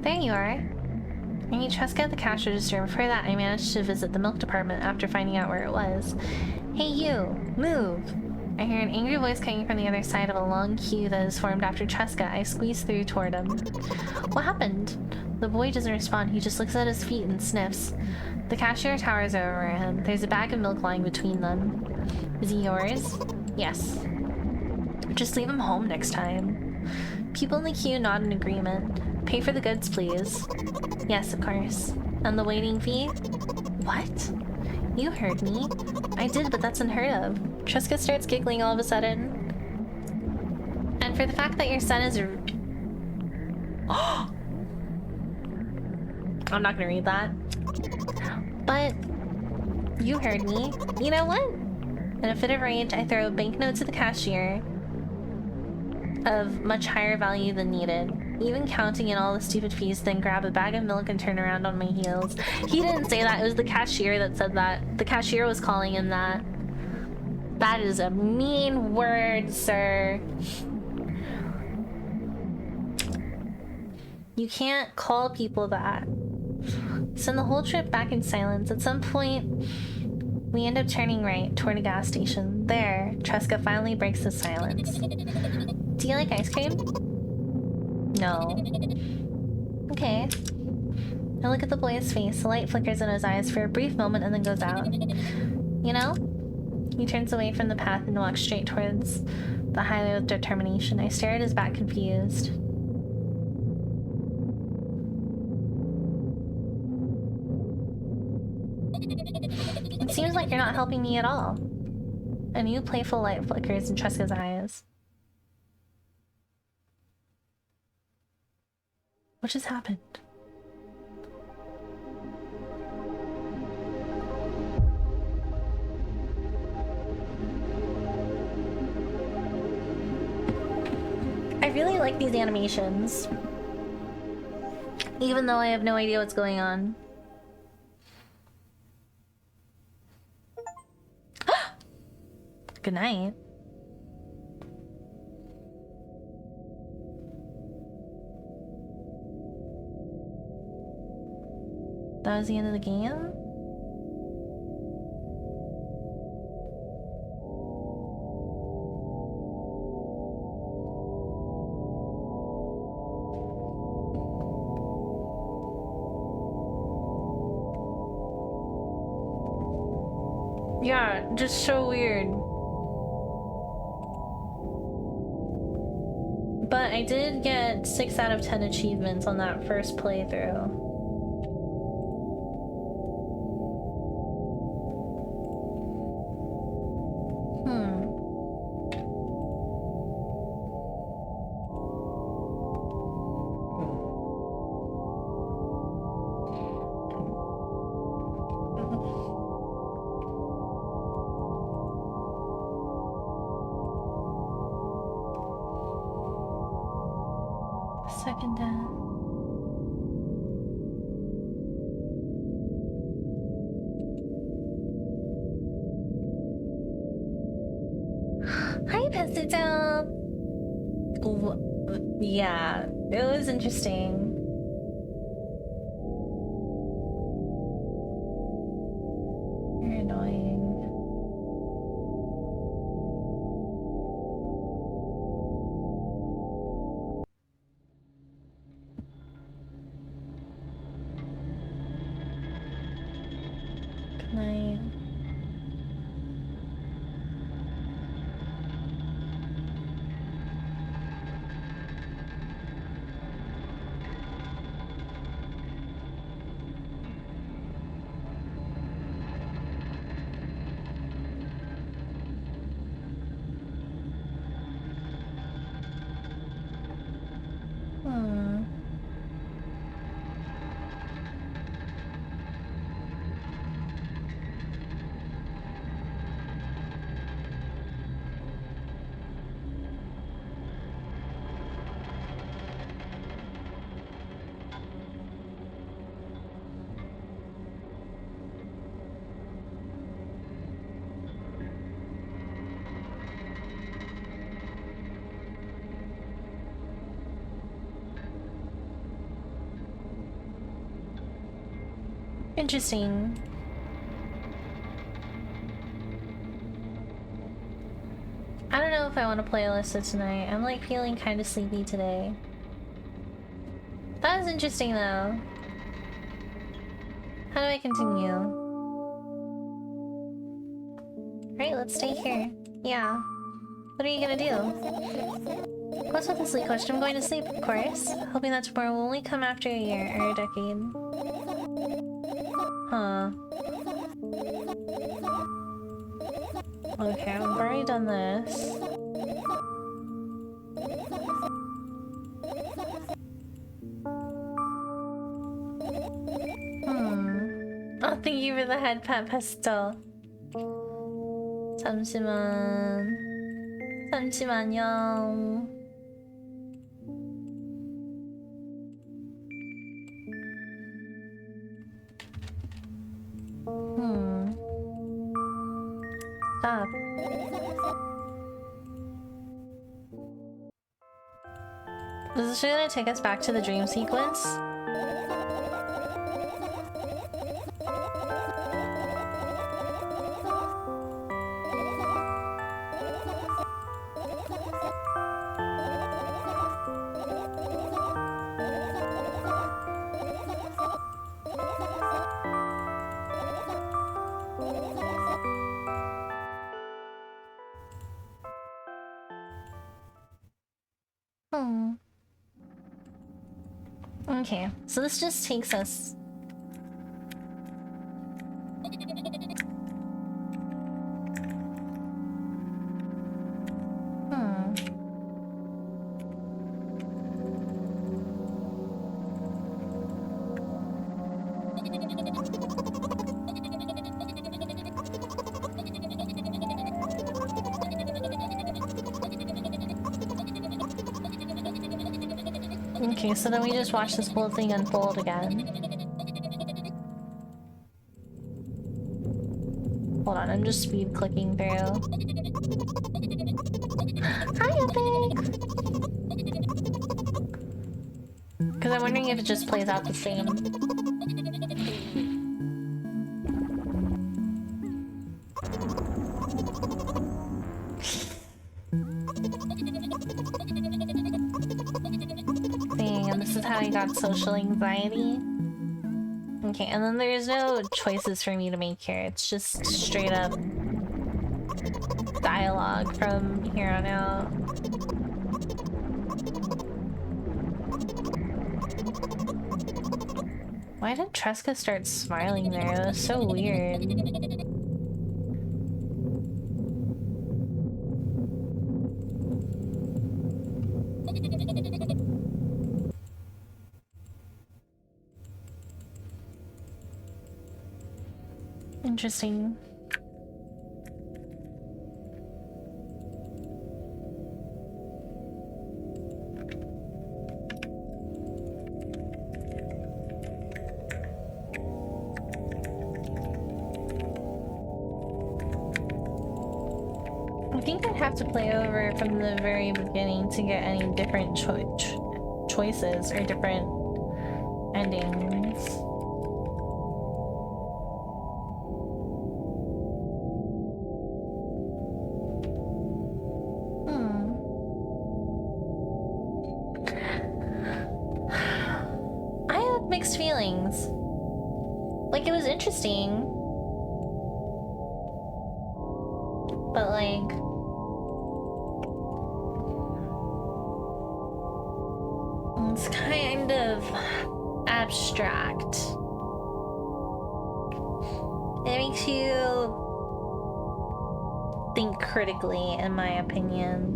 There you are. I meet Cheska at the cash register. Before that, I managed to visit the milk department after finding out where it was. Hey you! Move! I hear an angry voice coming from the other side of a long queue that is formed after Cheska. I squeeze through toward him. What happened? The boy doesn't respond. He just looks at his feet and sniffs. The cashier towers over him. There's a bag of milk lying between them. Is he yours? Yes. Just leave him home next time. People in the queue nod in agreement. Pay for the goods, please. Yes, of course. And the waiting fee? What? You heard me. I did, but that's unheard of. Cheska starts giggling all of a sudden. And for the fact that your son is I'm not gonna read that. But you heard me. You know what? In a fit of rage, I throw a banknote to the cashier of much higher value than needed, even counting in all the stupid fees, then grab a bag of milk and turn around on my heels. He didn't say that. It was the cashier that said that. The cashier was calling him that. That is a mean word, sir. You can't call people that. Send the whole trip back in silence. At some point, we end up turning right toward a gas station. There, Cheska finally breaks the silence. Do you like ice cream? No. Okay. I look at the boy's face. The light flickers in his eyes for a brief moment and then goes out. You know? He turns away from the path and walks straight towards the highway with determination. I stare at his back, confused. It seems like you're not helping me at all. A new playful light flickers in Cheska's eyes. What just happened? I really like these animations, even though I have no idea what's going on. Good night. That was the end of the game? Yeah, just so weird. But I did get 6 out of 10 achievements on that first playthrough. Second death. Hi, Pesito. Yeah, it was interesting. You're annoying. Good night. Interesting. I don't know if I want to play Alyssa tonight. I'm like feeling kind of sleepy today. That was interesting though. How do I continue? Right, let's stay here. Yeah. What are you gonna do? What's with the sleep question? I'm going to sleep, of course. Hoping that tomorrow will only come after a year or a decade. Huh. Okay, I've already done this. Oh, thank you for the head pat, Pesto. 잠시만요. Stop. Is this gonna take us back to the dream sequence? Okay, so this just takes us... Okay, so then we just watch this whole thing unfold again. Hold on, I'm just speed clicking through. Hi, Epic! Because I'm wondering if it just plays out the same. How I got social anxiety. Okay, and then there's no choices for me to make here. It's just straight up dialogue from here on out. Why did Tresca start smiling there? That was so weird. Interesting. I think I'd have to play over from the very beginning to get any different choices or different endings. Like, it was interesting, but like, it's kind of abstract. It makes you think critically, in my opinion.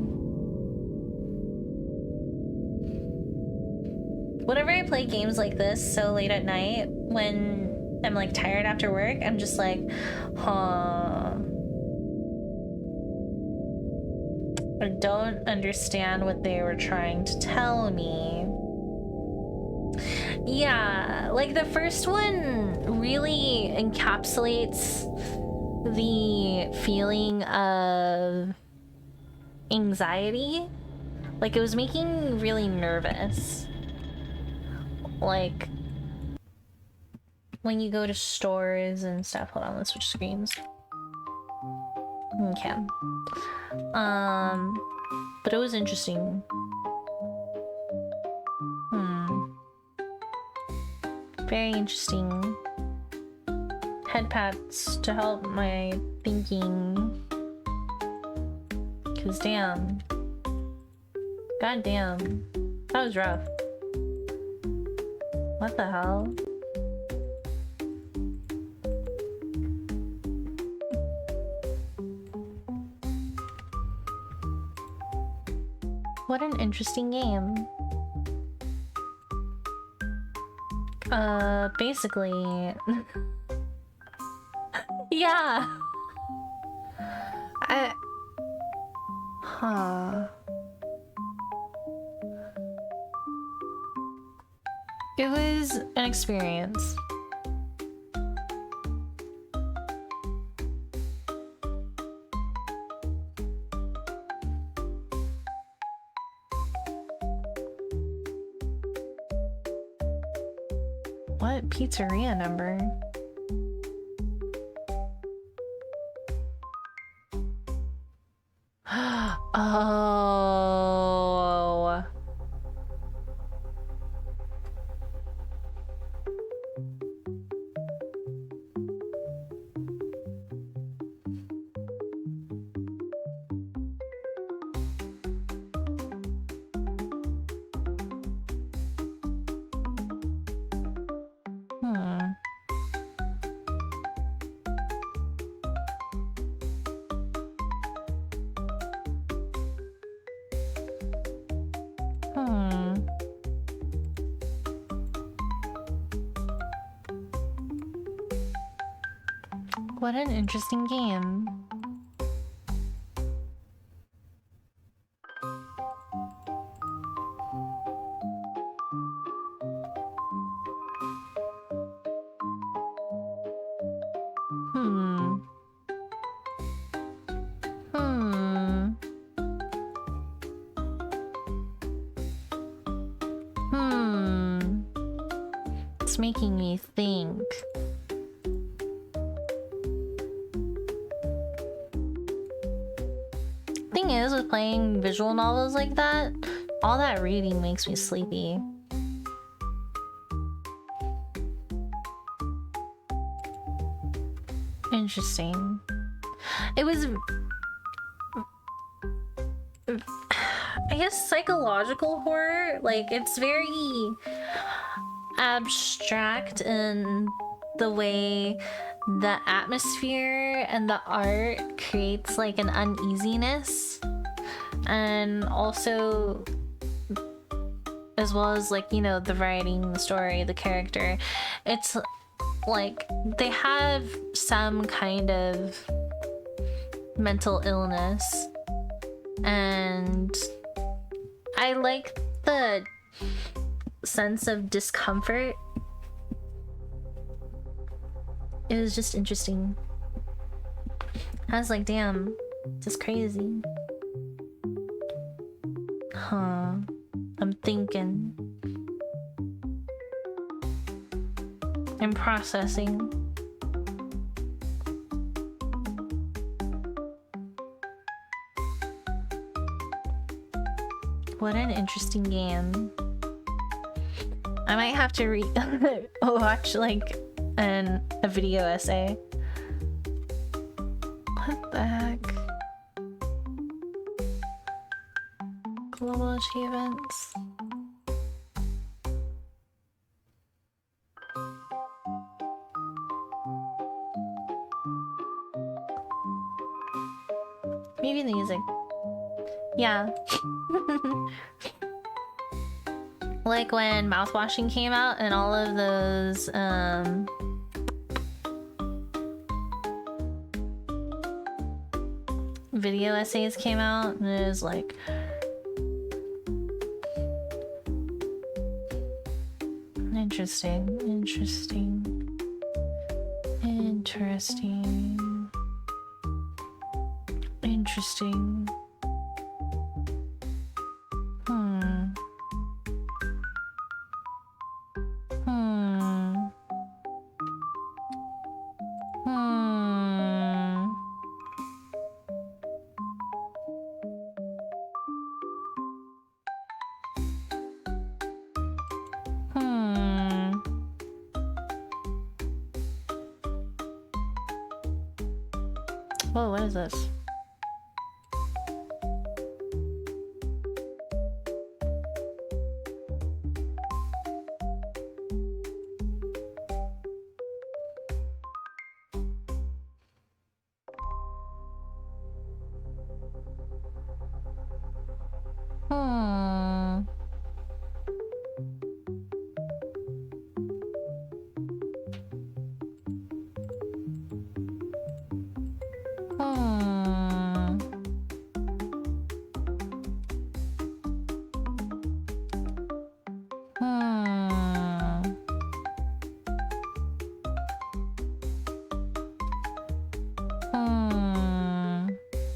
Whenever I play games like this so late at night, when I'm like tired after work, I'm just like, huh. I don't understand what they were trying to tell me. Yeah, like the first one really encapsulates the feeling of anxiety. Like, it was making me really nervous. Like, when you go to stores and stuff. Hold on, let's switch screens. Okay. But it was interesting. Very interesting. Head pats to help my thinking. Cause damn. God damn. That was rough. What the hell? What an interesting game. Basically... yeah! Huh. It was an experience. What pizzeria number? Oh. What an interesting game. It's making me think. Thing is, with playing visual novels like that, all that reading makes me sleepy. Interesting. It was... I guess psychological horror. Like, it's very abstract in the way the atmosphere and the art creates like an uneasiness, and also as well as like, you know, the writing, the story, the character. It's like they have some kind of mental illness, and I like the sense of discomfort. It was just interesting. I was like, damn, this is crazy. Huh. I'm thinking. I'm processing. What an interesting game. I might have to watch like a video essay. What the heck? Global achievements. Maybe the music. Yeah. Like when mouthwashing came out and all of those video essays came out, and it was like interesting. Whoa, what is this?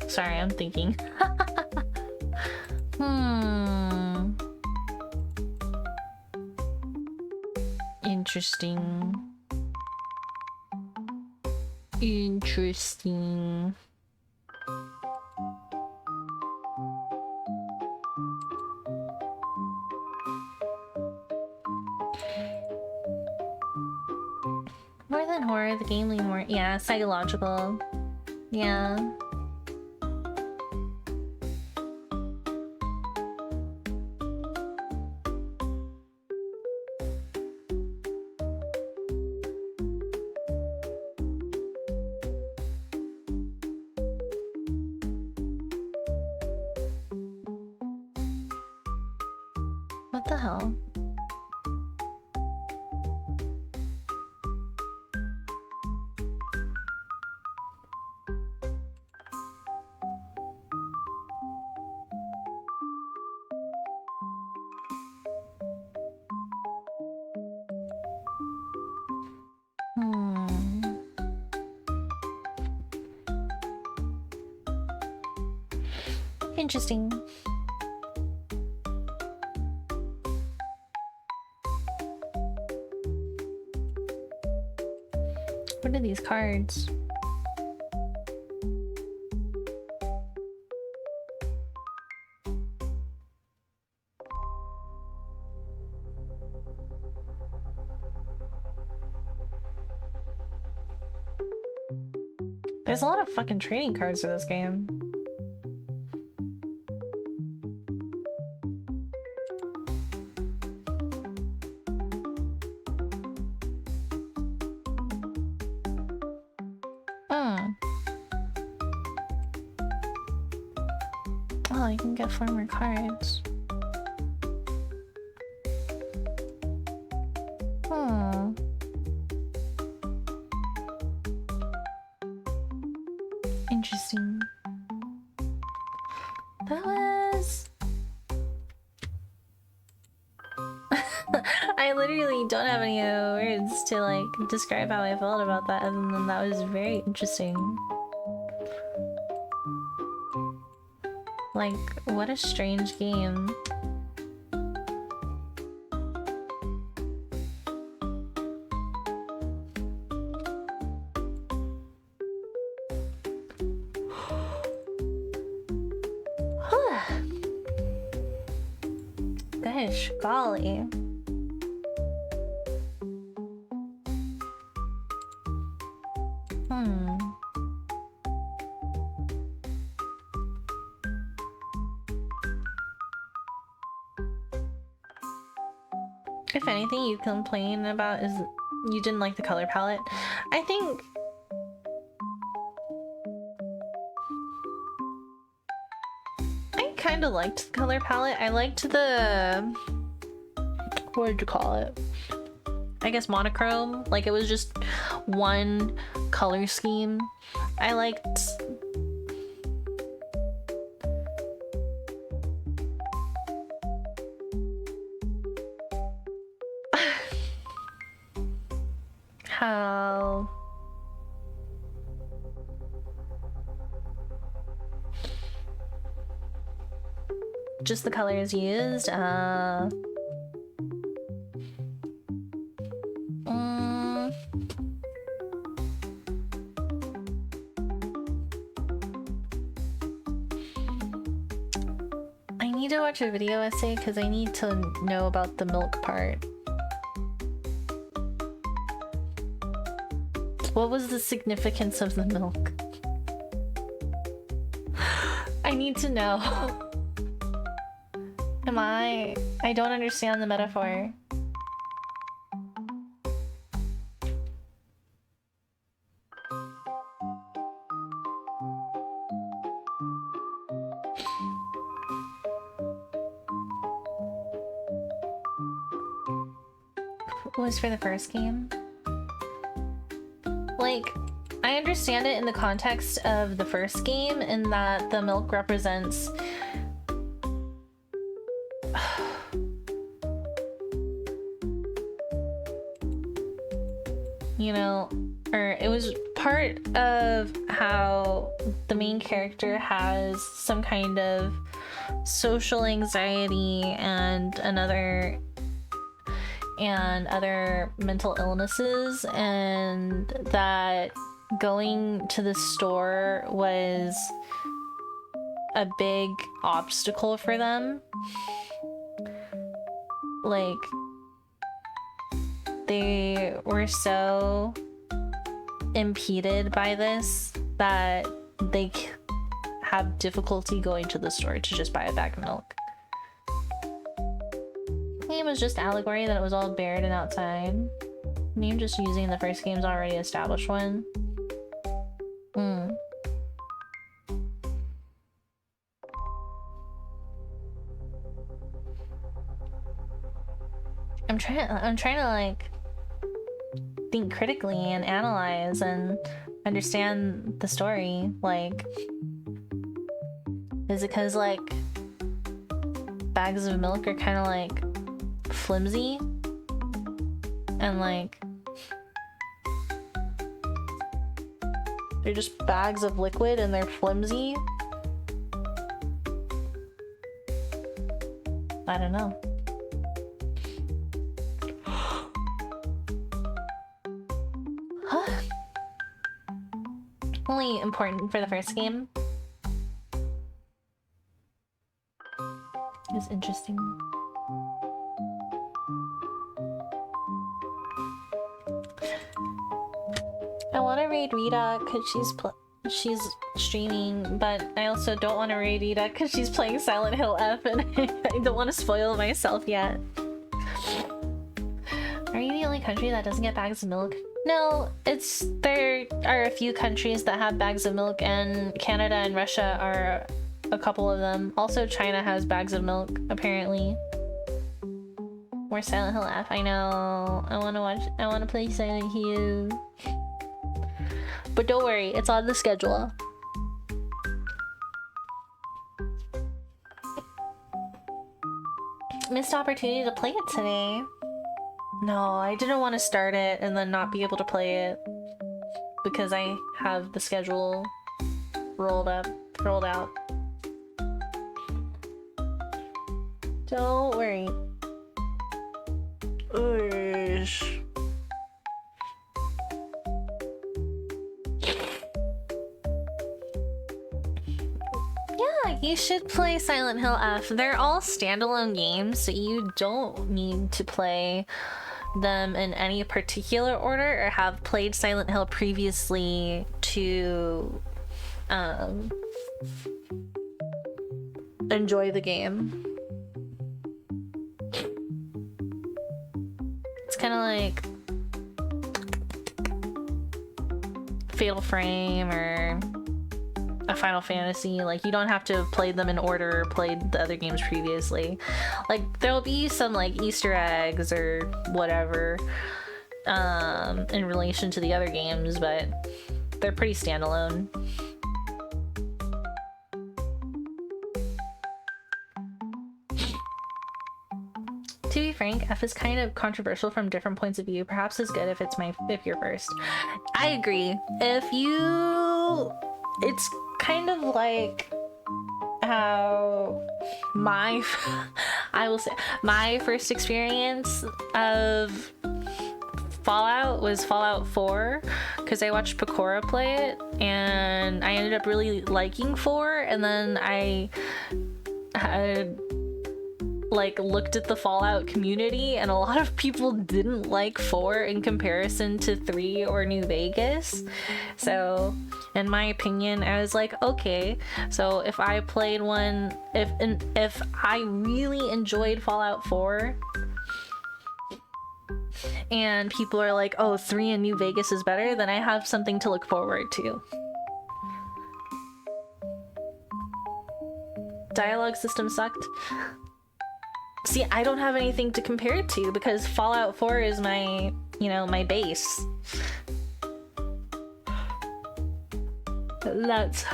Sorry, I'm thinking. Interesting. Interesting. More than horror, the game leaned more, yeah, psychological. Yeah. What the hell? Interesting. What are these cards? There's a lot of fucking trading cards in this game. Oh, you can get 4 more cards. Interesting. That was... I literally don't have any words to like describe how I felt about that, other than that was very interesting. Like, what a strange game. Gosh, golly. If anything you complain about is you didn't like the color palette. I think I kind of liked the color palette. I liked the, what did you call it? I guess monochrome. Like it was just one color scheme. I liked how just the colors used. I need to watch a video essay because I need to know about the milk part. What was the significance of the milk? need to know. I don't understand the metaphor. Was for the first game? Like, I understand it in the context of the first game in that the milk represents you know, or it was part of how the main character has some kind of social anxiety and other mental illnesses, and that going to the store was a big obstacle for them. Like, they were so impeded by this that they have difficulty going to the store to just buy a bag of milk. It was just allegory that it was all bared and outside. Me just using the first game's already established one. I'm trying to like think critically and analyze and understand the story. Like, is it because like bags of milk are kind of like flimsy and like they're just bags of liquid and they're flimsy? I don't know. Only important for the first game. It was interesting. I want to raid Rita because she's streaming, but I also don't want to raid Rita because she's playing Silent Hill F, and I don't want to spoil myself yet. Are you the only country that doesn't get bags of milk? No, there are a few countries that have bags of milk, and Canada and Russia are a couple of them. Also, China has bags of milk, apparently. More Silent Hill F. I know. I want to play Silent Hill. But don't worry, it's on the schedule. Missed opportunity to play it today. No, I didn't want to start it and then not be able to play it because I have the schedule rolled out. Don't worry. Oosh. Yeah, you should play Silent Hill F. They're all standalone games, so you don't need to play them in any particular order or have played Silent Hill previously to enjoy the game. It's kind of like Fatal Frame or a Final Fantasy. Like, you don't have to have played them in order or played the other games previously. Like, there'll be some like Easter eggs or whatever in relation to the other games, but they're pretty standalone. To be frank, F is kind of controversial from different points of view. Perhaps it's good if you're first. I agree. It's kind of like how I will say my first experience of Fallout was Fallout 4, because I watched Pecora play it and I ended up really liking 4, and then I had like looked at the Fallout community, and a lot of people didn't like 4 in comparison to 3 or New Vegas. So in my opinion, I was like, okay, so if I played one, if I really enjoyed Fallout 4 and people are like, oh, 3 in New Vegas is better, then I have something to look forward to. Dialogue system sucked. See, I don't have anything to compare it to because Fallout 4 is my, you know, my base. That's...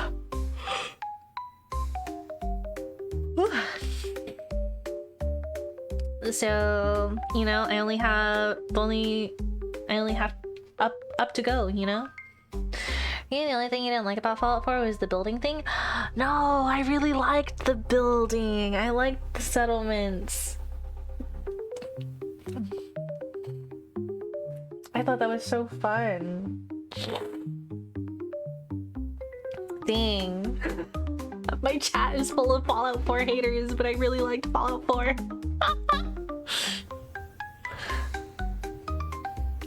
So, you know, I only have up to go, you know? Yeah, the only thing you didn't like about Fallout 4 was the building thing? No, I really liked the building. I liked the settlements. I thought that was so fun. Dang. My chat is full of Fallout 4 haters, but I really liked Fallout 4.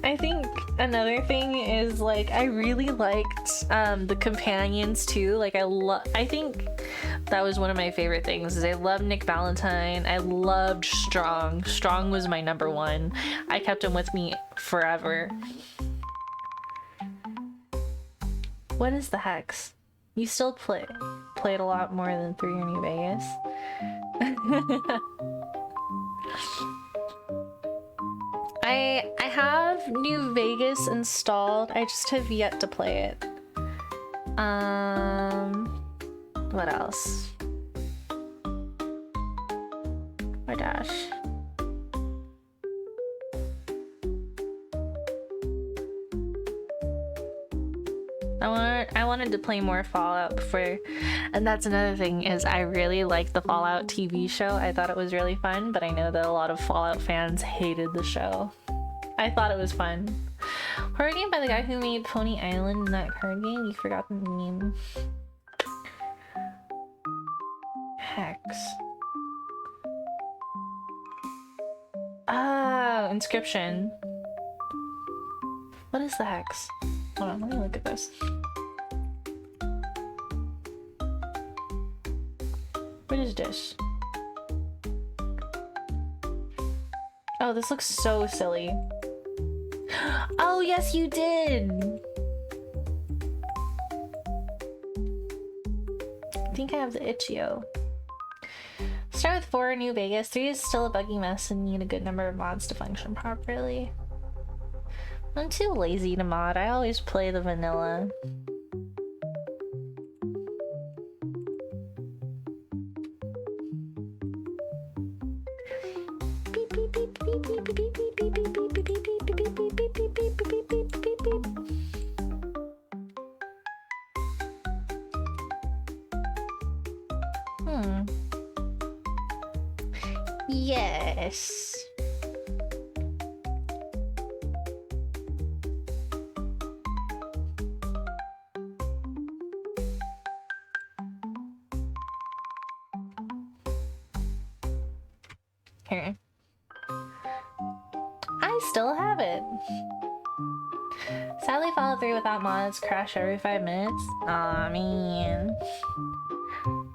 I think another thing is, like, I really liked the companions too. Like, I think that was one of my favorite things is I loved Nick Valentine. I loved Strong. Strong was my number one. I kept him with me forever. What is the Hex? You still played a lot more than 3 or New Vegas. I have New Vegas installed. I just have yet to play it. What else? Oh gosh. I wanted to play more Fallout before, and that's another thing is I really liked the Fallout TV show. I thought it was really fun, but I know that a lot of Fallout fans hated the show. I thought it was fun. Horror game by the guy who made Pony Island in that card game. You forgot the name. Hex. Oh, Inscription. What is the Hex? Hold on, let me look at this. What is this? Oh, this looks so silly. Oh, yes, you did! I think I have the Itch.io. Start with 4 New Vegas. 3 is still a buggy mess and need a good number of mods to function properly. I'm too lazy to mod. I always play the vanilla. Yes. Here. I still have it. Sadly, Fallout 3 without mods crash every 5 minutes. Aw, man.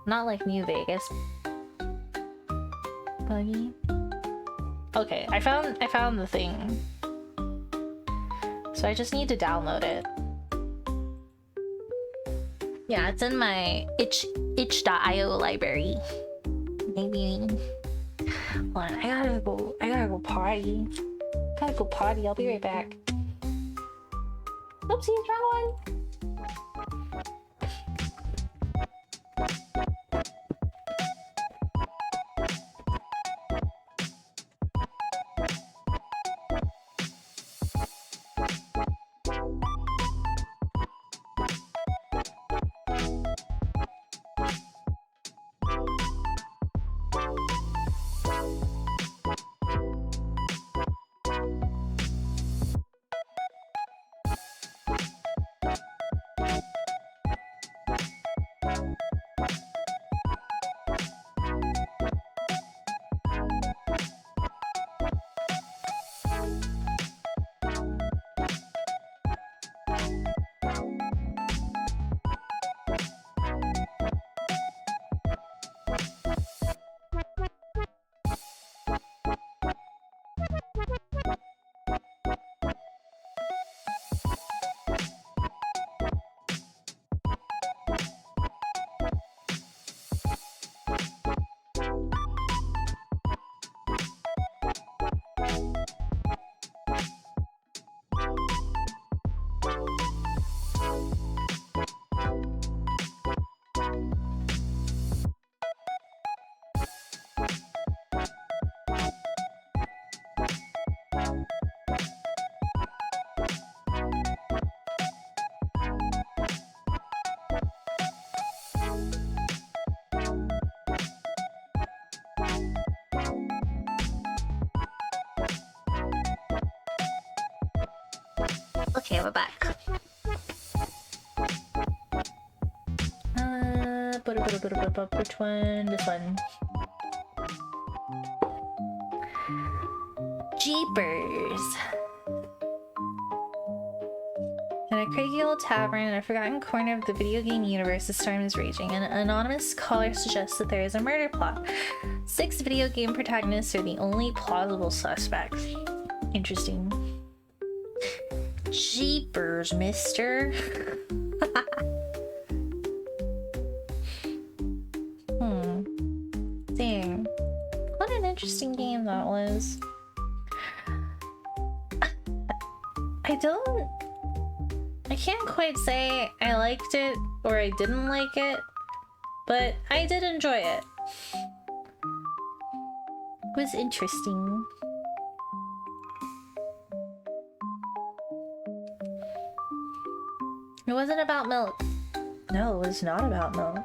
Not like New Vegas. Buggy. Okay, I found the thing. So I just need to download it. Yeah, it's in my itch.io library. Maybe. Hold on, I gotta go potty. Gotta go potty, I'll be right back. Oopsie, wrong one. Okay, we're back. Which one? This one. Jeepers. In a crazy old tavern in a forgotten corner of the video game universe, the storm is raging. An anonymous caller suggests that there is a murder plot. 6 video game protagonists are the only plausible suspects. Interesting. Jeepers, mister. Dang. What an interesting game that was. I can't quite say I liked it or I didn't like it, but I did enjoy it. It was interesting. It wasn't about milk. No, it was not about milk.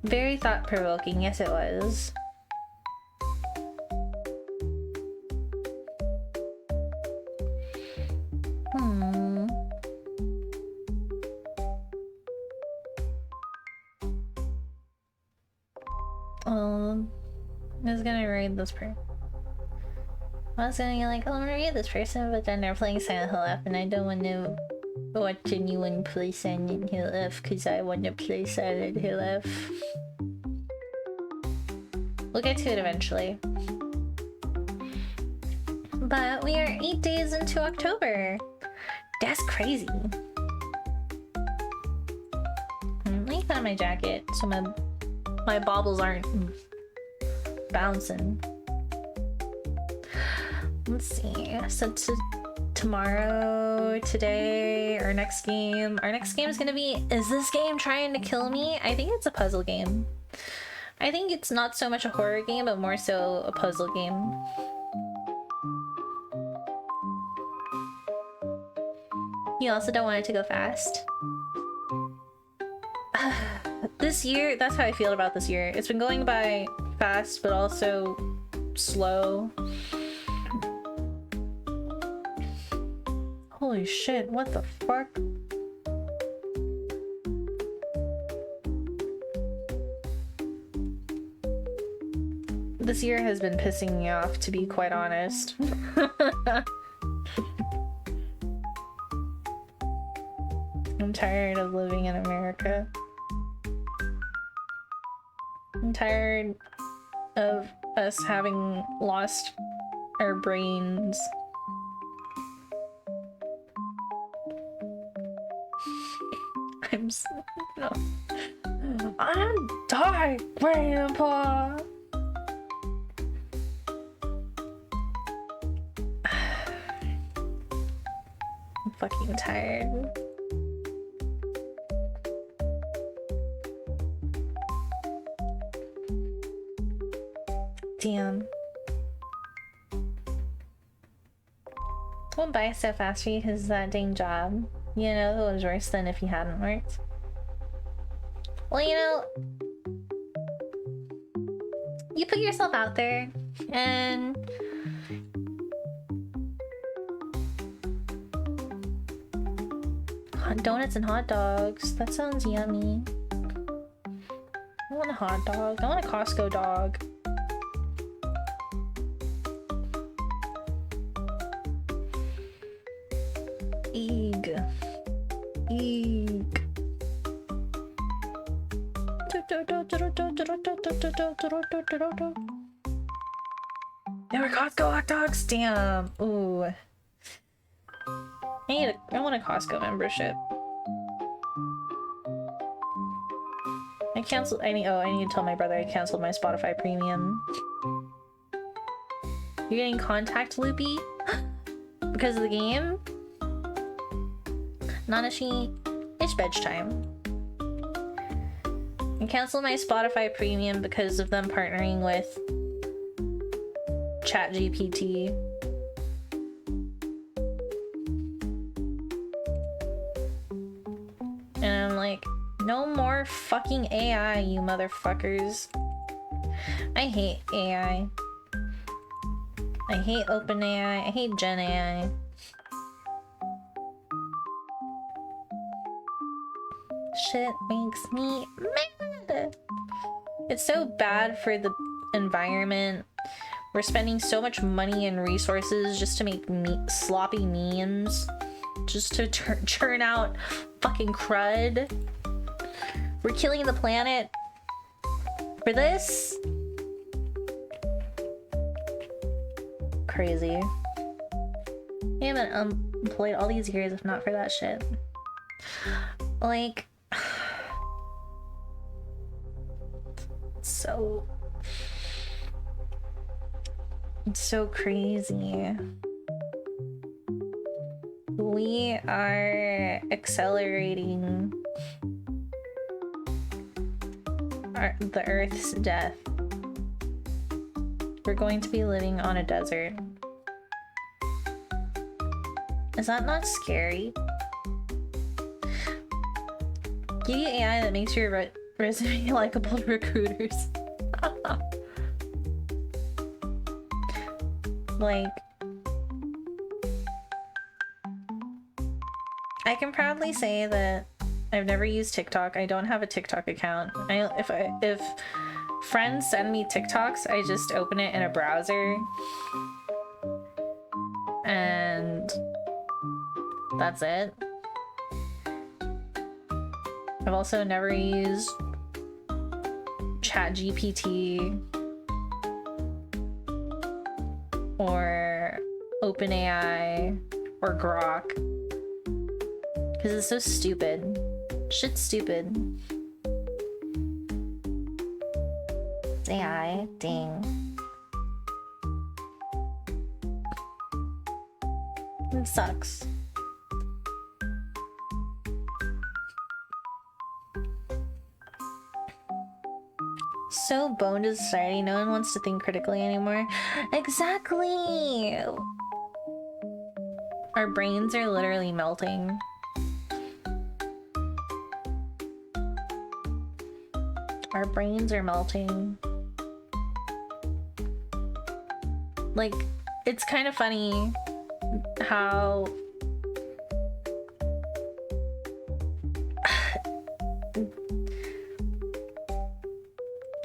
Very thought-provoking, yes it was. I was gonna read this person. I was gonna be like, oh, I'm gonna read this person, but then they're playing Silent Hill F, and I don't want to watch anyone play Silent Hill F because I want to play Silent Hill F. We'll get to it eventually. But we are 8 days into October. That's crazy. Let me put on my jacket so my baubles aren't bouncing. Let's see. So tomorrow, today, our next game is gonna be, is this game trying to kill me? I think it's a puzzle game. I think it's not so much a horror game, but more so a puzzle game. You also don't want it to go fast. This year, that's how I feel about this year. It's been going by fast, but also slow. Holy shit, what the fuck? This year has been pissing me off, to be quite honest. I'm tired of living in America. I'm tired of us having lost our brains. No. I'm tired, Grandpa. I'm fucking tired. Damn. Won't buy so fast for you because of that dang job. You know, it was worse than if you hadn't worked. Well, you know, you put yourself out there and donuts and hot dogs. That sounds yummy. I want a hot dog. I want a Costco dog. Eeg. Eeg. There were Costco hot dogs. Damn. Ooh. I want a Costco membership. I need to tell my brother I canceled my Spotify premium. You're getting contact loopy because of the game? Nanashi, it's bedtime. I canceled my Spotify premium because of them partnering with ChatGPT. And I'm like, no more fucking AI, you motherfuckers. I hate AI. I hate OpenAI. I hate Gen AI. Shit makes me mad. It's so bad for the environment. We're spending so much money and resources just to make sloppy memes. Just to churn out fucking crud. We're killing the planet for this? Crazy. I haven't employed all these years if not for that shit. Like... It's so crazy. We are accelerating the Earth's death. We're going to be living on a desert. Is that not scary? Give you AI that makes your resume likable to recruiters. Like, I can proudly say that I've never used TikTok. I don't have a TikTok account. If friends send me TikToks, I just open it in a browser. And that's it. I've also never used ChatGPT or OpenAI or Grok because it's so stupid. Shit's stupid. It's AI, dang. It sucks. So boned to society, no one wants to think critically anymore. Exactly! Our brains are literally melting. Our brains are melting. Like, it's kind of funny how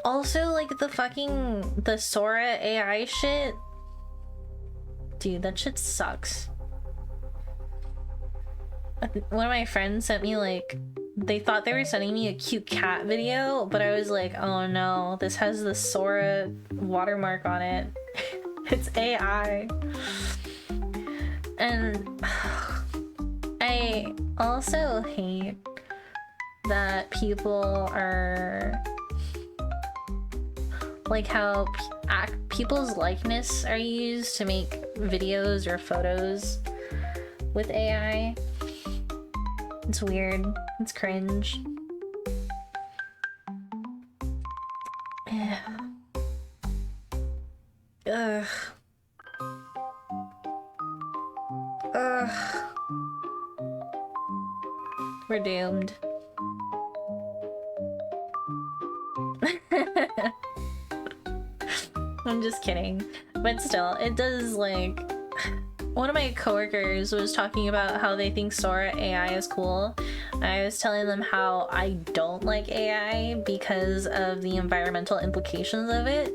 also, like, the Sora AI shit. Dude, that shit sucks. One of my friends sent me, like, they thought they were sending me a cute cat video, but I was like, oh no, this has the Sora watermark on it. It's AI. And I also hate that people are like how people's likeness are used to make videos or photos with AI. It's weird. It's cringe. Yeah. Ugh. Ugh. We're doomed. I'm just kidding. But still, it does, like... One of my coworkers was talking about how they think Sora AI is cool. I was telling them how I don't like AI because of the environmental implications of it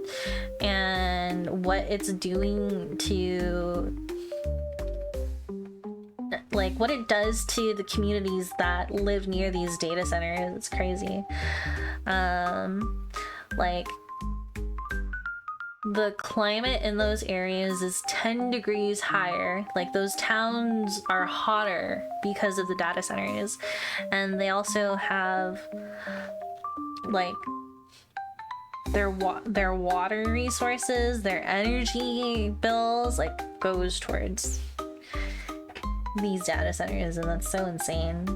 and what it's doing to... like, what it does to the communities that live near these data centers. It's crazy. Like... the climate in those areas is 10 degrees higher. Like, those towns are hotter because of the data centers. And they also have, like, their water resources, their energy bills, like, goes towards these data centers, and that's so insane.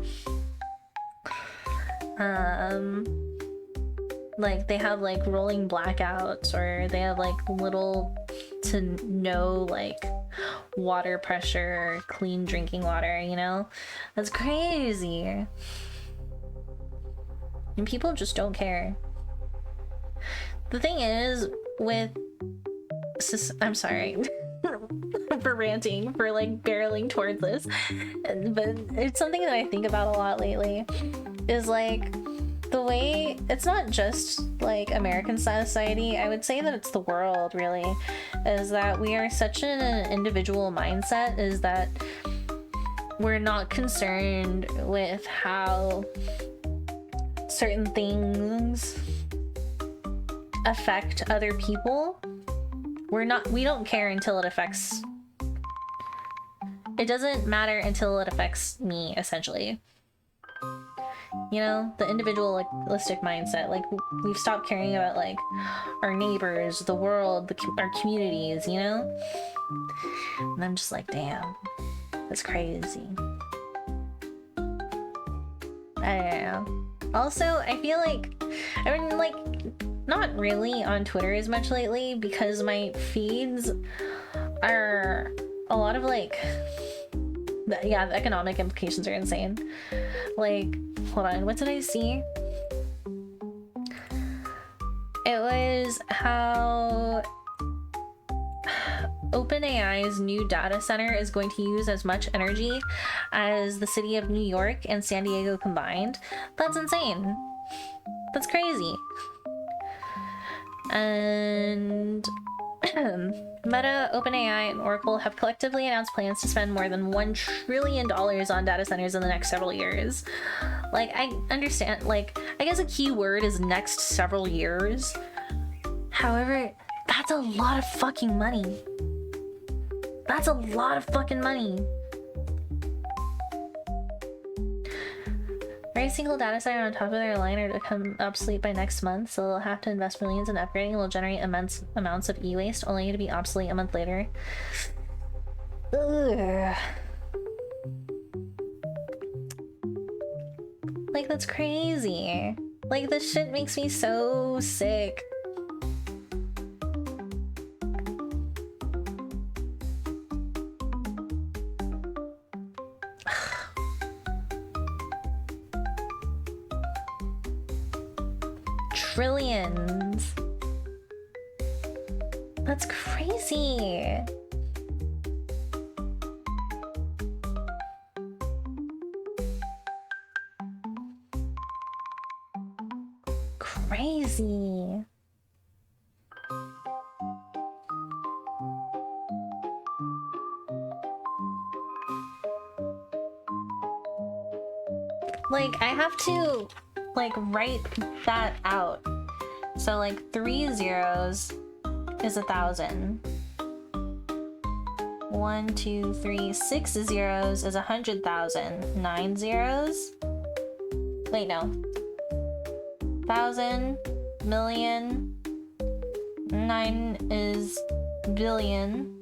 Like, they have, like, rolling blackouts, or they have, like, little to no, like, water pressure, clean drinking water, you know? That's crazy. And people just don't care. The thing is, with... I'm sorry. for ranting, for like barreling towards this. But it's something that I think about a lot lately, is like the way, it's not just like American society, I would say that it's the world really, is that we are such an individual mindset, is that we're not concerned with how certain things affect other people. We don't care until it affects, it doesn't matter until it affects me, essentially. You know, the individualistic mindset, like we've stopped caring about like our neighbors, the world, our communities, you know? And I'm just like, damn, that's crazy. I don't know. Also, I feel like I've been like not really on Twitter as much lately because my feeds are a lot of like, yeah, the economic implications are insane. Like, hold on, what did I see? It was how OpenAI's new data center is going to use as much energy as the city of New York and San Diego combined. That's insane. That's crazy. And Meta, OpenAI, and Oracle have collectively announced plans to spend more than $1 trillion on data centers in the next several years. Like, I understand, like, I guess a key word is next several years. However, that's a lot of fucking money. That's a lot of fucking money. Every single data center on top of their line are to become obsolete by next month, so they'll have to invest millions in upgrading and will generate immense amounts of e-waste, only to be obsolete a month later. Ugh. Like, that's crazy. Like, this shit makes me so sick. Trillions. That's crazy. Crazy. Like, I have to like write that out. So like 3 zeros is 1,000. 1, 2, 3, 6 zeros is 100,000. 9 zeros? Wait, no. 1,000, million. 9 is billion.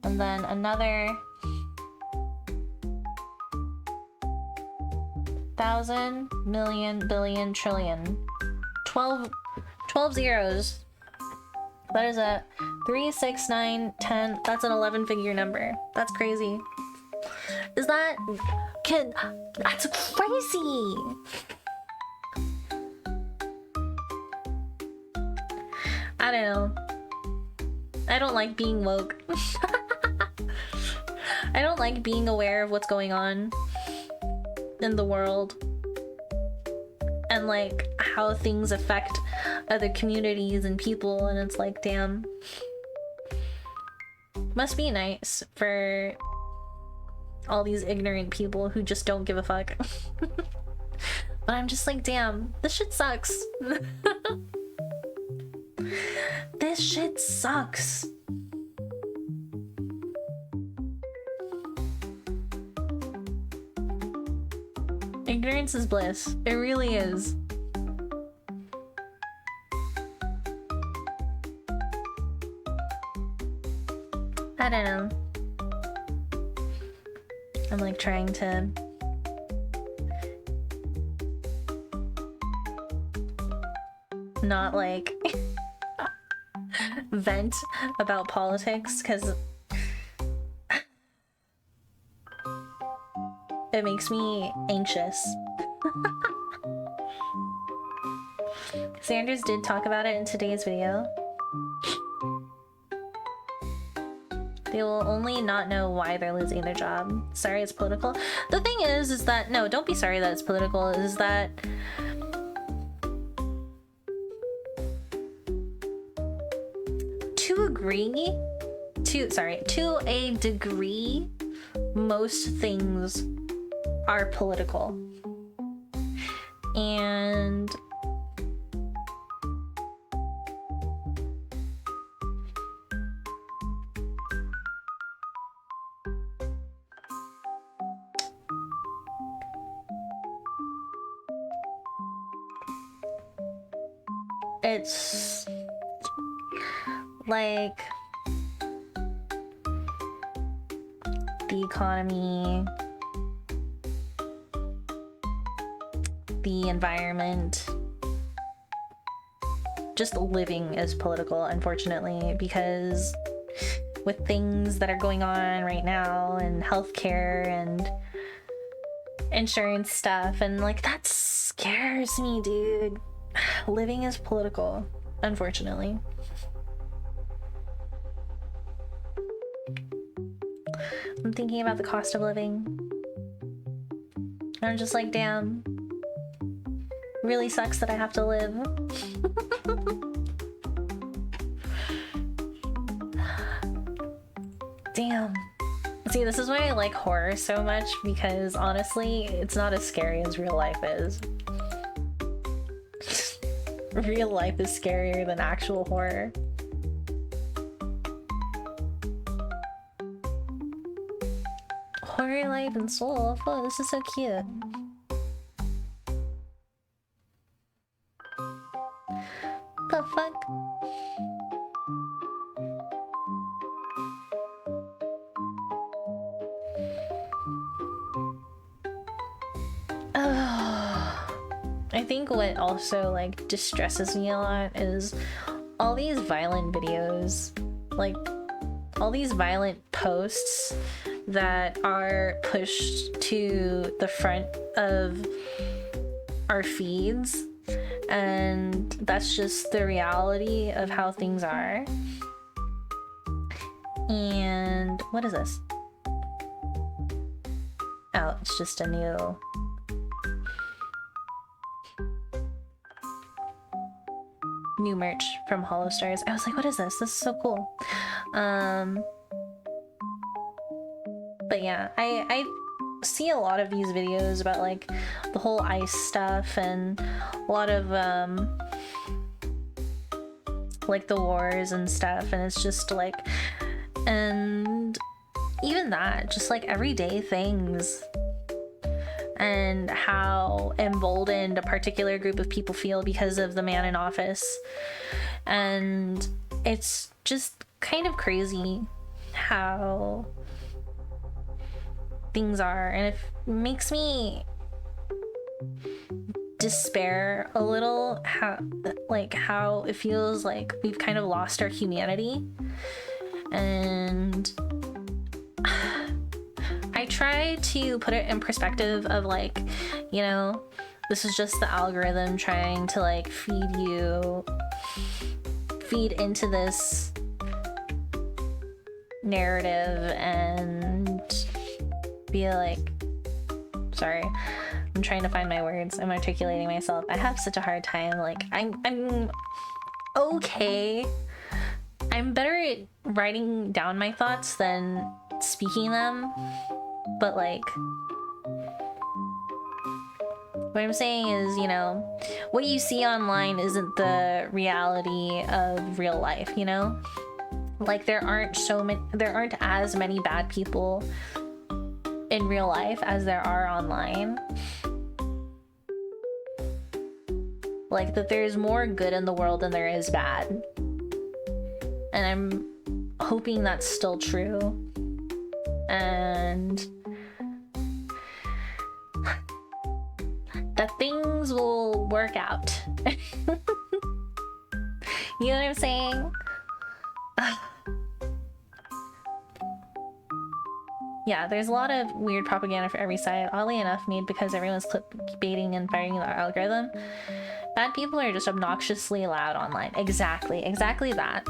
And then another 1,000, million, billion, trillion. 12 zeros. That is a 3, 6, 9, 10. That's an 11-figure number. That's crazy. Is that... That's crazy! I don't know. I don't like being woke. I don't like being aware of what's going on in the world. And like how things affect other communities and people, and it's like, damn. Must be nice for all these ignorant people who just don't give a fuck. But I'm just like, damn, this shit sucks. This shit sucks. Ignorance is bliss. It really is. I don't know. I'm like trying to not like vent about politics because it makes me anxious. Sanders did talk about it in today's video. They will only not know why they're losing their job. Sorry, it's political. The thing is that, no, don't be sorry that it's political, is that to a degree, most things are political. And it's like the economy, the environment, just living is political, unfortunately, because with things that are going on right now and healthcare and insurance stuff, and like that scares me, dude. Living is political, unfortunately. I'm thinking about the cost of living. I'm just like, damn. Really sucks that I have to live. Damn. See, this is why I like horror so much, because honestly, it's not as scary as real life is. Real life is scarier than actual horror. Horror Life and Soul. Oh, this is so cute. The fuck? I think what also like distresses me a lot is all these violent videos, like all these violent posts that are pushed to the front of our feeds, and that's just the reality of how things are. And what is this? Oh, it's just a new merch from Hollow Stars. I was like, what is this? This is so cool. But yeah, I see a lot of these videos about like the whole ICE stuff and a lot of like the wars and stuff, and it's just like, and even that, just like everyday things, and how emboldened a particular group of people feel because of the man in office. And it's just kind of crazy how things are, and it makes me despair a little how it feels like we've kind of lost our humanity. And I try to put it in perspective of like, you know, this is just the algorithm trying to like feed into this narrative and be like, sorry, I'm trying to find my words, I'm articulating myself. I have such a hard time. Like I'm okay. I'm better at writing down my thoughts than speaking them, but like what I'm saying is, you know, what you see online isn't the reality of real life, you know? Like there aren't as many bad people in real life as there are online. Like that there's more good in the world than there is bad. And I'm hoping that's still true. And that things will work out. You know what I'm saying? Yeah, there's a lot of weird propaganda for every side, oddly enough made because everyone's clickbaiting and fighting the algorithm. Bad people are just obnoxiously loud online. Exactly that.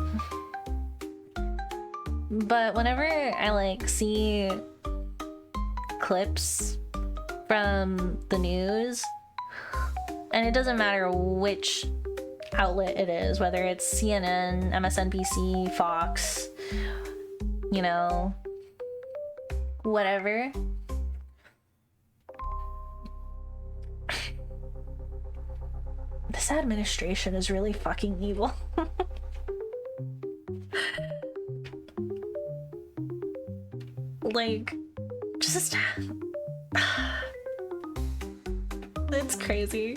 But whenever I like see clips from the news, and it doesn't matter which outlet it is, whether it's CNN, MSNBC, Fox, you know, whatever. This administration is really fucking evil. Like, just... It's crazy.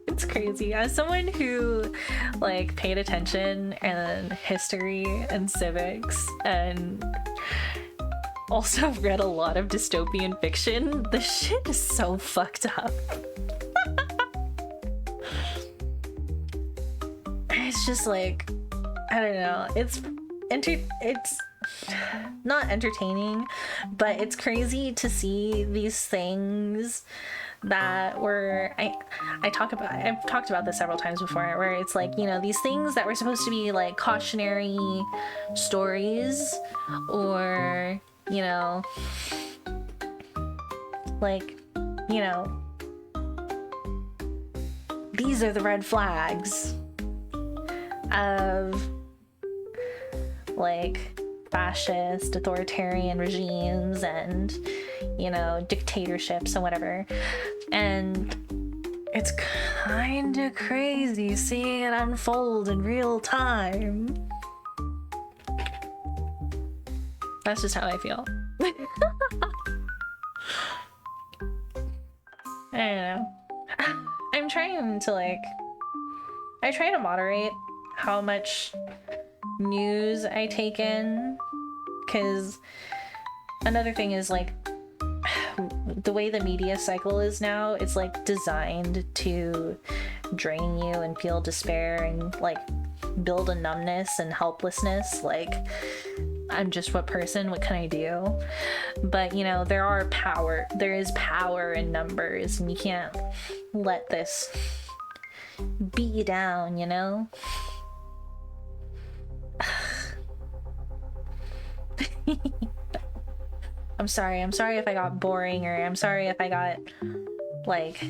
It's crazy. As someone who, like, paid attention in history and civics and also read a lot of dystopian fiction, this shit is so fucked up. It's just like, I don't know. It's not entertaining, but it's crazy to see these things that were I've talked about this several times before, where it's like, you know, these things that were supposed to be like cautionary stories, or, you know, like, you know, these are the red flags of like fascist authoritarian regimes and, you know, dictatorships and whatever. And it's kind of crazy seeing it unfold in real time. That's just how I feel. I don't know. I'm trying to like, I try to moderate how much news I take in, because another thing is like the way the media cycle is now, it's like designed to drain you and feel despair and like build a numbness and helplessness. Like, I'm just what person, what can I do? But, you know, there is power in numbers, and you can't let this beat you down, you know? I'm sorry if I got boring, or I'm sorry if I got like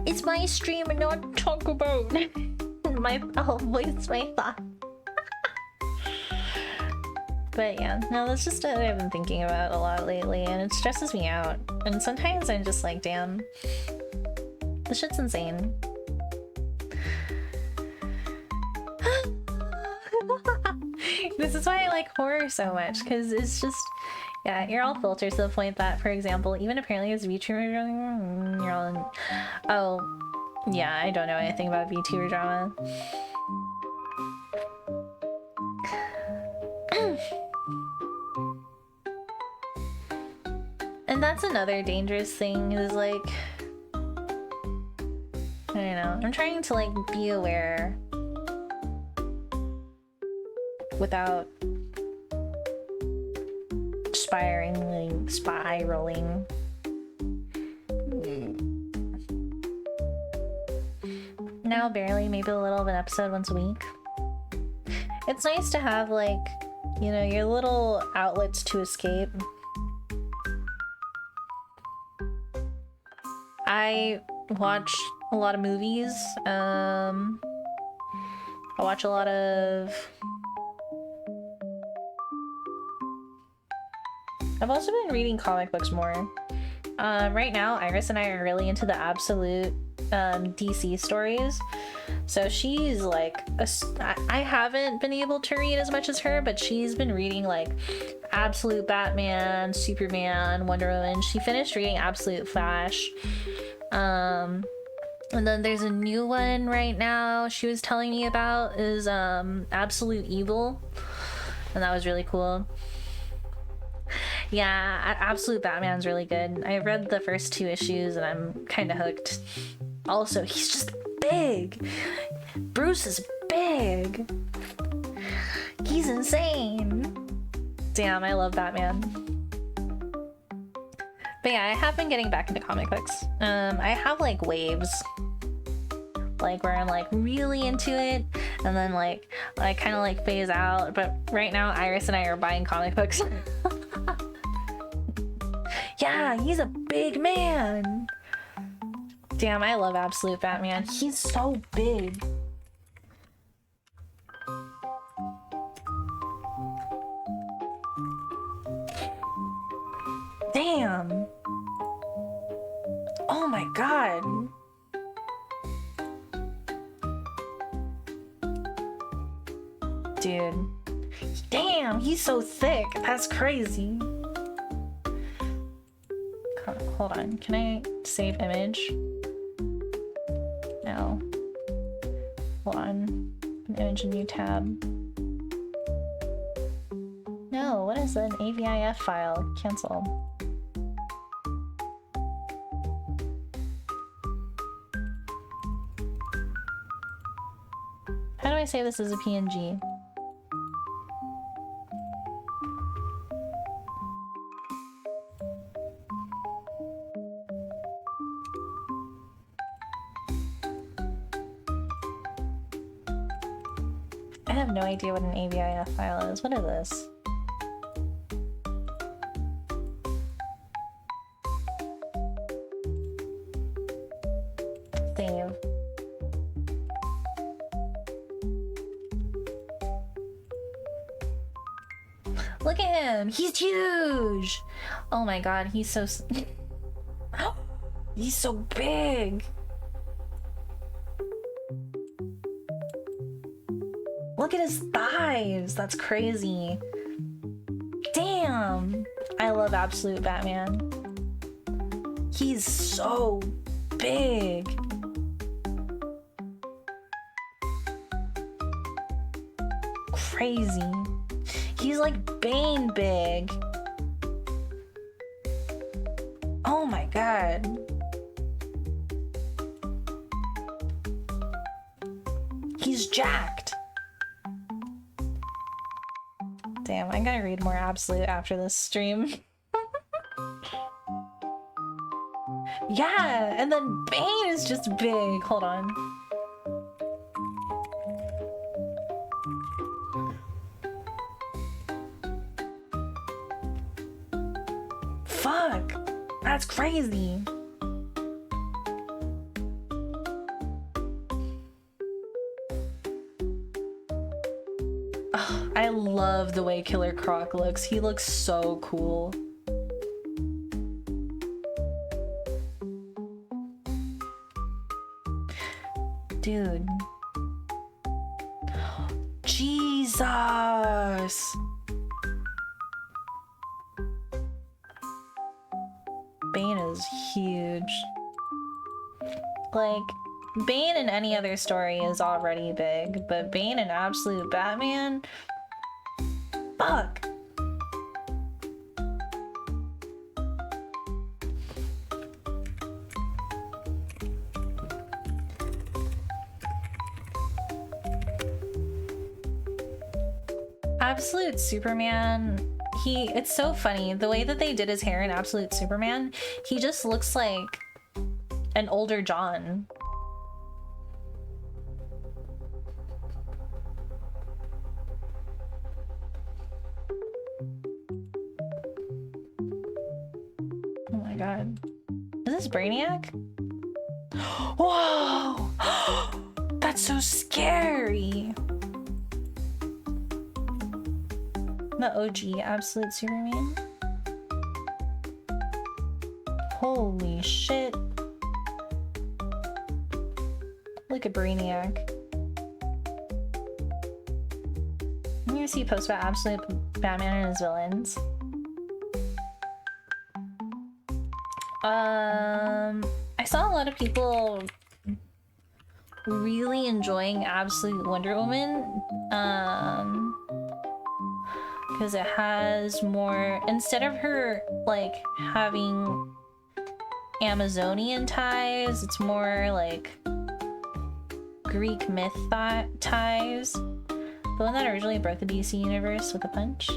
it's my stream and not talk about I'll voice my thought. But yeah, no, that's just what I've been thinking about a lot lately, and it stresses me out. And sometimes I'm just like, damn, this shit's insane. This is why I like horror so much, because it's just, yeah, you're all filtered to the point that, for example, even apparently it's VTuber, you're all in, oh, yeah, I don't know anything about VTuber drama. And that's another dangerous thing, is like, I don't know, I'm trying to like be aware without spiraling. Now barely, maybe a little of an episode once a week. It's nice to have, like, you know, your little outlets to escape. I watch a lot of movies. I watch a lot of... I've also been reading comic books more. Right now, Iris and I are really into the Absolute DC stories. So she's like, I haven't been able to read as much as her, but she's been reading like Absolute Batman, Superman, Wonder Woman. She finished reading Absolute Flash. And then there's a new one right now she was telling me about, is Absolute Evil. And that was really cool. Yeah, Absolute Batman's really good. I read the first 2 issues and I'm kind of hooked. Also, he's just big. Bruce is big. He's insane. Damn, I love Batman. But yeah, I have been getting back into comic books. I have like waves. like where I'm like really into it, and then like I kind of like phase out. But right now, Iris and I are buying comic books. Yeah, he's a big man. Damn, I love Absolute Batman. He's so big. Damn. Oh my god. Dude. Damn, he's so thick. That's crazy. Hold on. Can I save image? No. Hold on. Image a new tab. No, what is an AVIF file? Cancel. How do I say this as a PNG? I have no idea what an AVIF file is. What is this? Save. Look at him! He's huge! Oh my god, he's so... He's so big! Look at his thighs! That's crazy. Damn! I love Absolute Batman. He's so big! Crazy. He's like Bane big. Oh my god. He's jacked. Damn, I gotta read more Absolute after this stream. Yeah, and then Bane is just big. Hold on. Fuck! That's crazy. Ugh, I love the way Killer Croc looks. He looks so cool. Dude. Jesus! Bane is huge. Like, Bane in any other story is already big, but Bane in Absolute Batman? Fuck! Absolute Superman, it's so funny. The way that they did his hair in Absolute Superman, he just looks like an older John. Oh my god. Is this Brainiac? Whoa! That's so scary! The OG Absolute Superman. Holy shit. Look at Brainiac. I'm gonna see posts about Absolute Batman and his villains. I saw a lot of people really enjoying Absolute Wonder Woman. Because it has more, instead of her like having Amazonian ties, it's more like Greek myth ties. The one that originally broke the DC universe with a punch.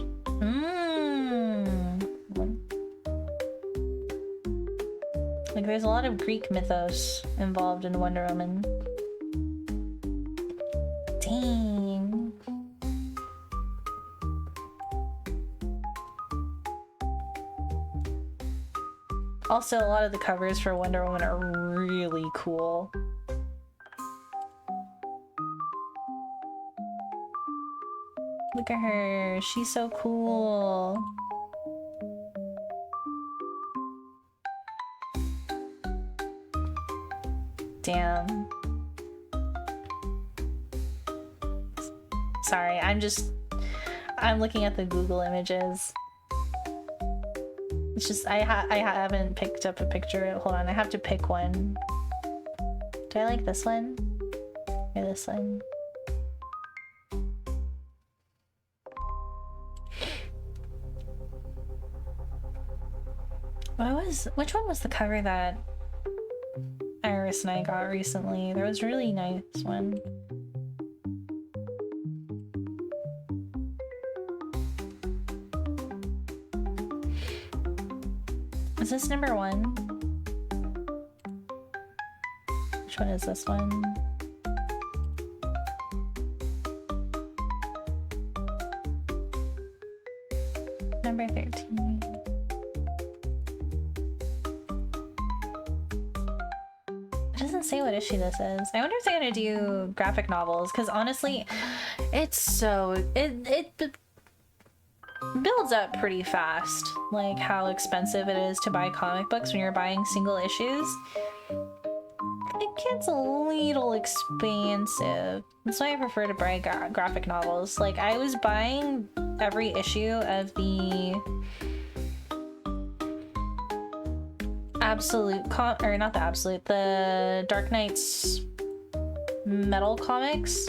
Like there's a lot of Greek mythos involved in Wonder Woman. Also, a lot of the covers for Wonder Woman are really cool. Look at her. She's so cool. Damn. Sorry, I'm looking at the Google images. It's just, I haven't picked up a picture. Hold on, I have to pick one. Do I like this one? Or this one? Which one was the cover that Iris and I got recently? There was a really nice one. Is this number 1? Which one is this one? Number 13. It doesn't say what issue this is. I wonder if they're gonna do graphic novels, because honestly, it's so... It builds up pretty fast, like how expensive it is to buy comic books when you're buying single issues. It gets a little expensive. That's why I prefer to buy graphic novels. Like, I was buying every issue of the the Dark Knight's Metal comics.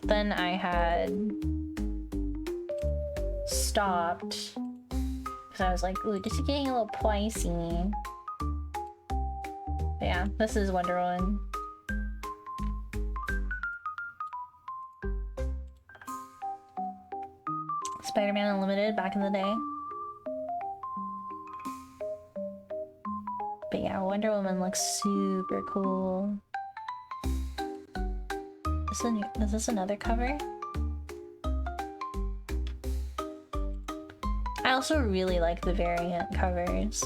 Then I had stopped because I was like, ooh, this is getting a little pricey. But yeah, this is Wonder Woman. Spider-Man Unlimited back in the day. But yeah, Wonder Woman looks super cool. Is this another cover? I also really like the variant covers.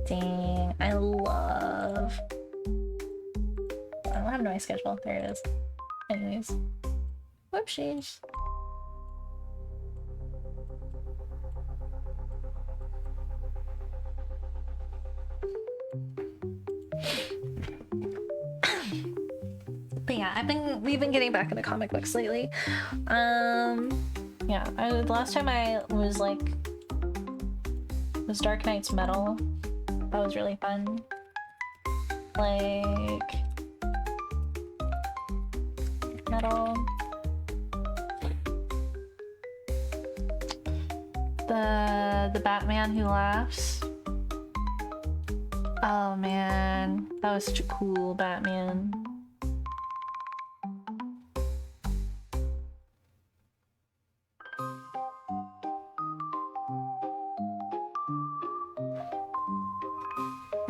Dang, I don't have my schedule. There it is. Anyways. Whoopsies. But yeah, we've been getting back into comic books lately. Yeah, the last time I was like, was Dark Knight's Metal. That was really fun. Like, Metal. The Batman Who Laughs. Oh man, that was such a cool Batman.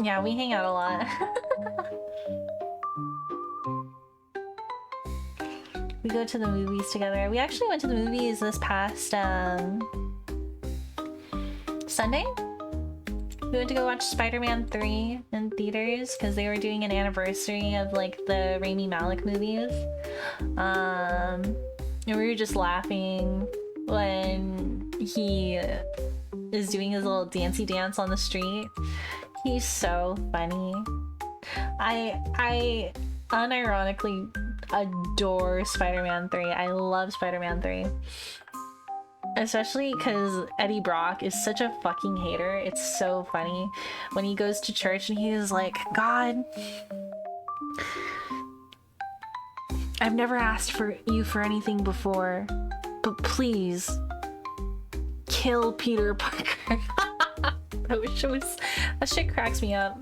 Yeah, we hang out a lot. We go to the movies together. We actually went to the movies this past Sunday. We went to go watch Spider-Man 3 in theaters because they were doing an anniversary of like the Rami Malek movies. And we were just laughing when he is doing his little dancey dance on the street. He's so funny. I unironically adore Spider-Man 3. I love Spider-Man 3. Especially because Eddie Brock is such a fucking hater. It's so funny when he goes to church and he's like, God, I've never asked for you for anything before, but please kill Peter Parker. That shit cracks me up.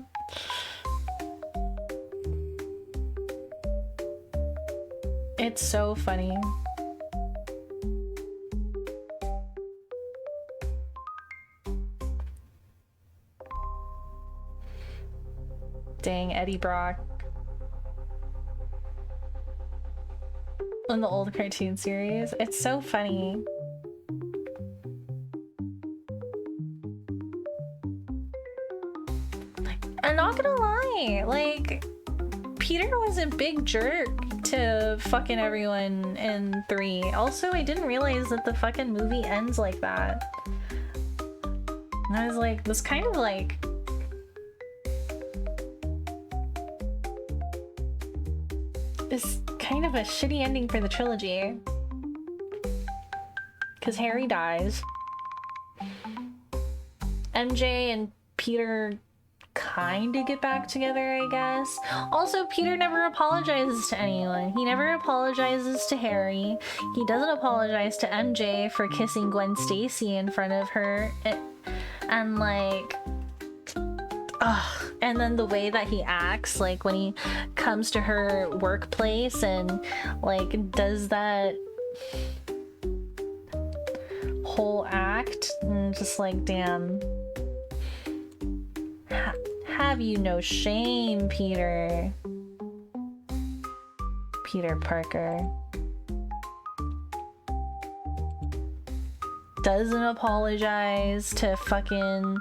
It's so funny. Dang, Eddie Brock. in the old cartoon series. It's so funny. I'm not gonna lie, like, Peter was a big jerk to fucking everyone in 3. Also, I didn't realize that the fucking movie ends like that. And I was like, this kind of like... is kind of a shitty ending for the trilogy. Because Harry dies. MJ and Peter kind of get back together, I guess. Also, Peter never apologizes to anyone. He never apologizes to Harry. He doesn't apologize to MJ for kissing Gwen Stacy in front of her. And like... ugh. And then the way that he acts, like when he comes to her workplace and like does that whole act, and just like, damn. Have you no shame, Peter? Peter Parker. Doesn't apologize to fucking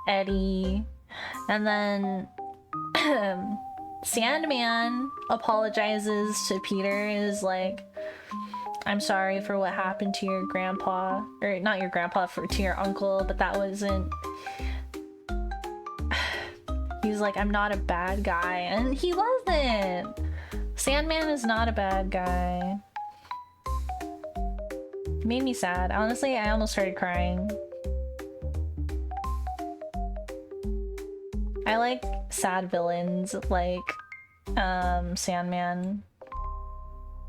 Eddie. And then Sandman apologizes to Peter, is like, I'm sorry for what happened to your grandpa. Or not your grandpa, to your uncle, but that wasn't... He's like, I'm not a bad guy. And he wasn't! Sandman is not a bad guy. It made me sad. Honestly, I almost started crying. I like sad villains like Sandman.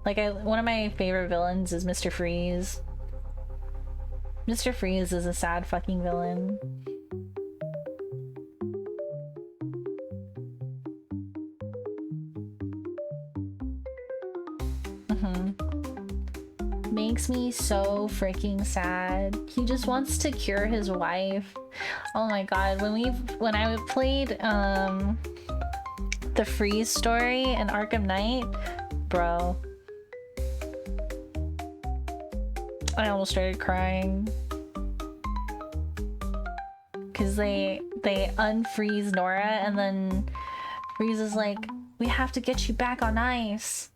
Like, one of my favorite villains is Mr. Freeze. Mr. Freeze is a sad fucking villain. Makes me so freaking sad. He just wants to cure his wife. Oh my god, when I played the Freeze story in Arkham Knight, bro, I almost started crying. Cause they unfreeze Nora, and then Freeze is like, we have to get you back on ice.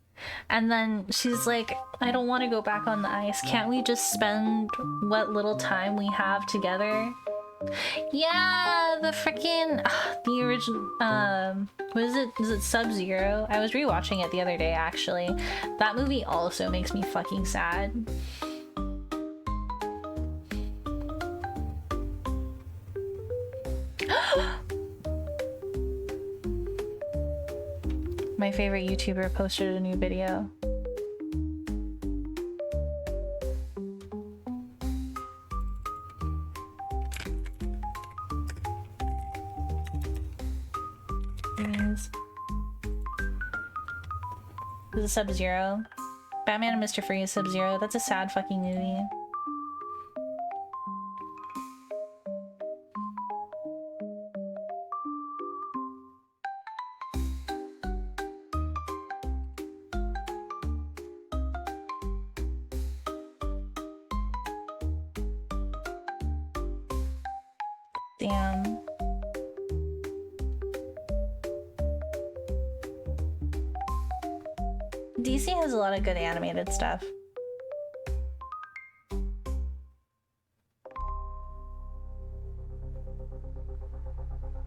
And then she's like, I don't want to go back on the ice. Can't we just spend what little time we have together? Yeah, the freaking the original what is it? Is it Sub-Zero? I was rewatching it the other day actually. That movie also makes me fucking sad. My favorite YouTuber posted a new video. This is Sub-Zero. Batman and Mr. Freeze, Sub-Zero. That's a sad fucking movie. Damn. DC has a lot of good animated stuff.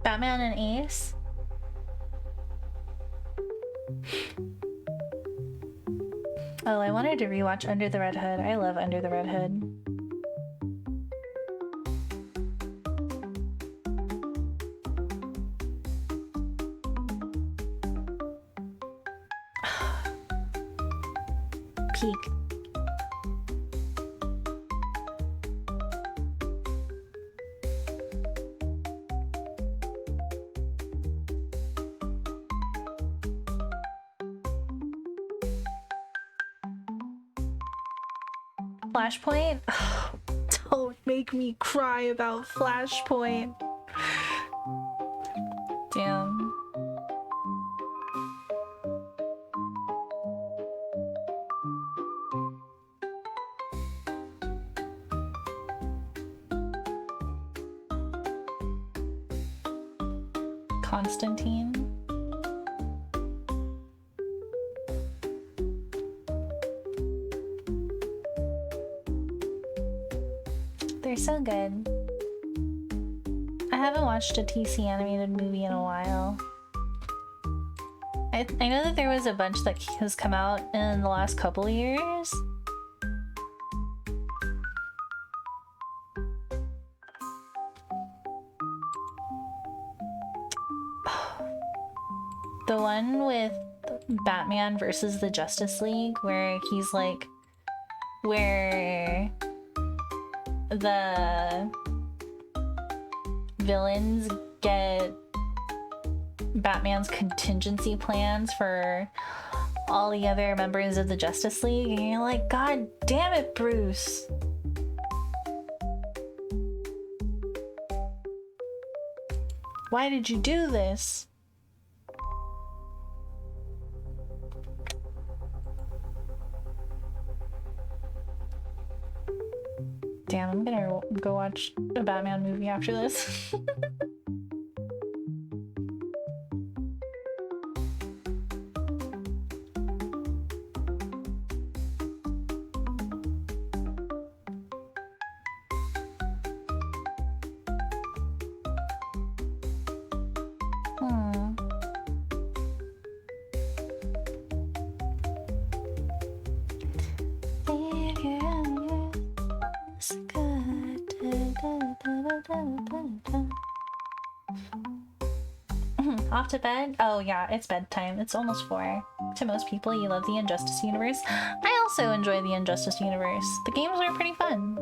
Batman and Ace? Oh, I wanted to rewatch Under the Red Hood. I love Under the Red Hood. Peak. Flashpoint? Oh, don't make me cry about Flashpoint. Damn. Constantine. They're so good. I haven't watched a TC animated movie in a while. I know that there was a bunch that has come out in the last couple of years. The one with Batman versus the Justice League, where he's like, where the villains get Batman's contingency plans for all the other members of the Justice League, and you're like, God damn it, Bruce. Why did you do this? Damn, I'm gonna go watch a Batman movie after this. Off to bed? Oh yeah, it's bedtime. It's almost 4. To most people, you love the Injustice universe. I also enjoy the Injustice universe. The games are pretty fun.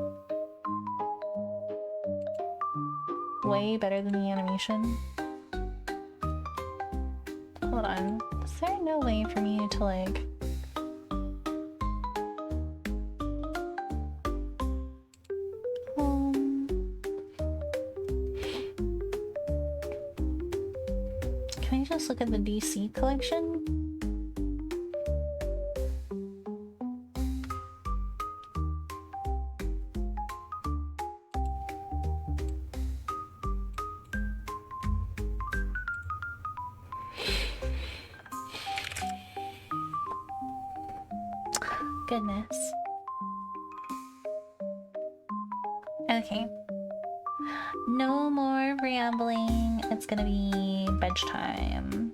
Way better than the animation. Hold on. Is there no way for me to like... Can I just look at the DC collection? Goodness. Okay. No more rambling. It's gonna be bedtime.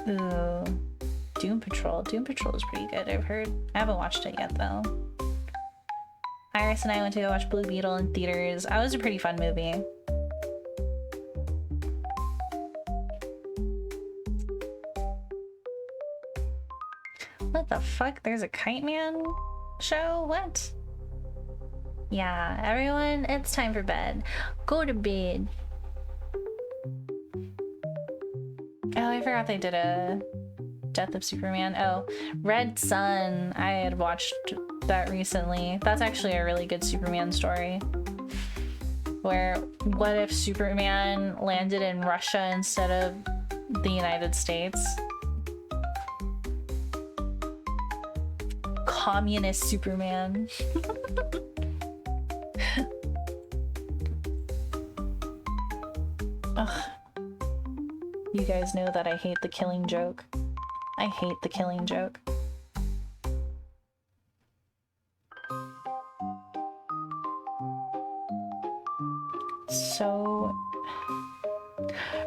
Ooh. Doom Patrol. Doom Patrol is pretty good, I've heard. I haven't watched it yet, though. Iris and I went to go watch Blue Beetle in theaters. That was a pretty fun movie. What the fuck? There's a Kite Man show? What? Yeah, everyone, it's time for bed. Go to bed. Oh, I forgot they did a Death of Superman. Oh, Red Sun. I had watched that recently. That's actually a really good Superman story. Where, what if Superman landed in Russia instead of the United States? Communist Superman. Ugh. You guys know that I hate the Killing Joke. I hate the Killing Joke. So...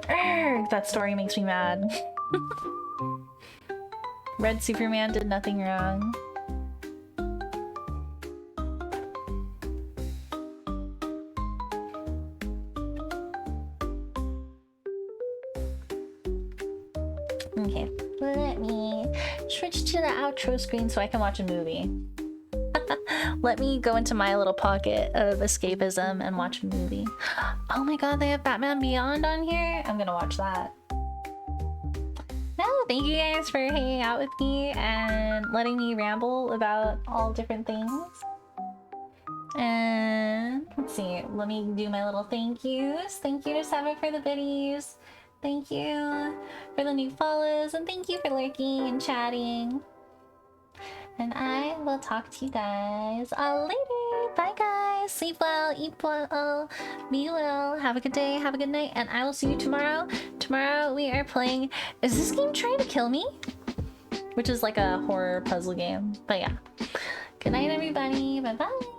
Urgh, that story makes me mad. Red Superman did nothing wrong. Okay, let me switch to the outro screen so I can watch a movie. Let me go into my little pocket of escapism and watch a movie. Oh my god, they have Batman Beyond on here? I'm gonna watch that. No, thank you guys for hanging out with me and letting me ramble about all different things. And let's see, let me do my little thank yous. Thank you to Seba for the biddies. Thank you for the new follows, and thank you for lurking and chatting. And I will talk to you guys later. Bye guys. Sleep well, eat well, be well. Have a good day, have a good night, and I will see you tomorrow. Tomorrow we are playing... Is this game trying to kill me? Which is like a horror puzzle game. But yeah. Good night, everybody. Bye-bye.